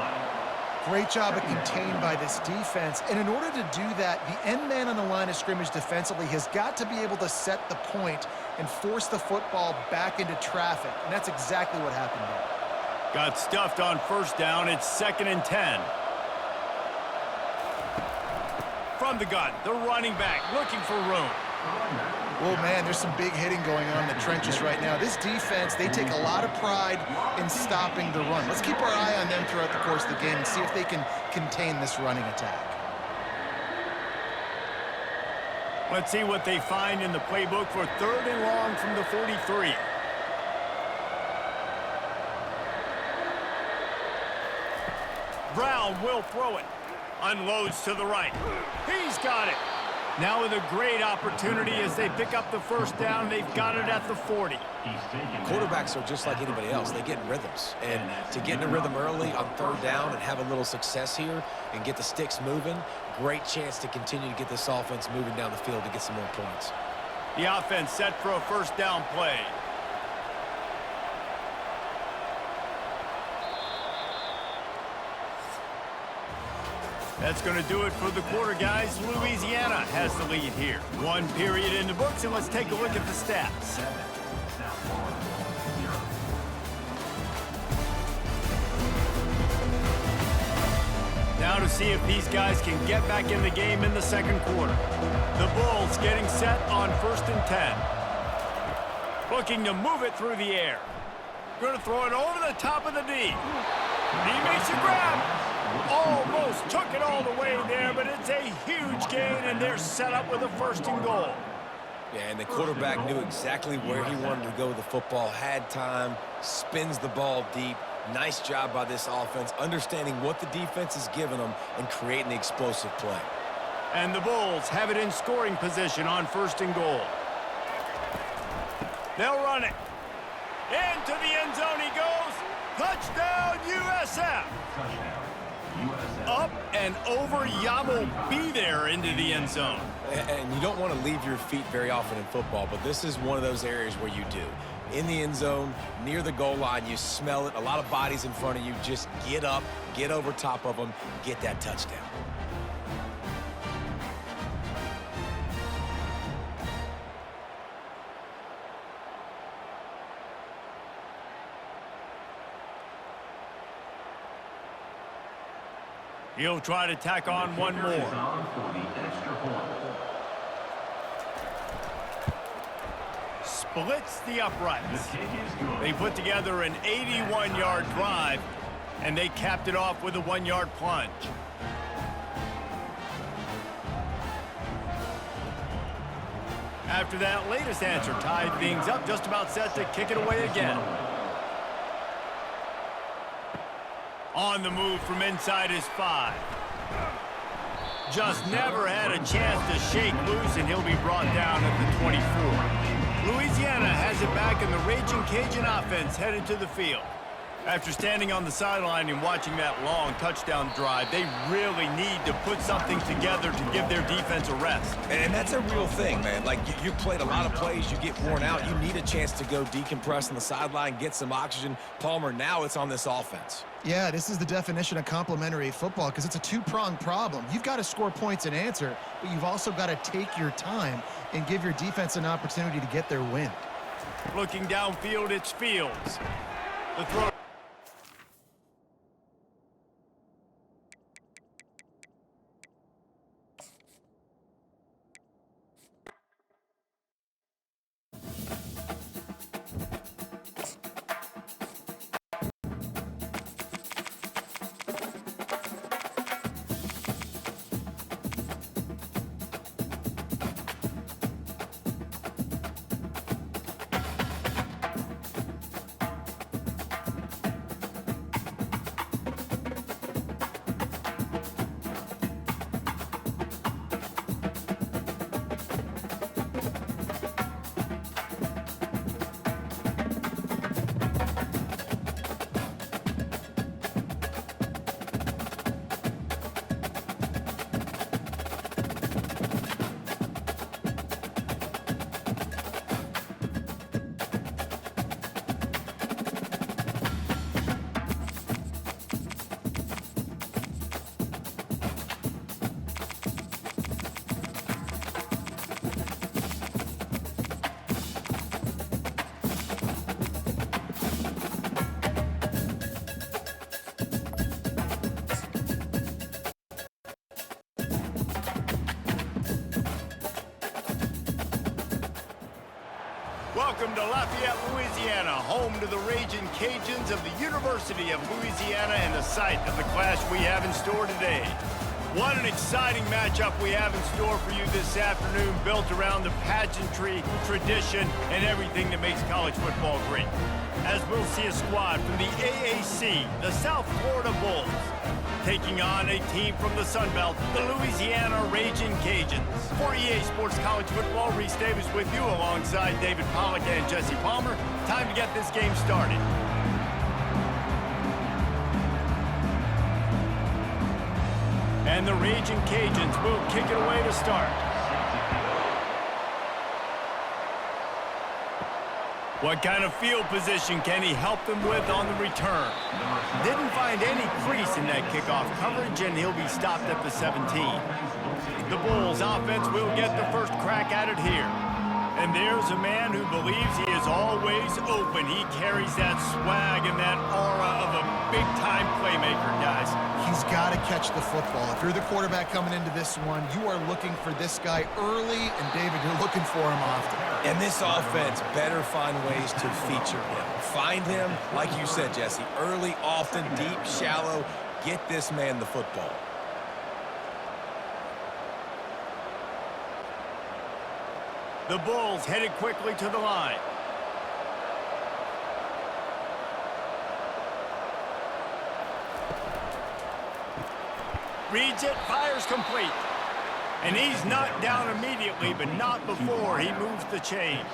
Great job of contained by this defense. And in order to do that, the end man on the line of scrimmage defensively has got to be able to set the point and force the football back into traffic. And that's exactly what happened here. Got stuffed on first down. It's 2nd and 10. From the gun, the running back looking for room. Oh, man, there's some big hitting going on in the trenches right now. This defense, they take a lot of pride in stopping the run. Let's keep our eye on them throughout the course of the game and see if they can contain this running attack. Let's see what they find in the playbook for 3rd and long from the 43. Brown will throw it. Unloads to the right. He's got it. Now with a great opportunity as they pick up the first down. They've got it at the 40. Quarterbacks are just like anybody else. They get in rhythms. And to get in a rhythm early on 3rd down and have a little success here and get the sticks moving, great chance to continue to get this offense moving down the field to get some more points. The offense set for a first down play. That's going to do it for the quarter, guys. Louisiana has the lead here. 1 period in the books, and let's take a look at the stats. Now to see if these guys can get back in the game in the 2nd quarter. The Bulls getting set on 1st and 10. Looking to move it through the air. Going to throw it over the top of the D. He makes a grab. Almost took it all the way there, but it's a huge gain, and they're set up with a 1st and goal. Yeah, and the quarterback knew exactly where he wanted to go with the football, had time, spins the ball deep. Nice job by this offense, understanding what the defense is giving them and creating the explosive play. And the Bulls have it in scoring position on 1st and goal. They'll run it. Into the end zone he goes. Touchdown, USF. Touchdown. USF. Up and over. Yamo be there into the end zone. And you don't want to leave your feet very often in football, but this is one of those areas where you do. In the end zone, near the goal line, you smell it. A lot of bodies in front of you. Just get up, get over top of them, get that touchdown. He'll try to tack on one more. On for the extra point. Splits the uprights. The kick is good. They put together an 81-yard drive, and they capped it off with a 1-yard plunge. After that latest answer tied things up, just about set to kick it away again. On the move from inside his 5. Just never had a chance to shake loose, and he'll be brought down at the 24. Louisiana has it back, and the Raging Cajun offense headed to the field. After standing on the sideline and watching that long touchdown drive, they really need to put something together to give their defense a rest. And that's a real thing, man. Like, you played a lot of plays, you get worn out, you need a chance to go decompress on the sideline, get some oxygen. Palmer, now it's on this offense. Yeah, this is the definition of complementary football because it's a two-pronged problem. You've got to score points and answer, but you've also got to take your time and give your defense an opportunity to get their win. Looking downfield, it's Fields. The throw. welcome to Lafayette, Louisiana, home to the Raging Cajuns of the University of Louisiana and the site of the clash we have in store today. What an exciting matchup we have in store for you this afternoon, built around the pageantry, tradition, and everything that makes college football great. As we'll see a squad from the AAC, the South Florida Bulls, taking on a team from the Sun Belt, the Louisiana Raging Cajuns. For EA Sports College Football, Reese Davis with you alongside David Pollack and Jesse Palmer. Time to get this game started. And the Raging Cajuns will kick it away to start. What kind of field position can he help them with on the return? Didn't find any crease in that kickoff coverage, and he'll be stopped at the 17. The Bulls offense will get the first crack at it here. And there's a man who believes he is always open. He carries that swag and that aura of a big-time playmaker, guys. He's got to catch the football. If you're the quarterback coming into this one, you are looking for this guy early, and David, you're looking for him often. And this offense better find ways to feature him. Find him, like you said, Jesse, early, often, deep, shallow. Get this man the football. The Bulls headed quickly to the line. Reads it, fires complete. And he's knocked down immediately, but not before he moves the chains.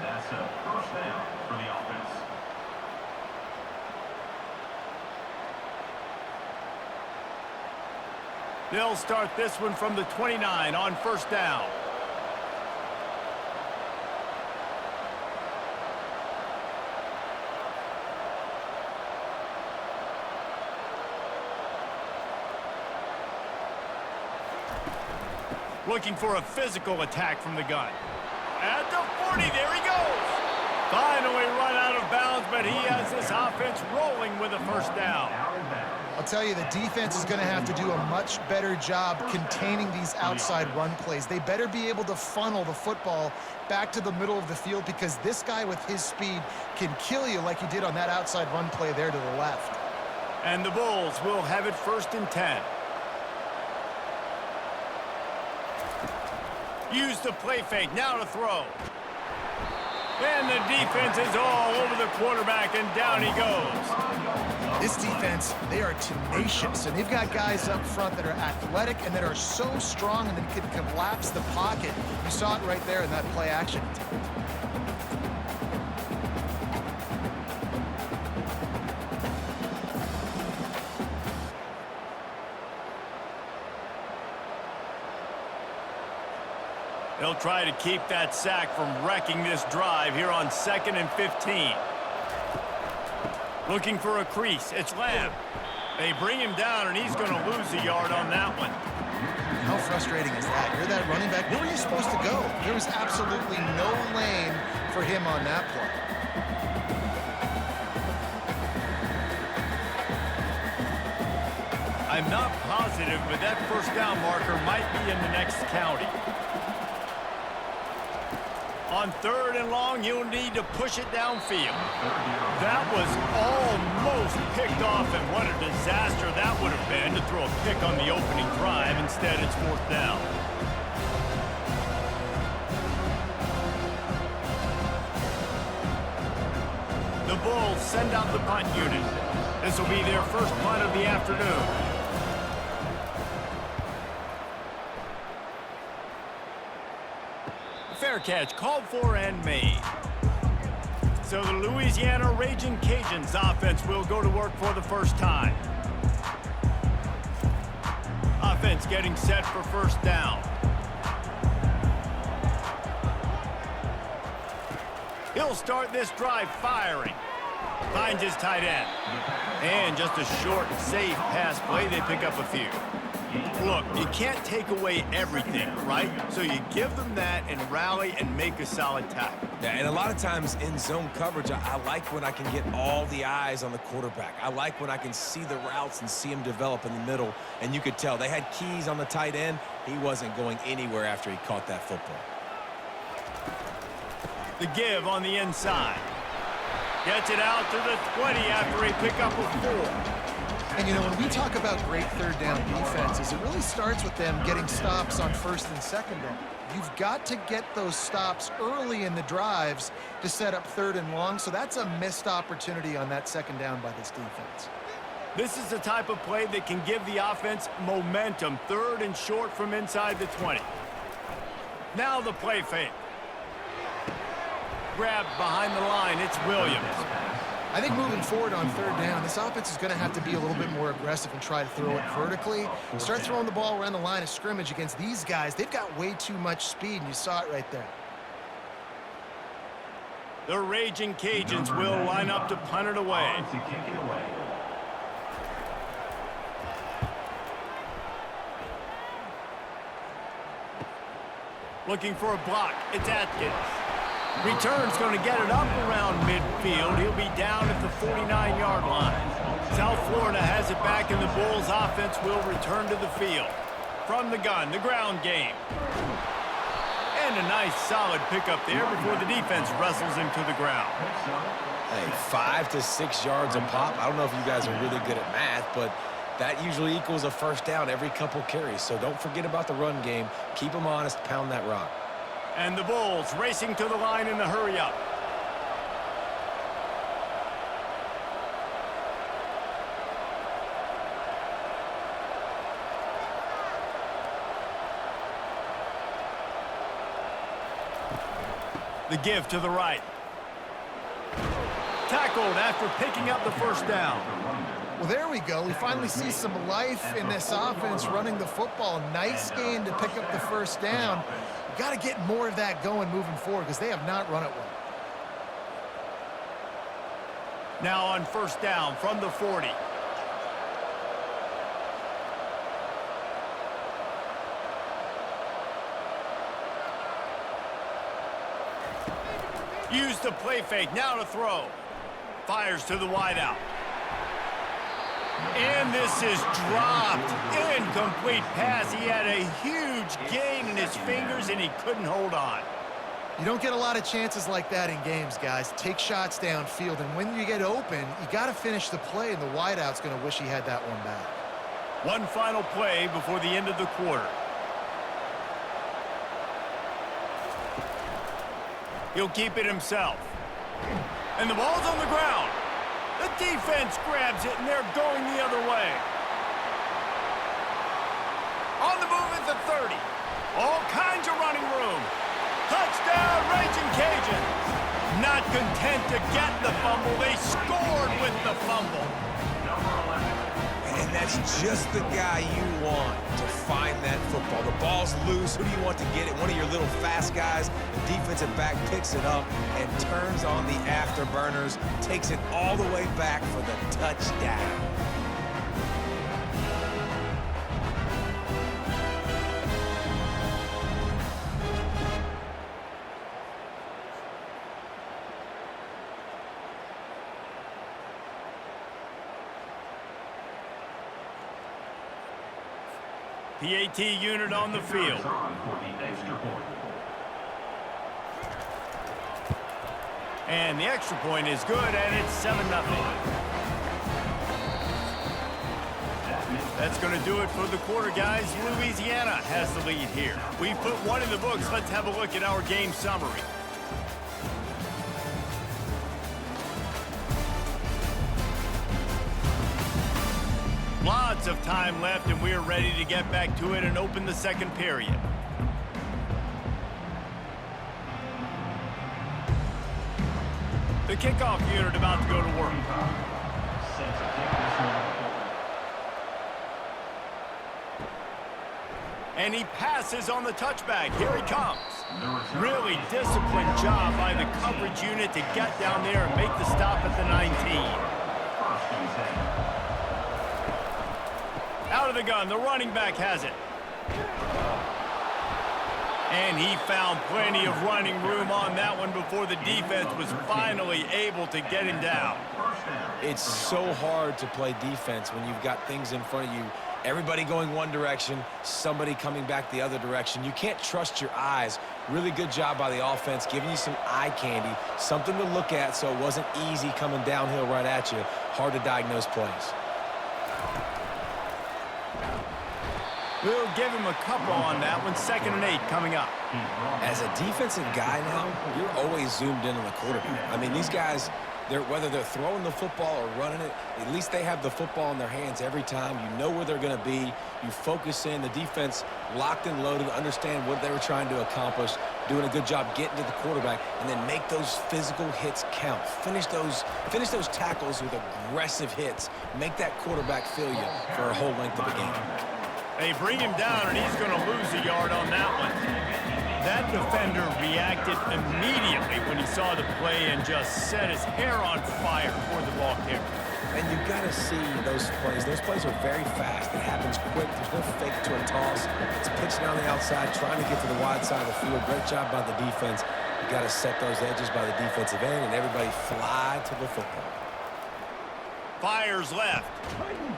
That's a first down for the offense. They'll start this one from the 29 on first down. Looking for a physical attack from the gun. At the 40, there he goes. Finally run out of bounds, but he has this offense rolling with a first down. I'll tell you, the defense is going to have to do a much better job containing these outside run plays. They better be able to funnel the football back to the middle of the field, because this guy with his speed can kill you like he did on that outside run play there to the left. And the Bulls will have it 1st and 10. Use the play fake, now to throw. And the defense is all over the quarterback, and down he goes. This defense, they are tenacious, and they've got guys up front that are athletic and that are so strong and that can collapse the pocket. You saw it right there in that play action. They'll try to keep that sack from wrecking this drive here on 2nd and 15. Looking for a crease. It's Lamb. They bring him down, and he's going to lose a yard on that one. How frustrating is that? You're that running back. Where were you supposed to go? There was absolutely no lane for him on that play. I'm not positive, but that first down marker might be in the next county. On 3rd and long, you'll need to push it downfield. That was almost picked off, and what a disaster that would have been to throw a pick on the opening drive. Instead, it's 4th down. The Bulls send out the punt unit. This will be their first punt of the afternoon. Fair catch, called for and made. So the Louisiana Raging Cajuns offense will go to work for the first time. Offense getting set for first down. He'll start this drive firing. Finds his tight end. And just a short, safe pass play. They pick up a few. Look, you can't take away everything, right? So you give them that and rally and make a solid tackle. Yeah, and a lot of times in zone coverage, I like when I can get all the eyes on the quarterback. I like when I can see the routes and see him develop in the middle. And you could tell they had keys on the tight end. He wasn't going anywhere after he caught that football. The give on the inside. Gets it out to the 20 after a pickup of 4. And, you know, when we talk about great third down defenses, it really starts with them getting stops on first and second down. You've got to get those stops early in the drives to set up third and long, so that's a missed opportunity on that second down by this defense. This is the type of play that can give the offense momentum. Third and short from inside the 20. Now the play fake. Grabbed behind the line, it's Williams. I think moving forward on third down, this offense is going to have to be a little bit more aggressive and try to throw it vertically. Start throwing the ball around the line of scrimmage against these guys. They've got way too much speed, and you saw it right there. The Raging Cajuns will line up to punt it away. To kick it away. Looking for a block. It's Atkins. Return's going to get it up around midfield. He'll be down at the 49-yard line. South Florida has it back, and the Bulls offense will return to the field. From the gun, the ground game. And a nice solid pickup there before the defense wrestles him to the ground. Hey, 5 to 6 yards a pop. I don't know if you guys are really good at math, but that usually equals a first down every couple carries. So don't forget about the run game. Keep them honest, pound that rock. And the Bulls racing to the line in the hurry-up. The give to the right. Tackled after picking up the first down. Well, there we go. We finally see some life in this offense running the football. Nice gain to pick up the first down. Got to get more of that going moving forward because they have not run it well. Now on first down from the 40. Use the play fake. Now to throw. Fires to the wideout. And this is dropped. Incomplete pass. He had a huge gain in his fingers, and he couldn't hold on. You don't get a lot of chances like that in games, guys. Take shots downfield, and when you get open, you got to finish the play, and the wideout's going to wish he had that one back. One final play before the end of the quarter. He'll keep it himself. And the ball's on the ground. The defense grabs it, and they're going the other way. On the move at the 30. All kinds of running room. Touchdown, Raging Cajuns. Not content to get the fumble, they scored with the fumble. And that's just the guy you want to find that football. The ball's loose. Who do you want to get it? One of your little fast guys. The defensive back picks it up and turns on the afterburners, takes it all the way back for the touchdown. PAT unit on the field. And the extra point is good, and it's 7-0. That's going to do it for the quarter, guys. Louisiana has the lead here. We put one in the books. Let's have a look at our game summary. Lots of time left, and we are ready to get back to it and open the second period. The kickoff unit about to go to work. And he passes on the touchback. Here he comes. Really disciplined job by the coverage unit to get down there and make the stop at the 19. Out of the gun, the running back has it. And he found plenty of running room on that one before the defense was finally able to get him down. It's so hard to play defense when you've got things in front of you. Everybody going one direction, somebody coming back the other direction. You can't trust your eyes Really good job by the offense, giving you some eye candy, something to look at so it wasn't easy coming downhill right at you. Hard to diagnose plays. We'll give him a couple on that one. 2nd and 8 coming up. As a defensive guy now, you're always zoomed in on the quarterback. I mean, these guys, whether they're throwing the football or running it, at least they have the football in their hands every time. You know where they're going to be. You focus in. The defense locked and loaded, understand what they were trying to accomplish, doing a good job getting to the quarterback, and then make those physical hits count. Finish those tackles with aggressive hits. Make that quarterback feel you for a whole length of the game. They bring him down, and he's going to lose a yard on that one. That defender reacted immediately when he saw the play and just set his hair on fire for the ball carrier. And you've got to see those plays. Those plays are very fast. It happens quick. There's no fake to a toss. It's pitching on the outside, trying to get to the wide side of the field. Great job by the defense. You got to set those edges by the defensive end, and everybody fly to the football. Fires left.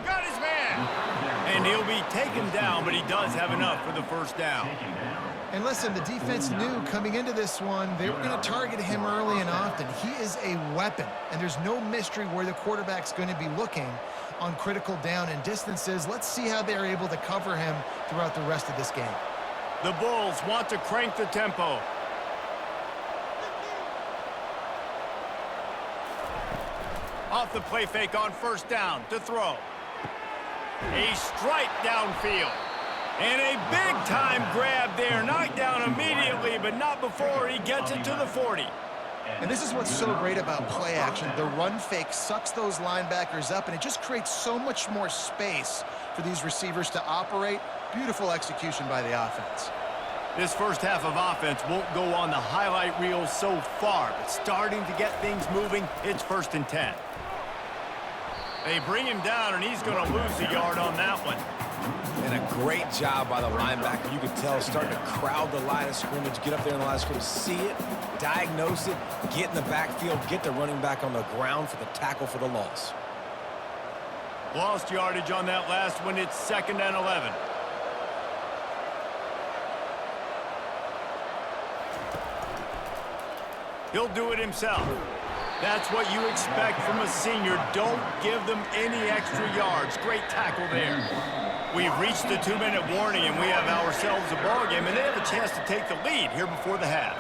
Got his man. And he'll be taken down, but he does have enough for the first down. And listen, the defense knew coming into this one, they were going to target him early and often. He is a weapon, and there's no mystery where the quarterback's going to be looking on critical down and distances. Let's see how they're able to cover him throughout the rest of this game. The Bulls want to crank the tempo. Off the play fake on 1st down to throw. A strike downfield. And a big-time grab there. Knocked down immediately, but not before he gets it to the 40. And this is what's so great about play action. The run fake sucks those linebackers up, and it just creates so much more space for these receivers to operate. Beautiful execution by the offense. This first half of offense won't go on the highlight reel so far, but starting to get things moving, it's 1st and 10. They bring him down, and he's going to lose a yard on that one. And a great job by the linebacker. You could tell starting to crowd the line of scrimmage, get up there in the line of scrimmage, see it, diagnose it, get in the backfield, get the running back on the ground for the tackle for the loss. Lost yardage on that last one. It's 2nd and 11. He'll do it himself. That's what you expect from a senior. Don't give them any extra yards. Great tackle there. We've reached the 2-minute warning, and we have ourselves a ball game, and they have a chance to take the lead here before the half.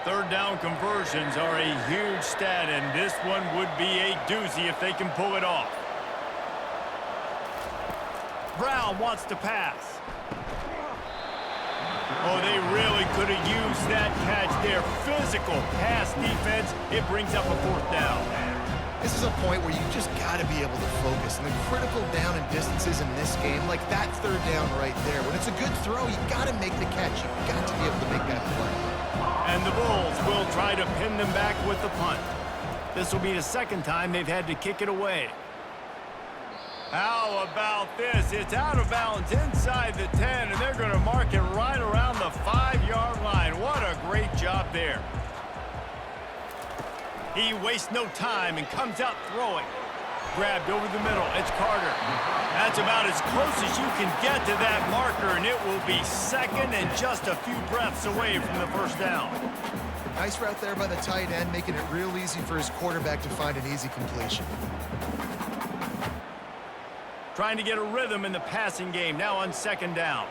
3rd down conversions are a huge stat, and this one would be a doozy if they can pull it off. Brown wants to pass. Oh, they really could have used that catch there. Physical pass defense. It brings up a 4th down. This is a point where you just got to be able to focus. And the critical down and distances in this game, like that 3rd down right there, when it's a good throw, you got to make the catch. You've got to be able to make that play. And the Bulls will try to pin them back with the punt. This will be the 2nd time they've had to kick it away. How about this? It's out of bounds inside the 10, and they're going to mark it right around the 5-yard line. What a great job there. He wastes no time and comes out throwing. Grabbed over the middle. It's Carter. That's about as close as you can get to that marker, and it will be 2nd and just a few breaths away from the 1st down. Nice route there by the tight end, making it real easy for his quarterback to find an easy completion. Trying to get a rhythm in the passing game, now on 2nd down.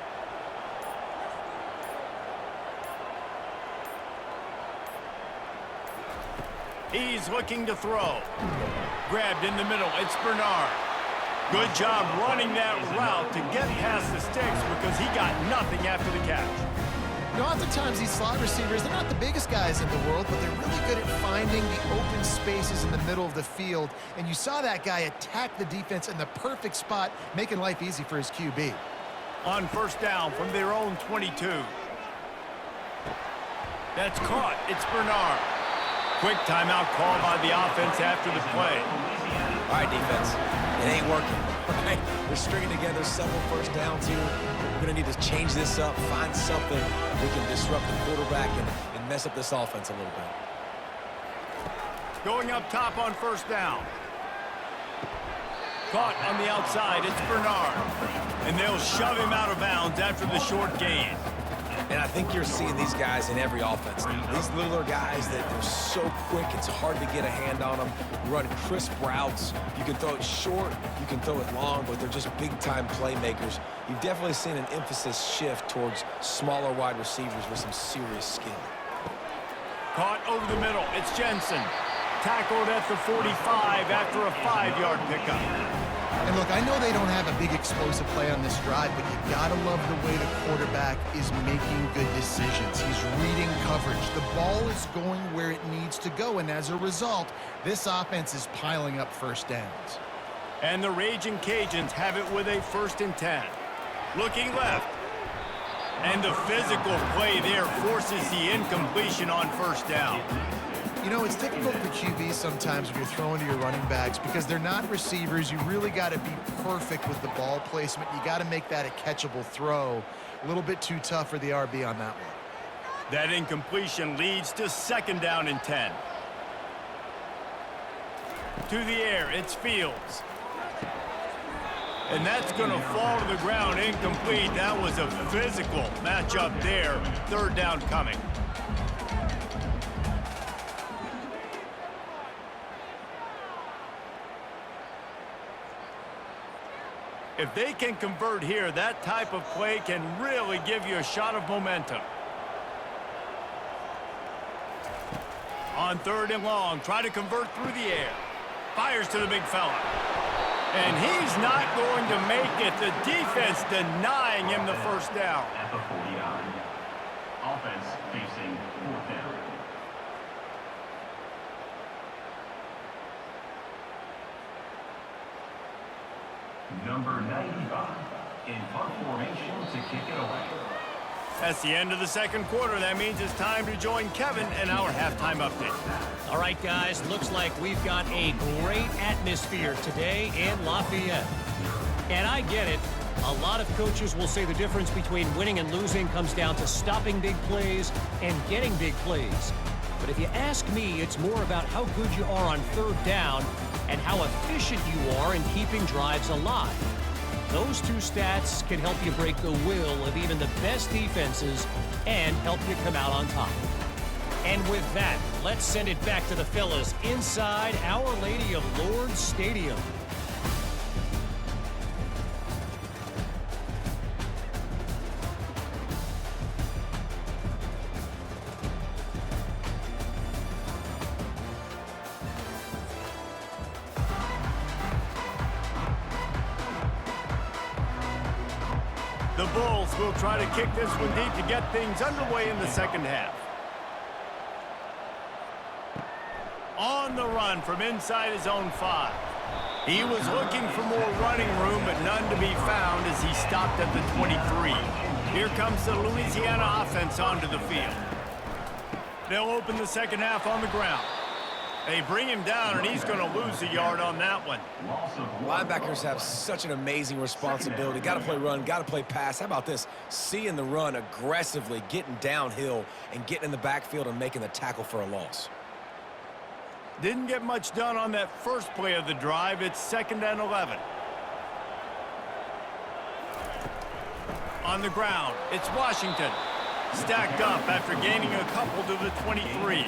He's looking to throw. Grabbed in the middle, it's Bernard. Good job running that route to get past the sticks because he got nothing after the catch. You know, oftentimes these slot receivers, they're not the biggest guys in the world, but they're really good at finding the open spaces in the middle of the field. And you saw that guy attack the defense in the perfect spot, making life easy for his QB. On 1st down from their own 22. That's caught. It's Bernard. Quick timeout call by the offense after the play. All right, defense. It ain't working. Right? We're stringing together several 1st downs here. We're going to need to change this up, find something we can disrupt the quarterback and mess up this offense a little bit. Going up top on 1st down. Caught on the outside, it's Bernard. And they'll shove him out of bounds after the short gain. And I think you're seeing these guys in every offense. These littler guys, they're so quick, it's hard to get a hand on them. Run crisp routes. You can throw it short, you can throw it long, but they're just big-time playmakers. You've definitely seen an emphasis shift towards smaller wide receivers with some serious skill. Caught over the middle, it's Jensen. Tackled at the 45 after a 5-yard pickup. And look, I know they don't have a big explosive play on this drive, but you gotta love the way the quarterback is making good decisions. He's reading coverage. The ball is going where it needs to go, and as a result, this offense is piling up first downs. And the Raging Cajuns have it with a 1st and 10. Looking left. And the physical play there forces the incompletion on 1st down. You know, it's difficult for QBs sometimes when you're throwing to your running backs because they're not receivers. You really got to be perfect with the ball placement. You got to make that a catchable throw. A little bit too tough for the RB on that one. That incompletion leads to 2nd down and 10. To the air, it's Fields. And that's going to fall to the ground incomplete. That was a physical matchup there. 3rd down coming. If they can convert here, that type of play can really give you a shot of momentum. On 3rd and long, try to convert through the air. Fires to the big fella. And he's not going to make it. The defense denying him the 1st down. At the 49. Offense facing 4th down. Number 95 in punt formation to kick it away. That's the end of the 2nd quarter. That means it's time to join Kevin in our halftime update. All right, guys, looks like we've got a great atmosphere today in Lafayette. And I get it. A lot of coaches will say the difference between winning and losing comes down to stopping big plays and getting big plays. But if you ask me, it's more about how good you are on 3rd down and how efficient you are in keeping drives alive. Those two stats can help you break the will of even the best defenses and help you come out on top. And with that, let's send it back to the fellas inside Our Lady of Lourdes Stadium. The Bulls will try to kick this one deep to get things underway in the 2nd half. On the run from inside his own 5. He was looking for more running room, but none to be found as he stopped at the 23. Here comes the Louisiana offense onto the field. They'll open the 2nd half on the ground. They bring him down, and he's going to lose a yard on that one. Linebackers have such an amazing responsibility. Got to play run, got to play pass. How about this? Seeing the run aggressively, getting downhill, and getting in the backfield and making the tackle for a loss. Didn't get much done on that first play of the drive. It's 2nd and 11. On the ground, it's Washington. Stacked up after gaining a couple to the 23.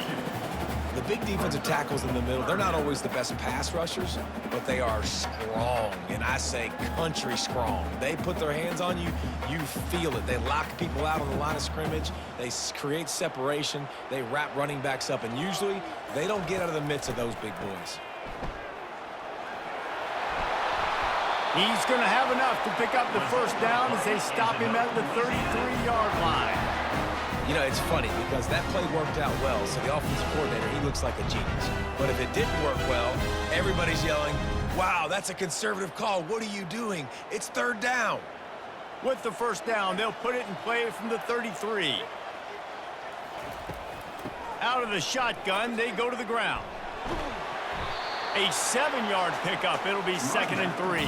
The big defensive tackles in the middle, they're not always the best pass rushers, but they are strong, and I say country strong. They put their hands on you, you feel it. They lock people out on the line of scrimmage. They create separation. They wrap running backs up, and usually they don't get out of the midst of those big boys. He's going to have enough to pick up the 1st down as they stop him at the 33-yard line. You know, it's funny because that play worked out well, so the offensive coordinator, he looks like a genius. But if it didn't work well, everybody's yelling, wow, that's a conservative call. What are you doing? It's 3rd down. With the 1st down, they'll put it in play from the 33. Out of the shotgun, they go to the ground. A 7-yard pickup. It'll be 2nd and 3.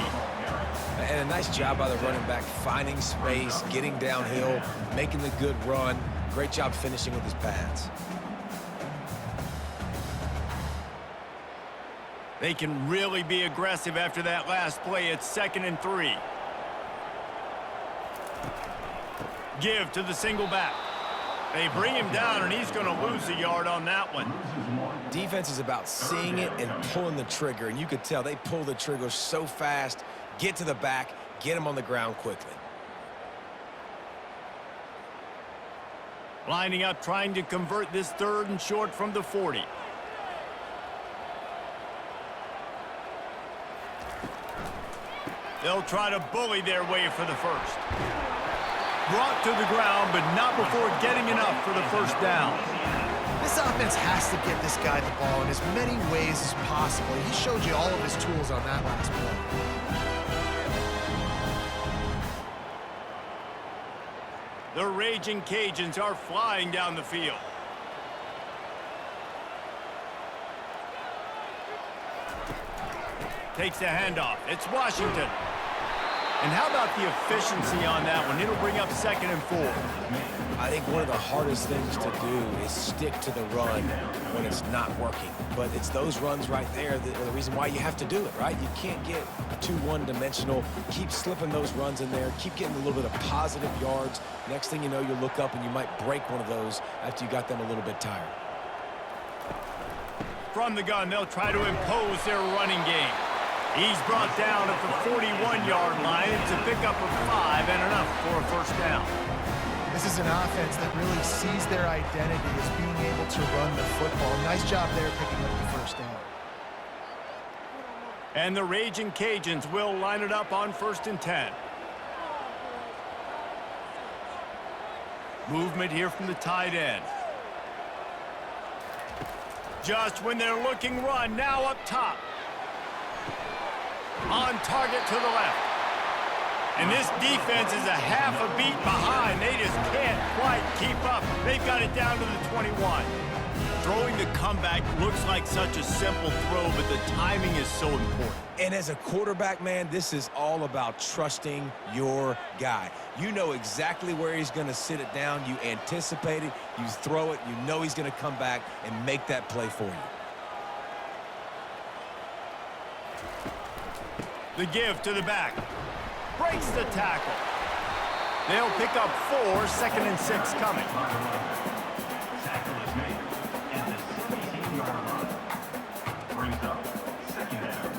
And a nice job by the running back, finding space, getting downhill, making the good run. Great job finishing with his pads. They can really be aggressive after that last play. It's 2nd and 3. Give to the single back. They bring him down, and he's going to lose a yard on that one. Defense is about seeing it and pulling the trigger, and you could tell they pull the trigger so fast, get to the back, get him on the ground quickly. Lining up, trying to convert this 3rd and short from the 40. They'll try to bully their way for the first. Brought to the ground, but not before getting enough for the first down. This offense has to get this guy the ball in as many ways as possible. He showed you all of his tools on that last play. The Raging Cajuns are flying down the field. Takes the handoff. It's Washington. And how about the efficiency on that one? It'll bring up 2nd and 4. I think one of the hardest things to do is stick to the run when it's not working. But it's those runs right there that are the reason why you have to do it, right? You can't get too one-dimensional. Keep slipping those runs in there. Keep getting a little bit of positive yards. Next thing you know, you look up and you might break one of those after you got them a little bit tired. From the gun, they'll try to impose their running game. He's brought down at the 41-yard line. It's a pickup of 5 and enough for a first down. This is an offense that really sees their identity as being able to run the football. Nice job there picking up the first down. And the Raging Cajuns will line it up on 1st and 10. Movement here from the tight end. Just when they're looking run, now up top. On target to the left. And this defense is a half a beat behind. They just can't quite keep up. They've got it down to the 21. Throwing the comeback looks like such a simple throw, but the timing is so important. And as a quarterback, man, this is all about trusting your guy. You know exactly where he's going to sit it down. You anticipate it. You throw it. You know he's going to come back and make that play for you. The give to the back. Breaks the tackle. They'll pick up 4, 2nd and 6 coming. Tackle is made, and the 17-yard line brings up 2nd down.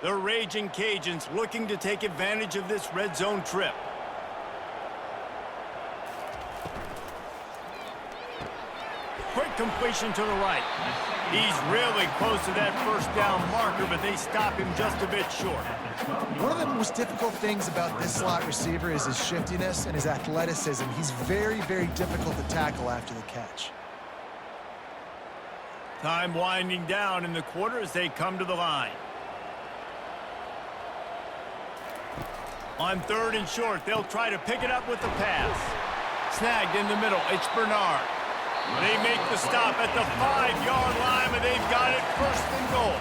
The Raging Cajuns looking to take advantage of this red zone trip. Quick completion to the right. He's really close to that first down marker, but they stop him just a bit short. One of the most difficult things about this slot receiver is his shiftiness and his athleticism. He's very, very difficult to tackle after the catch. Time winding down in the quarter as they come to the line. On 3rd and short, they'll try to pick it up with the pass. Snagged in the middle, it's Bernard. They make the stop at the 5-yard line, but they've got it 1st and goal.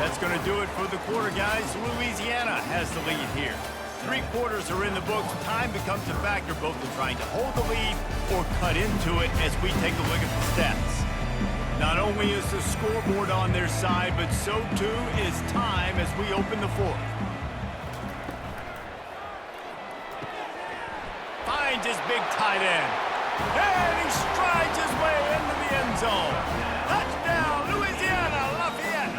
That's going to do it for the quarter, guys. Louisiana has the lead here. 3 quarters are in the books. Time becomes a factor both in trying to hold the lead or cut into it as we take a look at the stats. Not only is the scoreboard on their side, but so too is time as we open the 4th. Finds his big tight end. And he strides his way into the end zone. Touchdown, Louisiana Lafayette.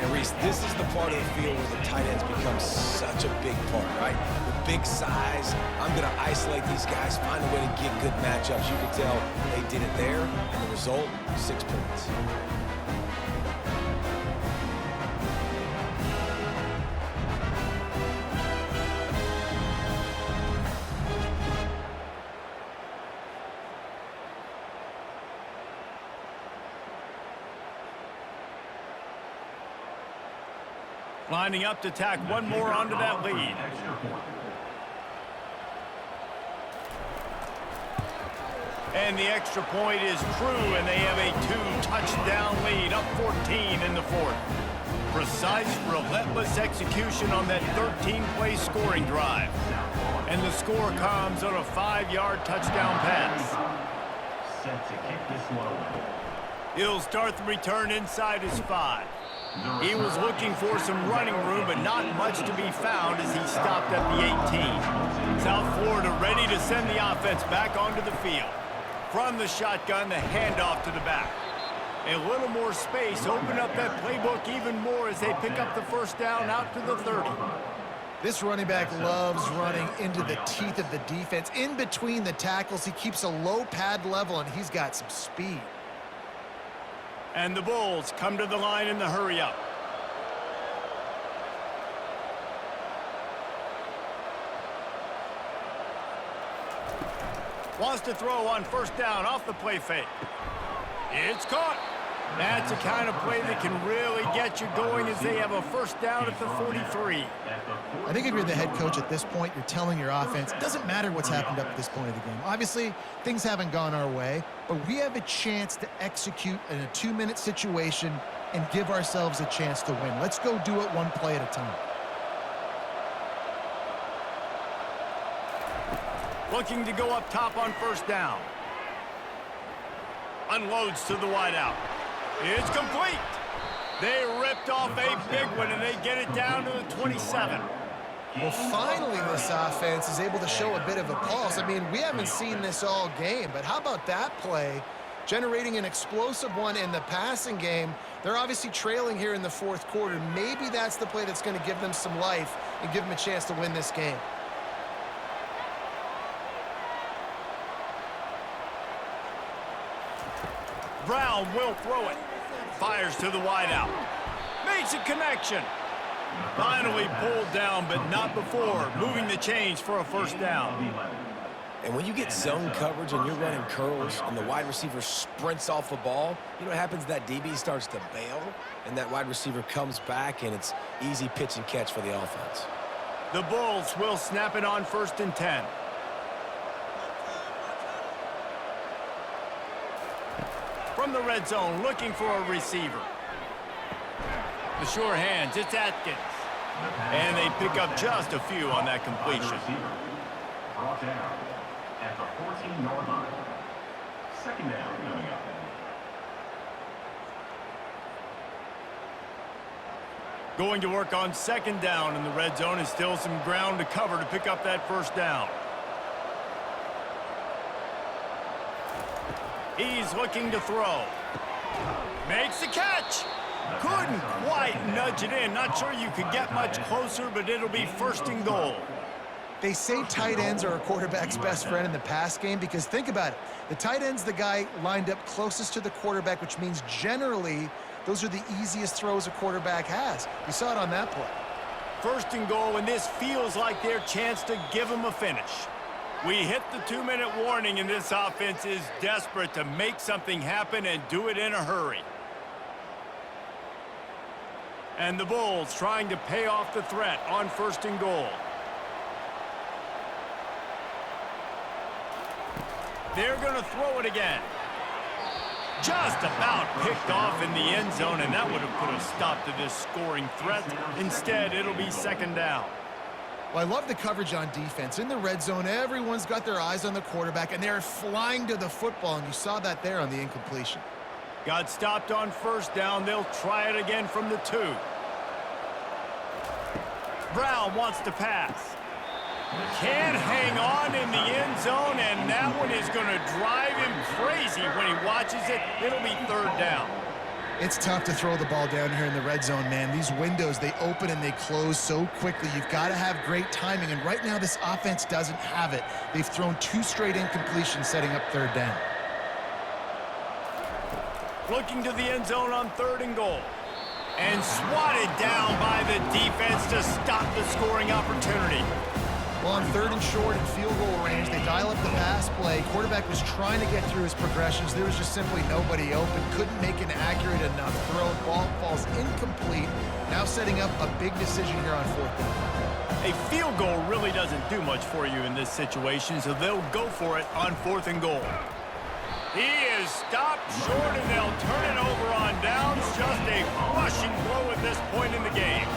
And Reese, this is the part of the field where the tight ends become such a big part, right? With big size, I'm going to isolate these guys, find a way to get good matchups. You can tell they did it there, and the result, 6 points. Lining up to tack one more onto that lead. And the extra point is true, and they have a 2-touchdown lead, up 14 in the 4th. Precise, relentless execution on that 13-play scoring drive. And the score comes on a 5-yard touchdown pass. set to kick this one away. He'll start the return inside his 5. He was looking for some running room, but not much to be found as he stopped at the 18. South Florida ready to send the offense back onto the field. From the shotgun, the handoff to the back. A little more space, open up that playbook even more as they pick up the first down out to the 30. This running back loves running into the teeth of the defense. In between the tackles, he keeps a low pad level, and he's got some speed. And the Bulls come to the line in the hurry-up. Wants to throw on first down off the play fake. It's caught. That's the kind of play that can really get you going as they have a first down at the 43. I think if you're the head coach at this point, you're telling your offense, it doesn't matter what's happened up to this point of the game. Obviously, things haven't gone our way, but we have a chance to execute in a 2-minute situation and give ourselves a chance to win. Let's go do it one play at a time. Looking to go up top on first down. Unloads to the wideout. It's complete. They ripped off a big one, and they get it down to the 27. Well, finally, this offense is able to show a bit of a pulse. I mean, we haven't seen this all game, but how about that play? Generating an explosive one in the passing game. They're obviously trailing here in the fourth quarter. Maybe that's the play that's going to give them some life and give them a chance to win this game. Brown will throw it. Fires to the wideout. Makes a connection. Finally pulled down, but not before. Moving the chains for a first down. And when you get zone coverage and you're running curls and the wide receiver sprints off the ball, you know what happens? That DB starts to bail, and that wide receiver comes back, and it's easy pitch and catch for the offense. The Bulls will snap it on 1st and 10. From the red zone, looking for a receiver. The sure hands, it's Atkins. And they pick up just a few on that completion. Brought down at the 14-yard line. Second down coming up. Going to work on second down in the red zone, and still some ground to cover to pick up that first down. He's looking to throw. Makes the catch. Couldn't quite nudge it in. Not sure you could get much closer, but it'll be 1st and goal. They say tight ends are a quarterback's best friend in the pass game because think about it. The tight end's the guy lined up closest to the quarterback, which means generally those are the easiest throws a quarterback has. You saw it on that play. 1st and goal, and this feels like their chance to give them a finish. We hit the 2-minute warning, and this offense is desperate to make something happen and do it in a hurry. And the Bulls trying to pay off the threat on 1st and goal. They're going to throw it again. Just about picked off in the end zone, and that would have put a stop to this scoring threat. Instead, it'll be 2nd down. Well, I love the coverage on defense. In the red zone, everyone's got their eyes on the quarterback, and they're flying to the football, and you saw that there on the incompletion. Got stopped on 1st down. They'll try it again from the 2. Brown wants to pass. Can't hang on in the end zone, and that one is going to drive him crazy when he watches it. It'll be 3rd down. It's tough to throw the ball down here in the red zone, man. These windows, they open and they close so quickly. You've got to have great timing, and right now this offense doesn't have it. They've thrown 2 straight incompletions setting up 3rd down. Looking to the end zone on 3rd and goal. And swatted down by the defense to stop the scoring opportunity. Well, on 3rd and short and field goal range, they dial up the pass play. Quarterback was trying to get through his progressions. There was just simply nobody open. Couldn't make an accurate enough throw. Ball falls incomplete. Now setting up a big decision here on 4th down. A field goal really doesn't do much for you in this situation, so they'll go for it on 4th and goal. He is stopped short, and they'll turn it over on downs. Just a crushing blow at this point in the game.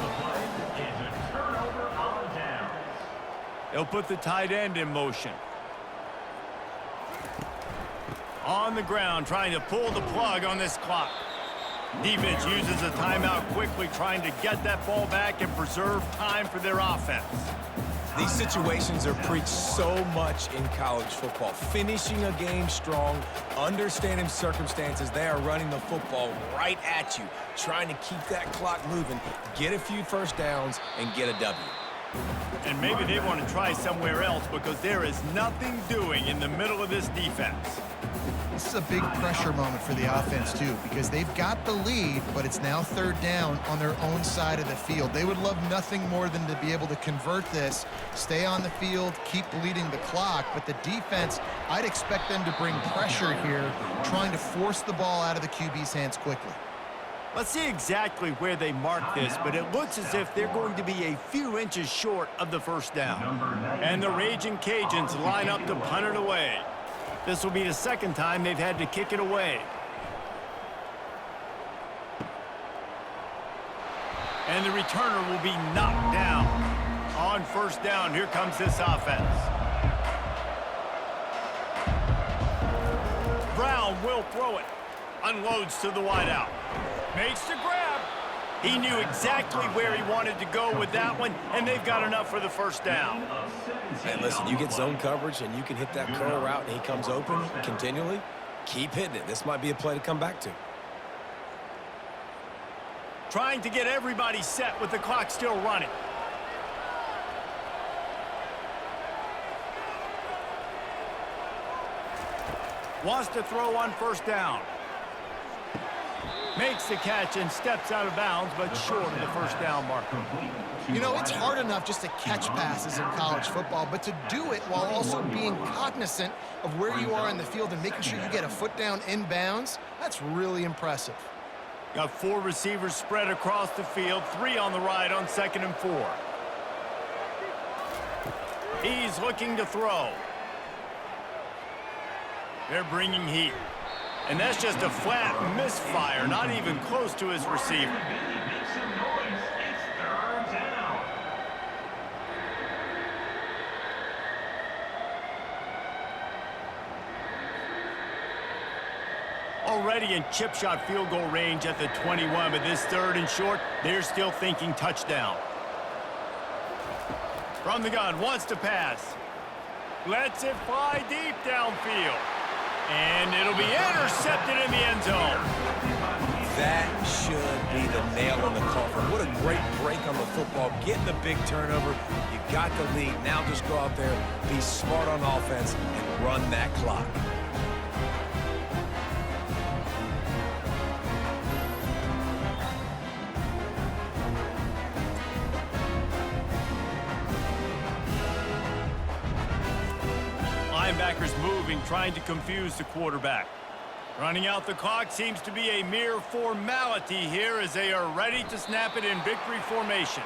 They'll put the tight end in motion. On the ground, trying to pull the plug on this clock. Defense uses a timeout quickly, trying to get that ball back and preserve time for their offense. These situations are preached so much in college football. Finishing a game strong, understanding circumstances. They are running the football right at you, trying to keep that clock moving, get a few first downs, and get a W. And maybe they want to try somewhere else because there is nothing doing in the middle of this defense. This is a big pressure moment for the offense, too, because they've got the lead, but it's now third down on their own side of the field. They would love nothing more than to be able to convert this, stay on the field, keep bleeding the clock. But the defense, I'd expect them to bring pressure here, trying to force the ball out of the QB's hands quickly. Let's see exactly where they mark this, but it looks as if they're going to be a few inches short of the first down. And the Raging Cajuns line up to punt it away. This will be the second time they've had to kick it away. And the returner will be knocked down. On first down, here comes this offense. Brown will throw it. Unloads to the wideout. Makes the grab. He knew exactly where he wanted to go with that one, and they've got enough for the first down. And listen, you get zone coverage and you can hit that curl route and he comes open continually. Keep hitting it. This might be a play to come back to. Trying to get everybody set with the clock still running. Wants to throw on first down. Makes the catch and steps out of bounds, but short of the first down marker. You know, it's hard enough just to catch passes in college football, but to do it while also being cognizant of where you are in the field and making sure you get a foot down in bounds, that's really impressive. Got 4 receivers spread across the field, 3 on the right on 2nd and 4. He's looking to throw. They're bringing heat. And that's just a flat misfire, not even close to his receiver. Make some noise. It's third down. Already in chip shot field goal range at the 21, but this 3rd and short, they're still thinking touchdown. From the gun, wants to pass. Lets it fly deep downfield. And it'll be intercepted in the end zone. That should be the nail in the coffin. What a great break on the football. Getting the big turnover. You got the lead. Now just go out there, be smart on offense, and run that clock. Linebackers moving, trying to confuse the quarterback. Running out the clock seems to be a mere formality here as they are ready to snap it in victory formation.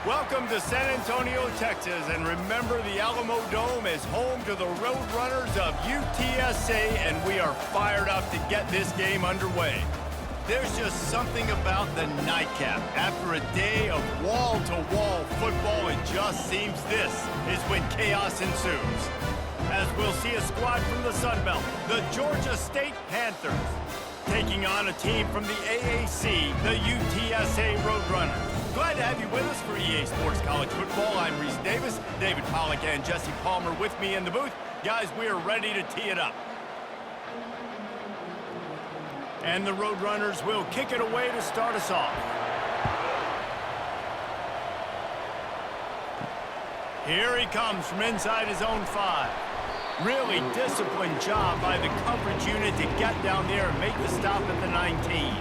Welcome to San Antonio, Texas, and remember the Alamo Dome is home to the Roadrunners of UTSA, and we are fired up to get this game underway. There's just something about the nightcap. After a day of wall-to-wall football, it just seems this is when chaos ensues. As we'll see a squad from the Sun Belt, the Georgia State Panthers, taking on a team from the AAC, the UTSA Roadrunners. Glad to have you with us for EA Sports College Football. I'm Reese Davis, David Pollack and Jesse Palmer with me in the booth. Guys, we are ready to tee it up. And the Roadrunners will kick it away to start us off. Here he comes from inside his own 5. Really disciplined job by the coverage unit to get down there and make the stop at the 19.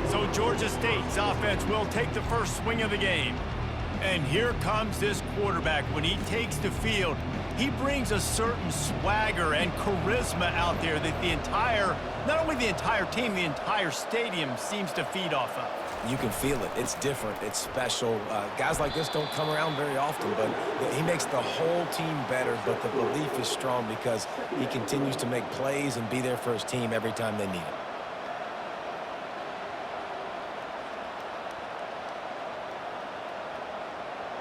So Georgia State's offense will take the first swing of the game. And here comes this quarterback. When he takes the field, he brings a certain swagger and charisma out there that not only the entire team, the entire stadium seems to feed off of. You can feel it. It's different. It's special. Guys like this don't come around very often, but he makes the whole team better, but the belief is strong because he continues to make plays and be there for his team every time they need him.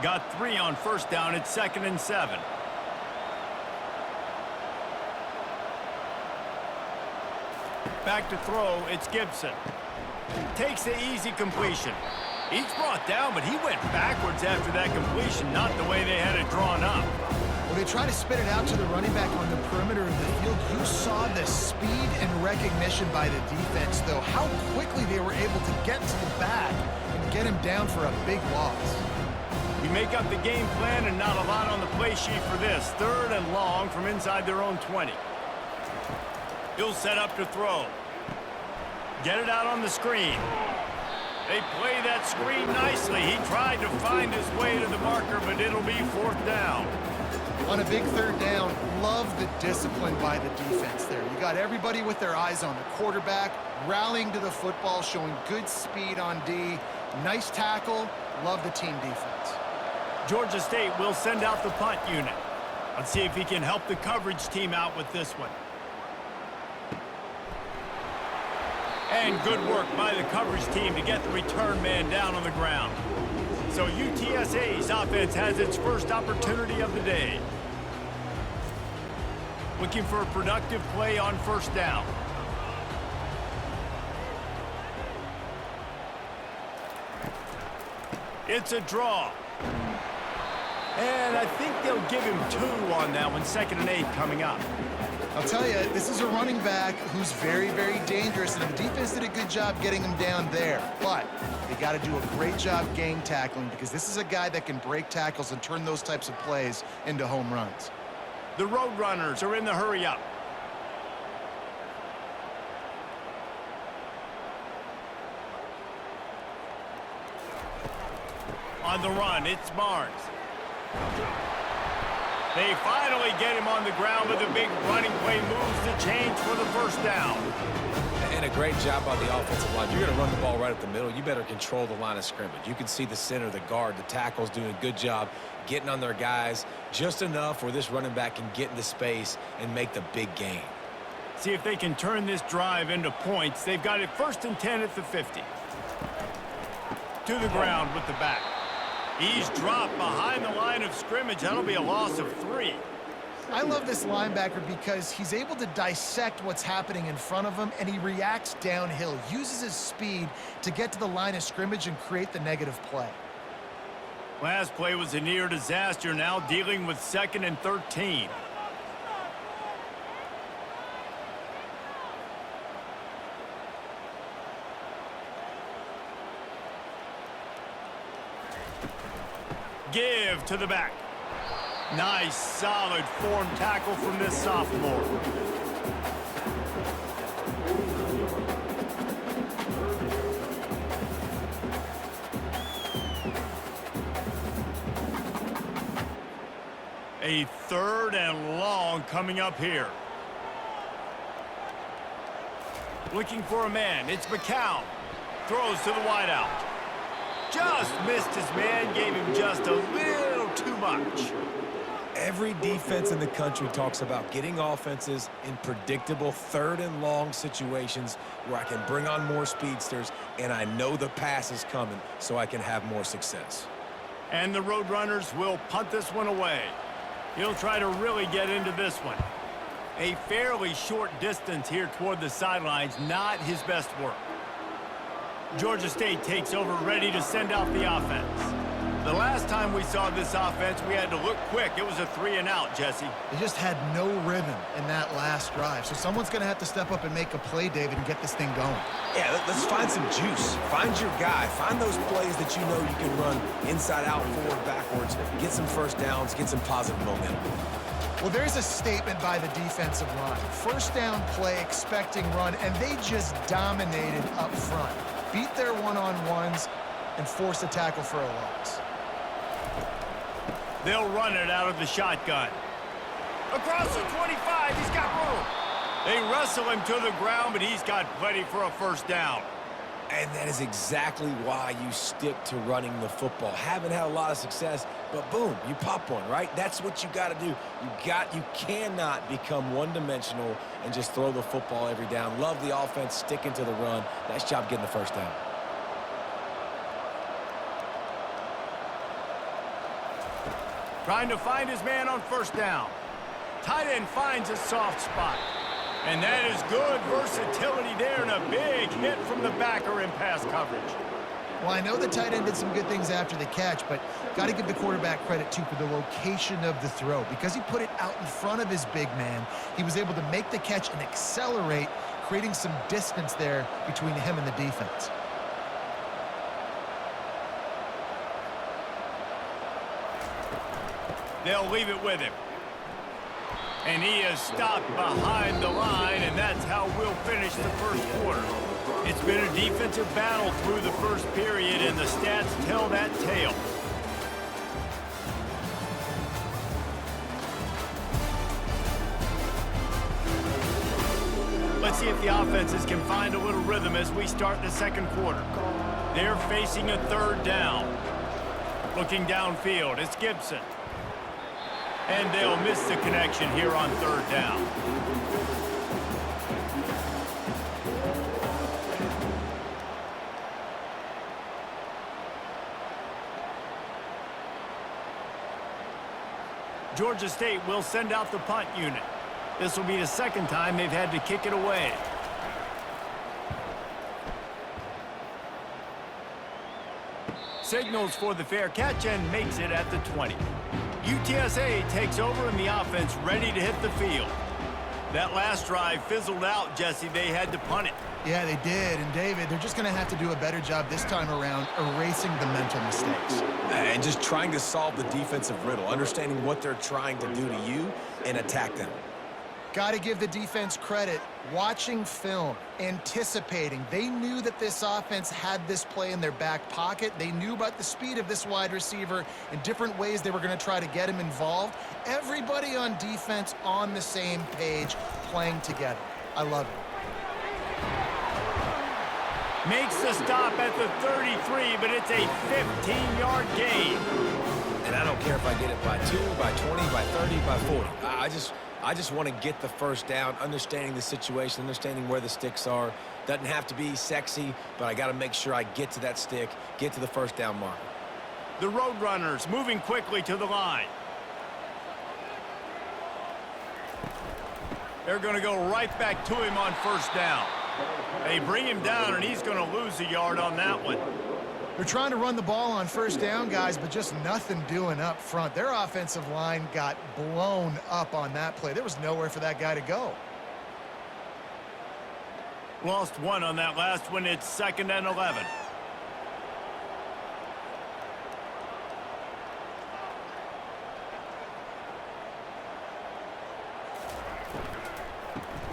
Got 3 on first down. It's 2nd and 7. Back to throw. It's Gibson. Takes the easy completion. He's brought down, but he went backwards after that completion, not the way they had it drawn up. When they try to spit it out to the running back on the perimeter of the field, you saw the speed and recognition by the defense, though, how quickly they were able to get to the back and get him down for a big loss. You make up the game plan and not a lot on the play sheet for this. 3rd and long from inside their own 20. He'll set up to throw. Get it out on the screen. They play that screen nicely. He tried to find his way to the marker, but it'll be 4th down. On a big 3rd down, love the discipline by the defense there. You got everybody with their eyes on the quarterback, rallying to the football, showing good speed on D. Nice tackle. Love the team defense. Georgia State will send out the punt unit. Let's see if he can help the coverage team out with this one. And good work by the coverage team to get the return man down on the ground. So UTSA's offense has its first opportunity of the day. Looking for a productive play on first down. It's a draw. And I think they'll give him 2 on that one, 2nd and 8 coming up. I'll tell you, this is a running back who's very, very dangerous, and the defense did a good job getting him down there. But they got to do a great job game tackling because this is a guy that can break tackles and turn those types of plays into home runs. The Roadrunners are in the hurry up. On the run, it's Barnes. They finally get him on the ground with a big running play, moves the chains for the first down. And a great job by the offensive line. You're going to run the ball right up the middle. You better control the line of scrimmage. You can see the center, the guard, the tackles doing a good job getting on their guys just enough where this running back can get into space and make the big gain. See if they can turn this drive into points. They've got it 1st and 10 at the 50. To the ground with the back. He's dropped behind the line of scrimmage. That'll be a loss of 3. I love this linebacker because he's able to dissect what's happening in front of him, and he reacts downhill, uses his speed to get to the line of scrimmage and create the negative play. Last play was a near disaster, now dealing with 2nd and 13. Give to the back. Nice, solid form tackle from this sophomore. A 3rd and long coming up here. Looking for a man. It's McCown. Throws to the wideout. just missed his man, gave him just a little too much. Every defense in the country talks about getting offenses in predictable third and long situations where I can bring on more speedsters and I know the pass is coming so I can have more success. And the Roadrunners will punt this one away. He'll try to really get into this one. A fairly short distance here toward the sidelines, not his best work. Georgia State takes over, ready to send out the offense. The last time we saw this offense, we had to look quick. It was a 3-and-out, Jesse. They just had no rhythm in that last drive. So someone's going to have to step up and make a play, David, and get this thing going. Yeah, let's find some juice. Find your guy. Find those plays that you know you can run inside out, forward, backwards. Get some first downs. Get some positive momentum. Well, there's a statement by the defensive line. First down play, expecting run, and they just dominated up front. Beat their one-on-ones and forced a tackle for a loss. They'll run it out of the shotgun. Across the 25, he's got room. They wrestle him to the ground, but he's got plenty for a first down. And that is exactly why you stick to running the football. Haven't had a lot of success, but boom, you pop one, right? That's what you got to do. You cannot become one-dimensional and just throw the football every down. Love the offense, sticking to the run. Nice job getting the first down. Trying to find his man on first down. Tight end finds a soft spot. And that is good versatility there and a big hit from the backer in pass coverage. Well, I know the tight end did some good things after the catch, but got to give the quarterback credit, too, for the location of the throw. Because he put it out in front of his big man, he was able to make the catch and accelerate, creating some distance there between him and the defense. They'll leave it with him. And he is stopped behind the line, and that's how we'll finish the first quarter. It's been a defensive battle through the first period, and the stats tell that tale. Let's see if the offenses can find a little rhythm as we start the second quarter. They're facing a third down. Looking downfield, it's Gibson. And they'll miss the connection here on third down. Georgia State will send out the punt unit. This will be the second time they've had to kick it away. Signals for the fair catch and makes it at the 20. UTSA takes over and the offense ready to hit the field. That last drive fizzled out, Jesse. They had to punt it. Yeah, they did. And, David, they're just going to have to do a better job this time around erasing the mental mistakes. And just trying to solve the defensive riddle, understanding what they're trying to do to you and attack them. Got to give the defense credit. Watching film, anticipating. They knew that this offense had this play in their back pocket. They knew about the speed of this wide receiver and different ways they were going to try to get him involved. Everybody on defense on the same page, playing together. I love it. Makes the stop at the 33, but it's a 15-yard gain. And I don't care if I get it by 2, by 20, by 30, by 40. I just want to get the first down, understanding the situation, understanding where the sticks are. Doesn't have to be sexy, but I got to make sure I get to that stick, get to the first down marker. The Roadrunners moving quickly to the line. They're going to go right back to him on first down. They bring him down, and he's going to lose a yard on that one. They're trying to run the ball on first down, guys, but just nothing doing up front. Their offensive line got blown up on that play. There was nowhere for that guy to go. Lost one on that last one. It's 2nd and 11.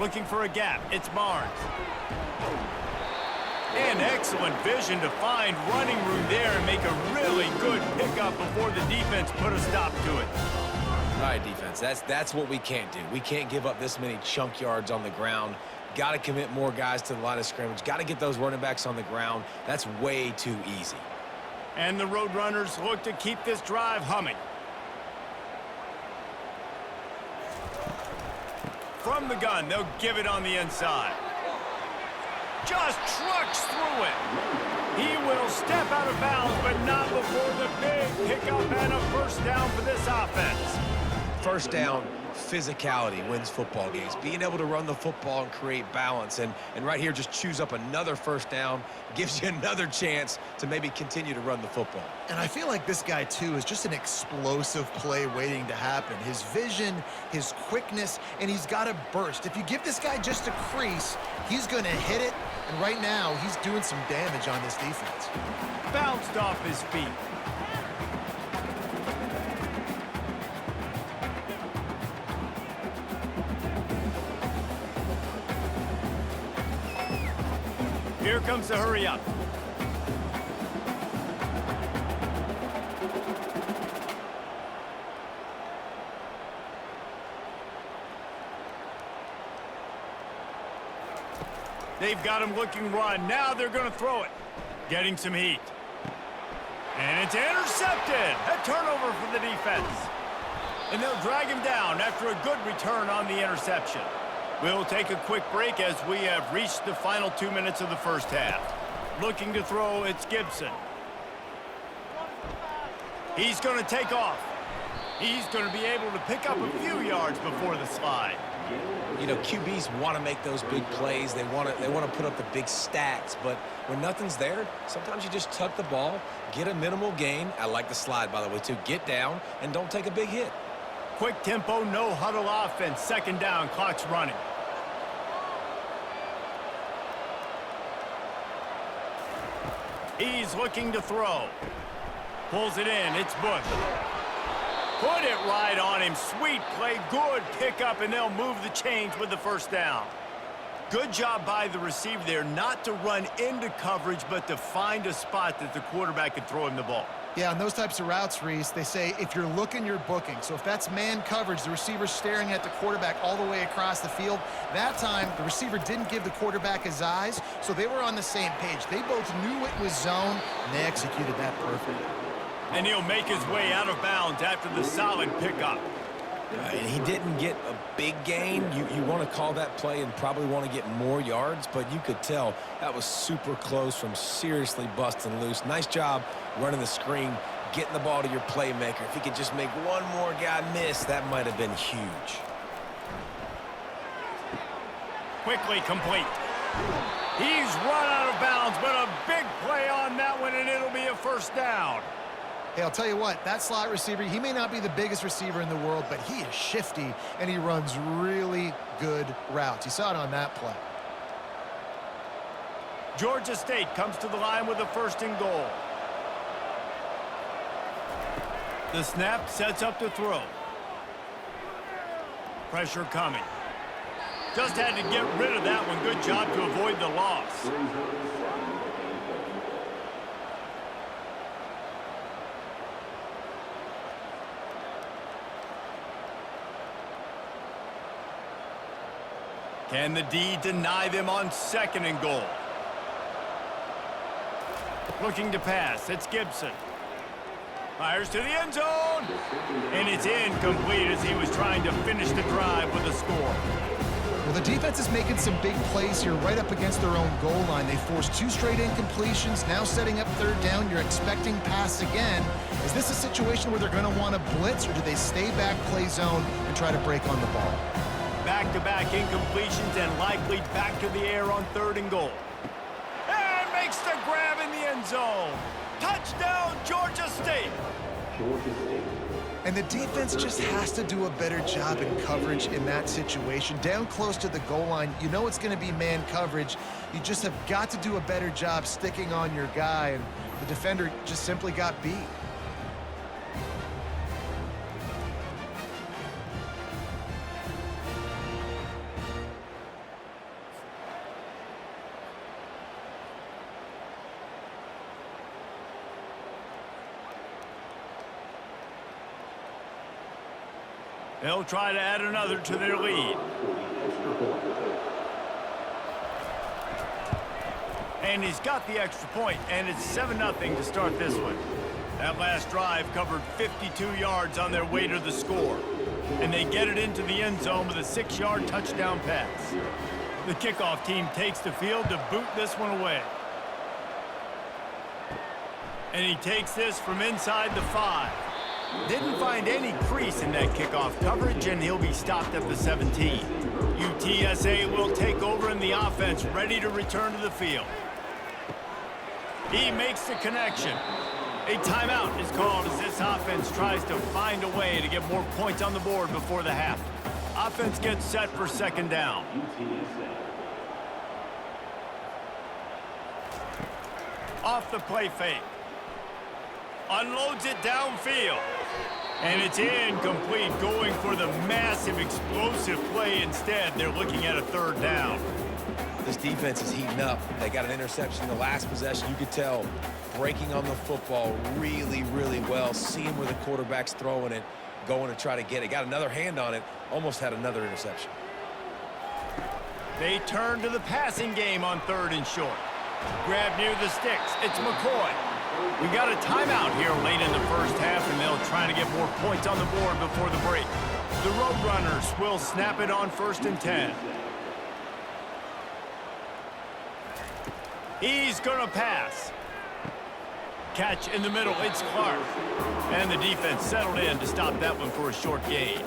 Looking for a gap. It's Barnes. And excellent vision to find running room there and make a really good pickup before the defense put a stop to it. All right, defense, that's what we can't do. We can't give up this many chunk yards on the ground. Got to commit more guys to the line of scrimmage. Got to get those running backs on the ground. That's way too easy. And the Roadrunners look to keep this drive humming. From the gun, they'll give it on the inside. Just trucks through it. He will step out of bounds, but not before the big pickup and a first down for this offense. First down, physicality wins football games. Being able to run the football and create balance. And right here, just choose up another first down, gives you another chance to maybe continue to run the football. And I feel like this guy, too, is just an explosive play waiting to happen. His vision, his quickness, and he's got a burst. If you give this guy just a crease, he's going to hit it. And right now, he's doing some damage on this defense. Bounced off his feet. Here comes the hurry up. They've got him looking run. Now they're going to throw it. Getting some heat. And it's intercepted. A turnover for the defense. And they'll drag him down after a good return on the interception. We'll take a quick break as we have reached the final 2 minutes of the first half. Looking to throw, it's Gibson. He's going to take off. He's going to be able to pick up a few yards before the slide. You know, QBs want to make those big plays. They want to put up the big stats. But when nothing's there, sometimes you just tuck the ball, get a minimal gain. I like the slide, by the way, too. Get down and don't take a big hit. Quick tempo, no huddle offense. Second down, clock's running. He's looking to throw. Pulls it in. It's Bush. Put it right on him. Sweet play. Good pickup, and they'll move the chains with the first down. Good job by the receiver there not to run into coverage, but to find a spot that the quarterback could throw him the ball. Yeah, on those types of routes, Reese, they say if you're looking, you're booking. So if that's man coverage, the receiver's staring at the quarterback all the way across the field. That time, the receiver didn't give the quarterback his eyes, so they were on the same page. They both knew it was zone, and they executed that perfectly. And he'll make his way out of bounds after the solid pickup. And he didn't get a big gain. You want to call that play and probably want to get more yards, but you could tell that was super close from seriously busting loose. Nice job running the screen, getting the ball to your playmaker. If he could just make one more guy miss, that might have been huge. Quickly complete. He's run out of bounds, but a big play on that one, and it'll be a first down. Hey, I'll tell you what, that slot receiver, he may not be the biggest receiver in the world, but he is shifty, and he runs really good routes. You saw it on that play. Georgia State comes to the line with a first and goal. The snap sets up to throw. Pressure coming. Just had to get rid of that one. Good job to avoid the loss. Can the D deny them on second and goal? Looking to pass. It's Gibson. Fires to the end zone. And it's incomplete as he was trying to finish the drive with a score. Well, the defense is making some big plays here right up against their own goal line. They forced 2 straight incompletions. Now setting up third down. You're expecting pass again. Is this a situation where they're going to want to blitz, or do they stay back, play zone, and try to break on the ball? Back-to-back incompletions and likely back to the air on third and goal. And makes the grab in the end zone. Touchdown, Georgia State. And the defense just has to do a better job in coverage in that situation. Down close to the goal line, you know it's going to be man coverage. You just have got to do a better job sticking on your guy, and the defender just simply got beat. They'll try to add another to their lead. And he's got the extra point, and it's 7-0 to start this one. That last drive covered 52 yards on their way to the score. And they get it into the end zone with a 6-yard touchdown pass. The kickoff team takes the field to boot this one away. And he takes this from inside the 5. Didn't find any crease in that kickoff coverage, and he'll be stopped at the 17. UTSA will take over in the offense, ready to return to the field. He makes the connection. A timeout is called as this offense tries to find a way to get more points on the board before the half. Offense gets set for second down. Off the play fake. Unloads it downfield. And it's incomplete, going for the massive explosive play instead. They're looking at a third down. This defense is heating up. They got an interception in the last possession. You could tell breaking on the football really, really well, seeing where the quarterback's throwing it, going to try to get it. Got another hand on it, almost had another interception. They turn to the passing game on 3rd and short. Grab near the sticks. It's McCoy. We got a timeout here late in the first half, and they'll try to get more points on the board before the break. The Roadrunners will snap it on 1st and 10. He's going to pass. Catch in the middle. It's Clark. And the defense settled in to stop that one for a short gain.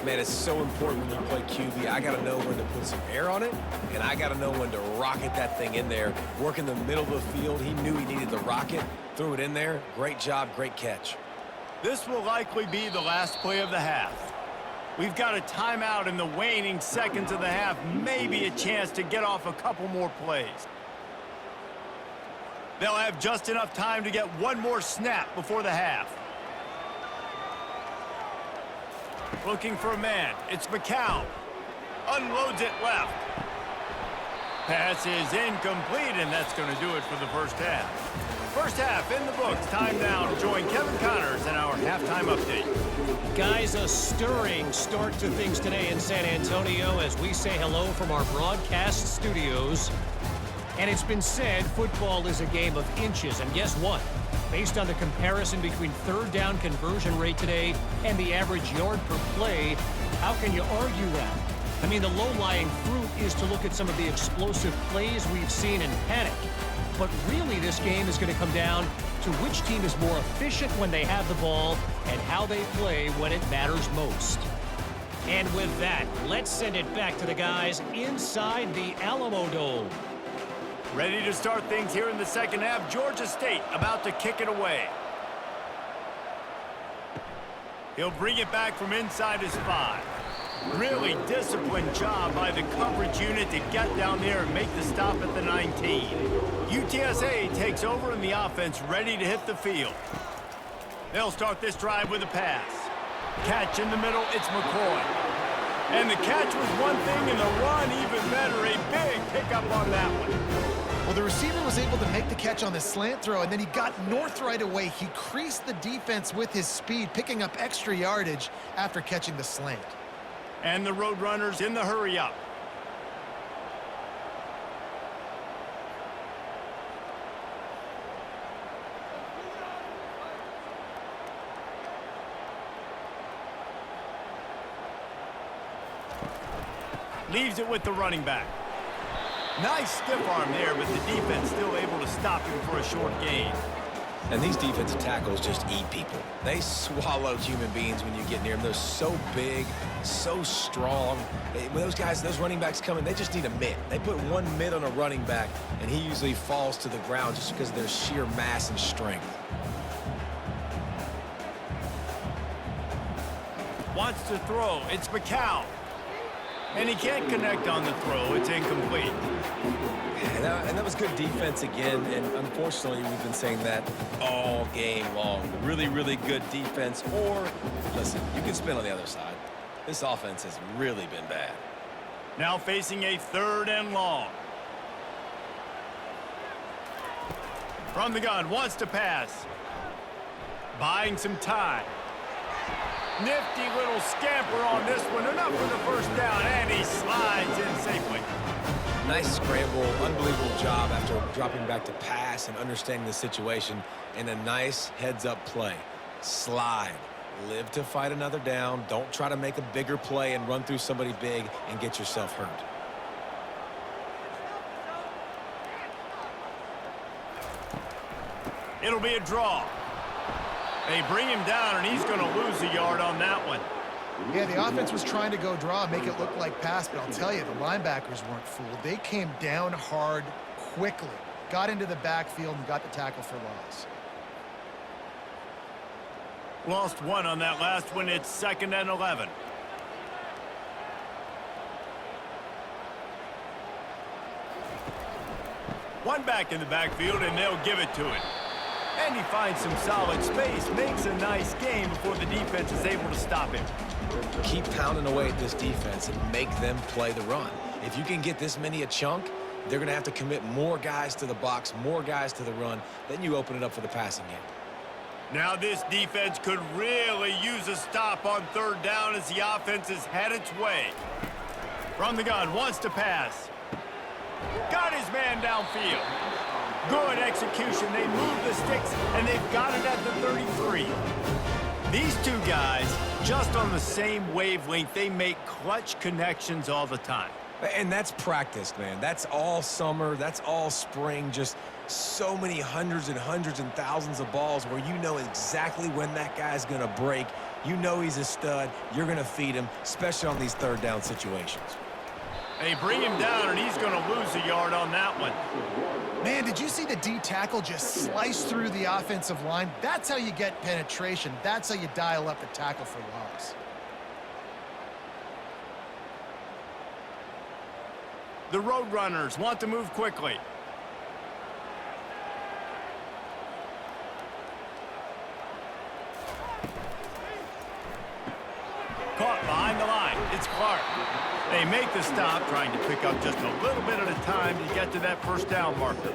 Man, it's so important when you play QB. I got to know when to put some air on it, and I got to know when to rocket that thing in there. Work in the middle of the field. He knew he needed the rocket. Threw it in there. Great job, great catch. This will likely be the last play of the half. We've got a timeout in the waning seconds of the half. Maybe a chance to get off a couple more plays. They'll have just enough time to get one more snap before the half. Looking for a man. It's McCown. Unloads it left. Pass is incomplete, and that's going to do it for the first half. First half in the books. Time now to join Kevin Connors in our halftime update. Guys, a stirring start to things today in San Antonio as we say hello from our broadcast studios. And it's been said football is a game of inches, and guess what? Based on the comparison between 3rd down conversion rate today and the average yard per play, how can you argue that? I mean, the low-lying fruit is to look at some of the explosive plays we've seen in panic. But really, this game is going to come down to which team is more efficient when they have the ball and how they play when it matters most. And with that, let's send it back to the guys inside the Alamo Dome. Ready to start things here in the second half. Georgia State about to kick it away. He'll bring it back from inside his 5. Really disciplined job by the coverage unit to get down there and make the stop at the 19. UTSA takes over in the offense, ready to hit the field. They'll start this drive with a pass. Catch in the middle, it's McCoy. And the catch was one thing, and the run even better. A big pickup on that one. Well, the receiver was able to make the catch on the slant throw, and then he got north right away. He creased the defense with his speed, picking up extra yardage after catching the slant. And the Roadrunners in the hurry up. Leaves it with the running back. Nice stiff arm there, but the defense still able to stop him for a short gain. And these defensive tackles just eat people. They swallow human beings when you get near them. They're so big, so strong. When those guys, those running backs come in, they just need a mitt. They put one mitt on a running back, and he usually falls to the ground just because of their sheer mass and strength. Wants to throw. It's McCown. And he can't connect on the throw. It's incomplete. And that was good defense again, and unfortunately, we've been saying that all game long. Really, really good defense, or, listen, you can spin on the other side. This offense has really been bad. Now facing a 3rd and long. From the gun, wants to pass. Buying some time. Nifty little scamper on this one. Enough for the first down, and he slides in safely. Nice scramble, unbelievable job after dropping back to pass and understanding the situation, and a nice heads-up play. Slide. Live to fight another down. Don't try to make a bigger play and run through somebody big and get yourself hurt. It'll be a draw. They bring him down, and he's going to lose a yard on that one. Yeah, the offense was trying to go draw, make it look like pass, but I'll tell you, the linebackers weren't fooled. They came down hard quickly, got into the backfield, and got the tackle for loss. Lost one on that last one. It's 2nd and 11. One back in the backfield, and they'll give it to it. And he finds some solid space, makes a nice game before the defense is able to stop him. Keep pounding away at this defense and make them play the run. If you can get this many a chunk, they're going to have to commit more guys to the box, more guys to the run. Then you open it up for the passing game. Now this defense could really use a stop on 3rd down as the offense has had its way. From the gun, wants to pass. Got his man downfield. Good execution. They move the sticks, and they've got it at the 33. These two guys, just on the same wavelength, they make clutch connections all the time. And that's practice, man. That's all summer. That's all spring. Just so many hundreds and thousands of balls where you know exactly when that guy's going to break. You know he's a stud. You're going to feed him, especially on these 3rd down situations. They bring him down, and he's going to lose a yard on that one. Man, did you see the D tackle just slice through the offensive line? That's how you get penetration. That's how you dial up the tackle for loss. The Roadrunners want to move quickly. Caught behind the line. It's Clark. They make the stop, trying to pick up just a little bit at a time to get to that 1st down marker.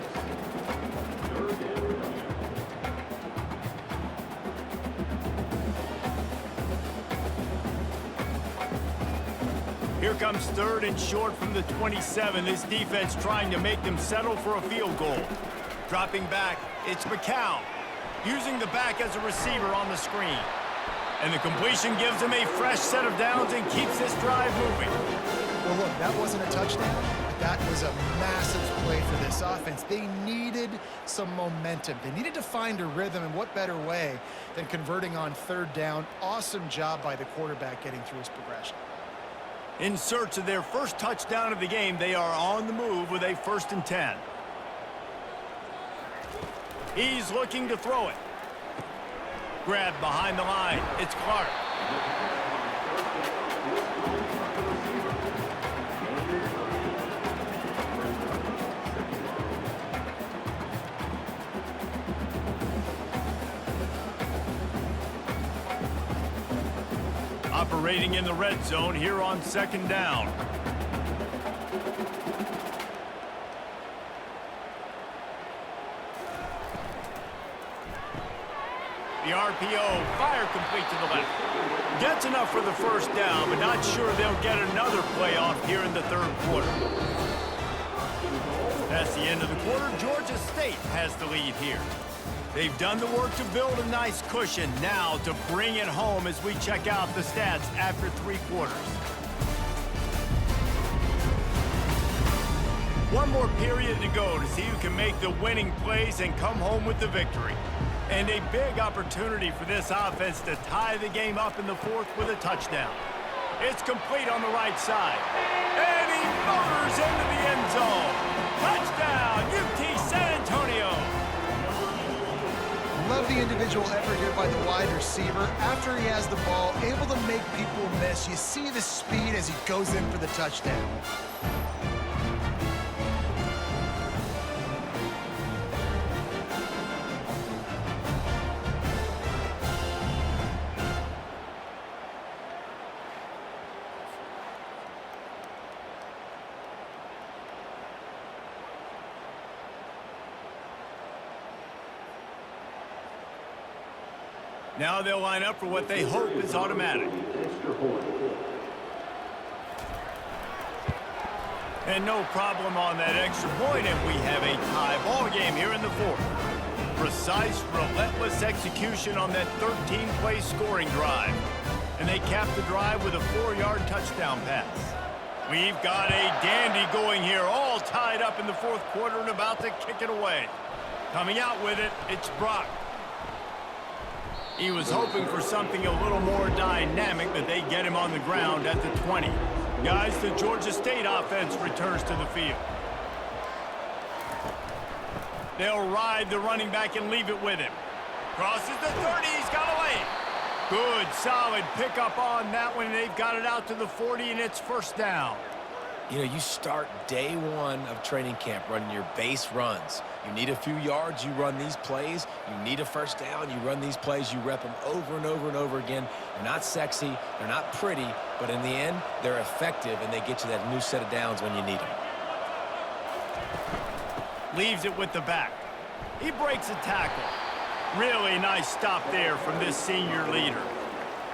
Here comes 3rd and short from the 27. This defense trying to make them settle for a field goal. Dropping back, it's McCown. Using the back as a receiver on the screen. And the completion gives them a fresh set of downs and keeps this drive moving. Well, look, that wasn't a touchdown, but that was a massive play for this offense. They needed some momentum. They needed to find a rhythm, and what better way than converting on 3rd down. Awesome job by the quarterback getting through his progression. In search of their first touchdown of the game, they are on the move with a 1st and 10. He's looking to throw it. Grabbed behind the line. It's Clark. Operating in the red zone here on 2nd down. The RPO, fire complete to the left. Gets enough for the 1st down, but not sure they'll get another playoff here in the 3rd quarter. That's the end of the quarter. Georgia State has the lead here. They've done the work to build a nice cushion. Now to bring it home as we check out the stats after 3 quarters. One more period to go to see who can make the winning plays and come home with the victory. And a big opportunity for this offense to tie the game up in the 4th with a touchdown. It's complete on the right side. And he motors into the end zone. Touchdown, UT San Antonio. Love the individual effort here by the wide receiver. After he has the ball, able to make people miss. You see the speed as he goes in for the touchdown. Now they'll line up for what they hope is automatic. And no problem on that extra point, and we have a tie ball game here in the fourth. Precise, relentless execution on that 13-play scoring drive. And they cap the drive with a 4-yard touchdown pass. We've got a dandy going here, all tied up in the fourth quarter and about to kick it away. Coming out with it, it's Brock. He was hoping for something a little more dynamic, but they get him on the ground at the 20. Guys, the Georgia State offense returns to the field. They'll ride the running back and leave it with him. Crosses the 30, he's got away. Good, solid pickup on that one. They've got it out to the 40, and it's first down. You know, you start day one of training camp running your base runs. You need a few yards, you run these plays. You need a first down, you run these plays. You rep them over and over and over again. They're not sexy, they're not pretty, but in the end, they're effective, and they get you that new set of downs when you need them. Leaves it with the back. He breaks a tackle. Really nice stop there from this senior leader.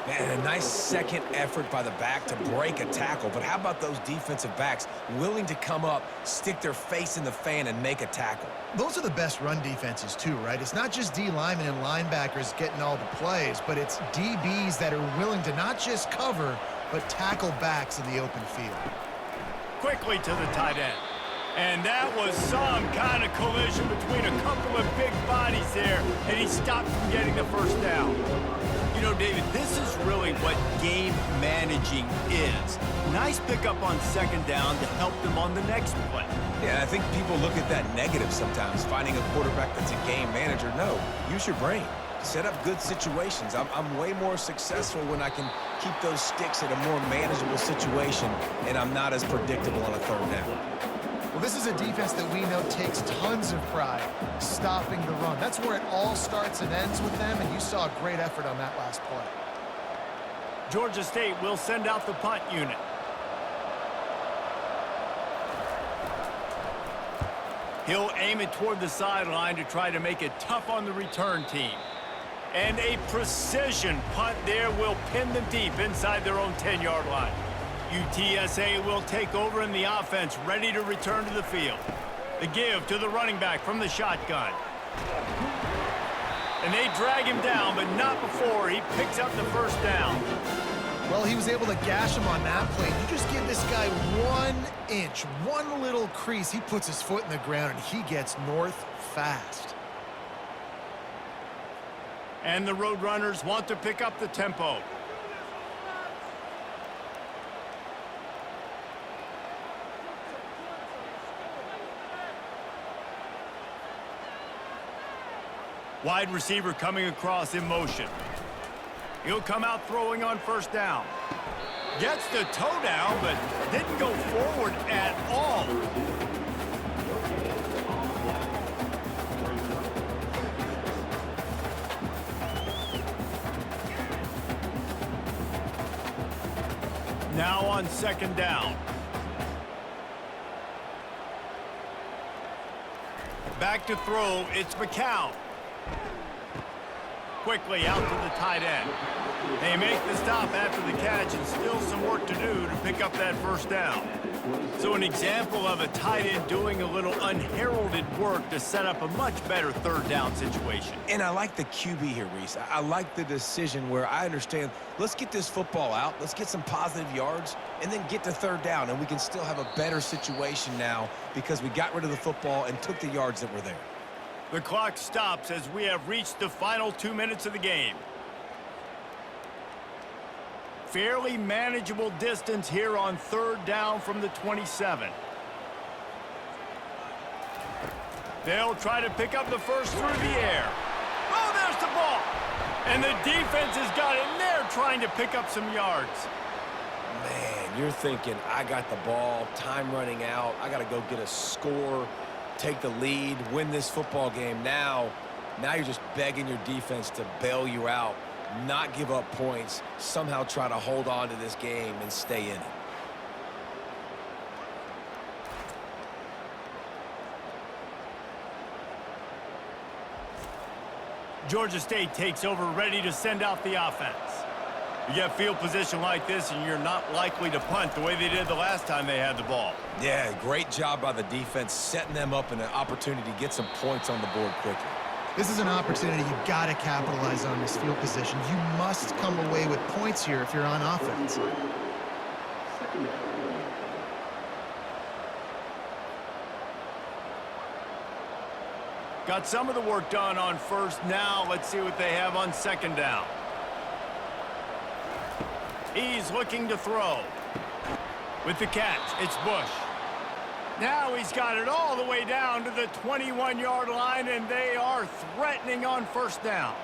Man, a nice second effort by the back to break a tackle. But how about those defensive backs willing to come up, stick their face in the fan, and make a tackle? Those are the best run defenses too, right? It's not just D linemen and linebackers getting all the plays, but it's DBs that are willing to not just cover, but tackle backs in the open field. Quickly to the tight end. And that was some kind of collision between a couple of big bodies there, and he stopped from getting the first down. You know, David, this is really what game managing is. Nice pickup on second down to help them on the next play. Yeah, I think people look at that negative sometimes, finding a quarterback that's a game manager. No, use your brain. Set up good situations. I'm way more successful when I can keep those sticks in a more manageable situation, and I'm not as predictable on a third down. Well, this is a defense that we know takes tons of pride stopping the run. That's where it all starts and ends with them, and you saw a great effort on that last play. Georgia State will send out the punt unit. He'll aim it toward the sideline to try to make it tough on the return team. And a precision punt there will pin them deep inside their own 10-yard line. UTSA will take over in the offense, ready to return to the field. The give to the running back from the shotgun. And they drag him down, but not before he picks up the first down. Well, he was able to gash him on that play. You just give this guy 1 inch, one little crease, he puts his foot in the ground, and he gets north fast. And the Roadrunners want to pick up the tempo. Wide receiver coming across in motion. He'll come out throwing on first down. Gets the toe down, but didn't go forward at all. Now on second down. Back to throw, it's McCown. Quickly out to the tight end. They make the stop after the catch, and still some work to do to pick up that first down. So an example of a tight end doing a little unheralded work to set up a much better third down situation. And I like the QB here, Reese. I like the decision where I understand, let's get this football out, let's get some positive yards, and then get to third down, and we can still have a better situation now because we got rid of the football and took the yards that were there. The clock stops as we have reached the final 2 minutes of the game. Fairly manageable distance here on third down from the 27. They'll try to pick up the first through the air. Oh, there's the ball. And the defense has got in there trying to pick up some yards. Man, you're thinking, I got the ball, time running out, I got to go get a score, take the lead, win this football game. Now you're just begging your defense to bail you out, not give up points, somehow try to hold on to this game and stay in it. Georgia State takes over, ready to send out the offense. You get field position like this, and you're not likely to punt the way they did the last time they had the ball. Yeah, great job by the defense, setting them up in an opportunity to get some points on the board quickly. This is an opportunity you've got to capitalize on this field position. You must come away with points here if you're on offense. Got some of the work done on first. Now let's see what they have on second down. He's looking to throw. With the catch, it's Bush. Now he's got it all the way down to the 21-yard line, and they are threatening on first down.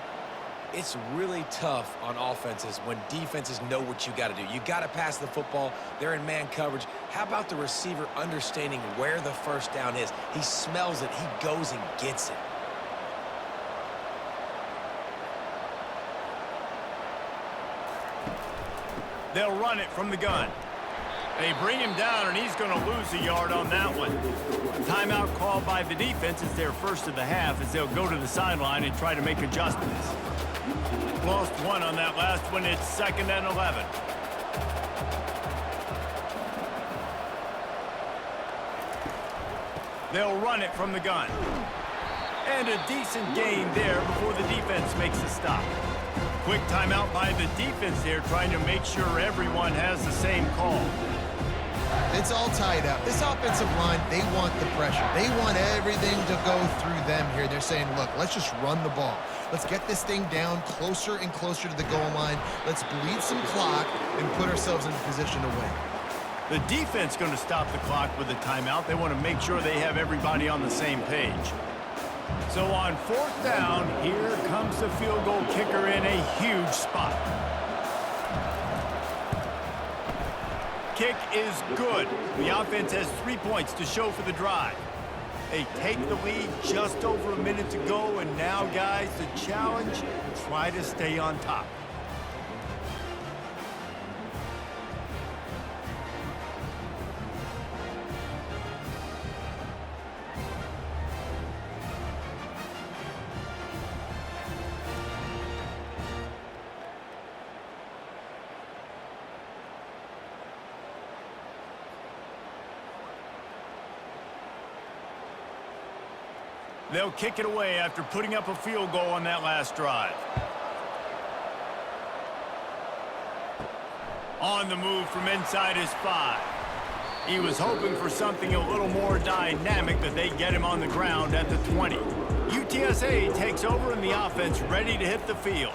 It's really tough on offenses when defenses know what you got to do. You got to pass the football. They're in man coverage. How about the receiver understanding where the first down is? He smells it. He goes and gets it. They'll run it from the gun. They bring him down, and he's going to lose a yard on that one. Timeout called by the defense is their first of the half as they'll go to the sideline and try to make adjustments. Lost one on that last one. It's 2nd and 11. They'll run it from the gun. And a decent gain there before the defense makes a stop. Quick timeout by the defense there, trying to make sure everyone has the same call. It's all tied up. This offensive line, they want the pressure. They want everything to go through them here. They're saying, look, let's just run the ball. Let's get this thing down closer and closer to the goal line. Let's bleed some clock and put ourselves in position to win. The defense going to stop the clock with a timeout. They want to make sure they have everybody on the same page. So on fourth down, here comes the field goal kicker in a huge spot. Kick is good. The offense has 3 points to show for the drive. They take the lead just over a minute to go, and now, guys, the challenge, try to stay on top. They'll kick it away after putting up a field goal on that last drive. On the move from inside his 5. He was hoping for something a little more dynamic, that they get him on the ground at the 20. UTSA takes over and the offense ready to hit the field.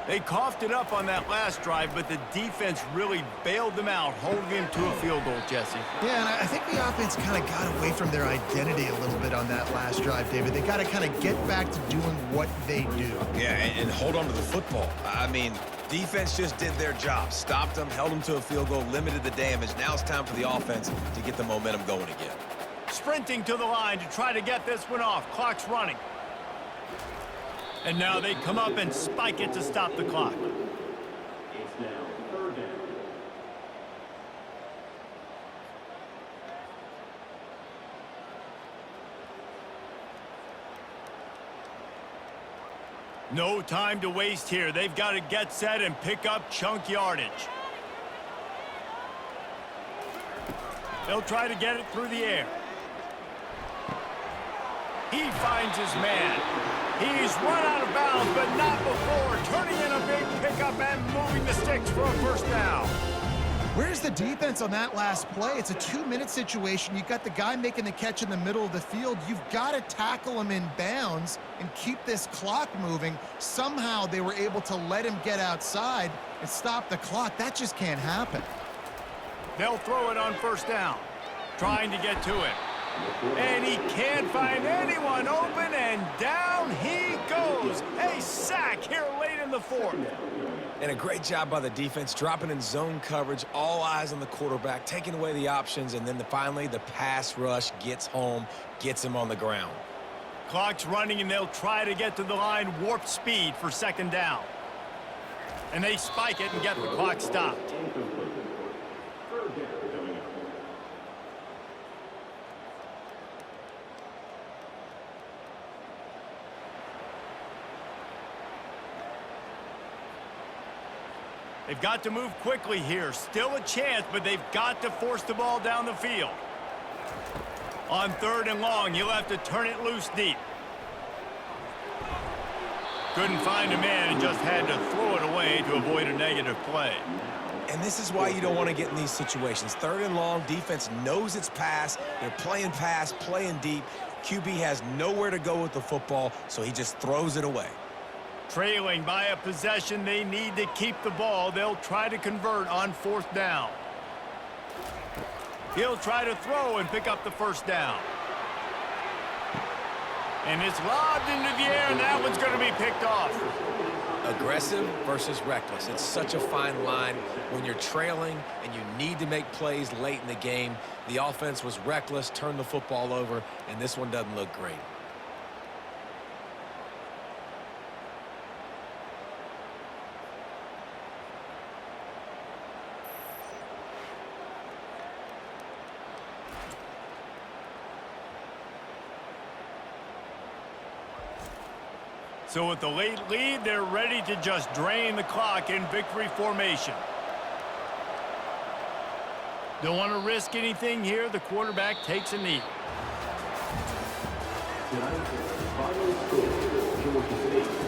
They coughed it up on that last drive, but the defense really bailed them out, holding him to a field goal, Jesse. Yeah, and I think the offense kind of got away from their identity a little bit on that last drive, David. They got to kind of get back to doing what they do. Yeah, and hold on to the football. I mean, defense just did their job. Stopped them, held them to a field goal, limited the damage. Now it's time for the offense to get the momentum going again. Sprinting to the line to try to get this one off. Clock's running. And now they come up and spike it to stop the clock. It's now 3rd down. No time to waste here. They've got to get set and pick up chunk yardage. They'll try to get it through the air. He finds his man. He's run out of bounds, but not before turning in a big pickup and moving the sticks for a first down. Where's the defense on that last play? It's a 2-minute situation. You've got the guy making the catch in the middle of the field. You've got to tackle him in bounds and keep this clock moving. Somehow they were able to let him get outside and stop the clock. That just can't happen. They'll throw it on first down, trying to get to it. And he can't find anyone open, and down he goes. A sack here late in the 4th. And a great job by the defense, dropping in zone coverage, all eyes on the quarterback, taking away the options, and then finally the pass rush gets home, gets him on the ground. Clock's running, and they'll try to get to the line, warp speed for 2nd down. And they spike it and get the clock stopped. They've got to move quickly here. Still a chance, but they've got to force the ball down the field. On 3rd and long, you'll have to turn it loose deep. Couldn't find a man and just had to throw it away to avoid a negative play. And this is why you don't want to get in these situations. 3rd and long, defense knows it's pass. They're playing pass, playing deep. QB has nowhere to go with the football, so he just throws it away. Trailing by a possession, they need to keep the ball. They'll try to convert on 4th down. He'll try to throw and pick up the 1st down. And it's lobbed into the air, and that one's going to be picked off. Aggressive versus reckless. It's such a fine line when you're trailing and you need to make plays late in the game. The offense was reckless, turned the football over, and this one doesn't look great. So with the late lead, they're ready to just drain the clock in victory formation. Don't want to risk anything here. The quarterback takes a knee. Tonight's final score, Georgia State